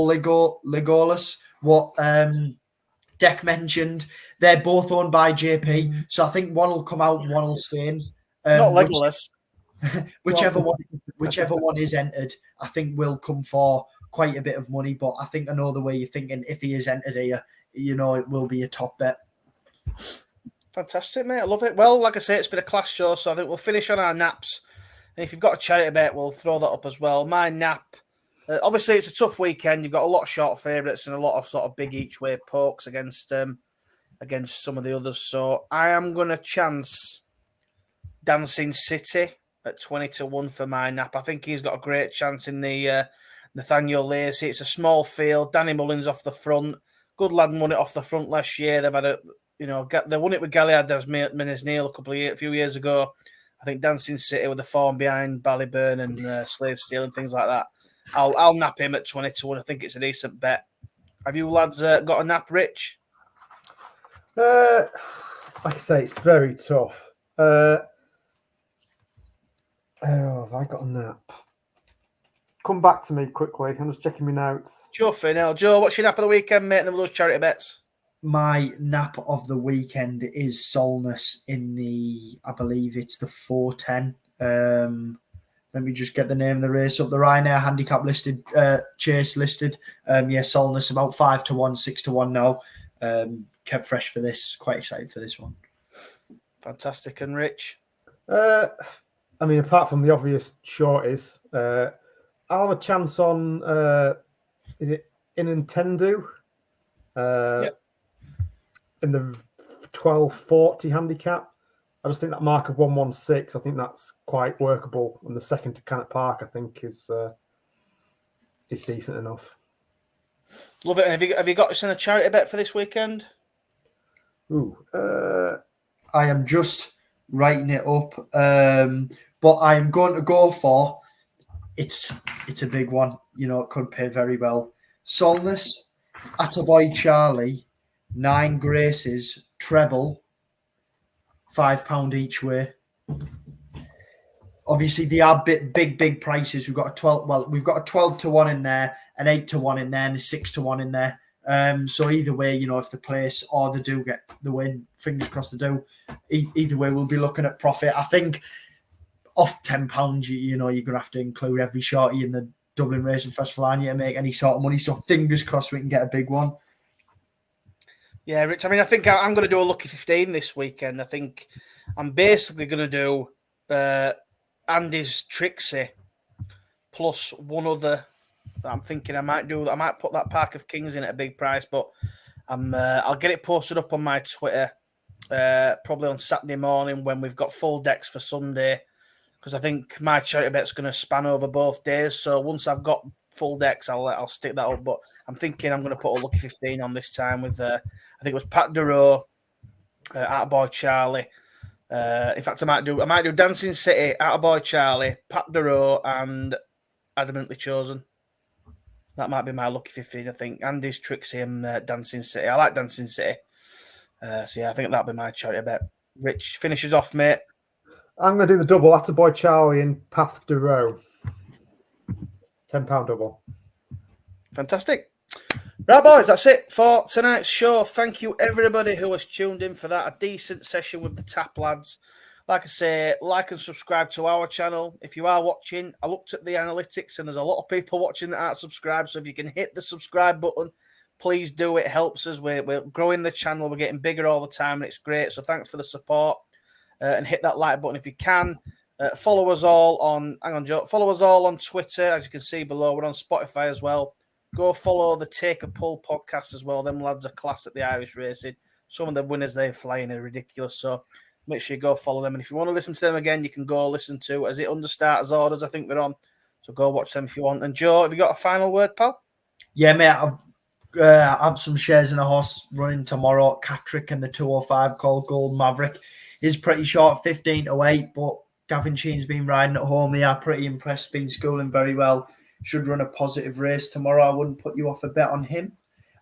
Speaker 3: Legolas, what Dec mentioned, they're both owned by JP. So I think one will come out and one will stay in.
Speaker 1: Not Legolas.
Speaker 3: Whichever one is entered, I think will come for quite a bit of money. But I think I know the way you're thinking. If he is entered here, it will be a top bet.
Speaker 1: Fantastic, mate. I love it. Well, like I say, it's been a class show, so I think we'll finish on our naps. And if you've got a charity bet, we'll throw that up as well. My nap, obviously, it's a tough weekend. You've got a lot of short favourites and a lot of sort of big each-way pokes against some of the others. So I am going to chance Dancing City at 20 to 1 for my nap. I think he's got a great chance in the Nathaniel Lacy. It's a small field. Danny Mullins off the front. Good lad won it off the front last year. They've had they won it with Galliard as Neil a few years ago. I think Dancing City with the form behind Ballyburn and Slade Steel and things like that. I'll nap him at 20 to 1. I think it's a decent bet. Have you lads got a nap, Rich?
Speaker 5: Like I say, it's very tough. Have I got a nap? Come back to me quickly. I'm just checking my notes.
Speaker 1: Sure, Finel. Joe, what's your nap of the weekend, mate? And then we'll do charity bets.
Speaker 3: My nap of the weekend is Solness in I believe it's the 410. Let me just get the name of the race up. The Ryanair Handicap listed, Chase listed. Solness about 5 to 1, 6 to 1 now. Kept fresh for this. Quite excited for this one.
Speaker 1: Fantastic. And Rich?
Speaker 5: I mean, apart from the obvious shorties, I'll have a chance on. Is it in Nintendo?
Speaker 1: Yep.
Speaker 5: In the 1240 handicap. I just think that mark of 116. I think that's quite workable, and the second to Cannock Park, I think, is decent enough.
Speaker 1: Love it. And have you got us in a charity bet for this weekend?
Speaker 5: Ooh,
Speaker 3: I am just writing it up, but I'm going to go for it's a big one. You know, it could pay very well. Solness, Attaboy Charlie, 9 Graces, treble, £5 each way. Obviously, they are big prices. We've got a 12. Well, we've got a 12 to 1 in there, an 8 to 1 in there, and a 6 to 1 in there. So either way, you know, if they place or they do get the win, fingers crossed they do. Either way, we'll be looking at profit. I think off £10, you know, you're gonna have to include every shorty in the Dublin Racing Festival, aren't you, to make any sort of money. So fingers crossed we can get a big one.
Speaker 1: Yeah, Rich. I mean, I think I'm going to do a lucky 15 this weekend. I think I'm basically going to do Andy's Trixie plus one other that I'm thinking I might do. I might put that Park of Kings in at a big price, but I'll get it posted up on my Twitter probably on Saturday morning when we've got full decks for Sunday, because I think my charity bet's going to span over both days. So once I've got full decks, I'll stick that up. But I'm thinking I'm going to put a lucky 15 on this time with I think it was Pat Duro, Attaboy Charlie. In fact, I might do Dancing City, Attaboy Charlie, Pat Duro, and Adamantly Chosen. That might be my lucky 15. I think Andy's Trixie and Dancing City. I like Dancing City. So yeah, I think that'll be my charity bet. Rich finishes off, mate.
Speaker 5: I'm going to do the double. Attaboy Charlie and Path de Row. £10 double.
Speaker 1: Fantastic. Right, boys, that's it for tonight's show. Thank you, everybody who has tuned in for that. A decent session with the Tap lads. Like I say, like and subscribe to our channel. If you are watching, I looked at the analytics and there's a lot of people watching that aren't subscribed. So if you can hit the subscribe button, please do. It helps us. We're growing the channel. We're getting bigger all the time and it's great. So thanks for the support. And hit that like button if you can. Follow us all on, follow us all on Twitter. As you can see below, we're on Spotify as well. Go follow the Take a Pull podcast as well. Them lads are class at the Irish racing. Some of the winners they're flying are ridiculous. So make sure you go follow them. And if you want to listen to them again, you can go listen to As It Under Starters Orders. I think they're on. So go watch them if you want. And Joe, have you got a final word, pal?
Speaker 3: Yeah, mate. I have some shares in a horse running tomorrow. Catrick and the 205 called Gold Maverick. He's pretty short, 15 to 8, but Gavin Sheen's been riding at home. They are pretty impressed, been schooling very well. Should run a positive race tomorrow. I wouldn't put you off a bet on him.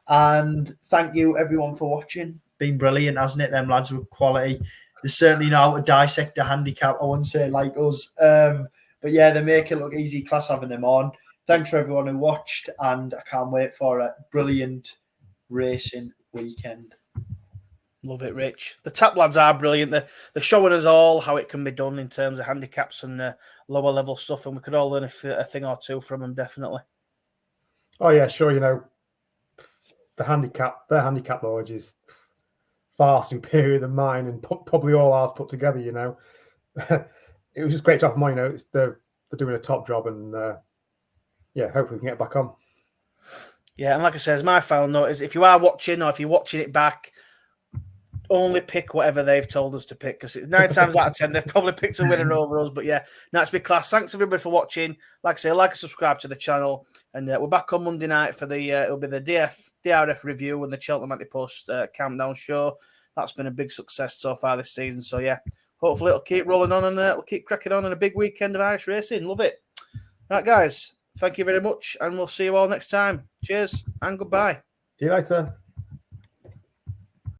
Speaker 3: And thank you, everyone, for watching. Been brilliant, hasn't it? Them lads with quality. They certainly know how to dissect a handicap. I wouldn't say like us. But yeah, they make it look easy. Class having them on. Thanks for everyone who watched, and I can't wait for a brilliant racing weekend.
Speaker 1: Love it, Rich. The Tap lads are brilliant. They're showing us all how it can be done in terms of handicaps and lower level stuff, and we could all learn a thing or two from them, definitely.
Speaker 5: Oh yeah, sure. You know, their handicap knowledge is far superior than mine, and probably all ours put together. You know, it was just great to have mine. You know, they're doing a top job, and yeah, hopefully we can get back on.
Speaker 1: Yeah, and like I said, my final note is if you are watching or if you're watching it back, only pick whatever they've told us to pick, because 9 times out of 10 they've probably picked a winner over us. But yeah, that's been class. Thanks everybody for watching. Like I say, like and subscribe to the channel, and we're back on Monday night for the it'll be the DRF review and the Cheltenham Anti-Post countdown show. That's been a big success so far this season. So yeah, hopefully it'll keep rolling on and we'll keep cracking on in a big weekend of Irish racing. Love it. Right, guys, thank you very much, and we'll see you all next time. Cheers and goodbye.
Speaker 5: See you later.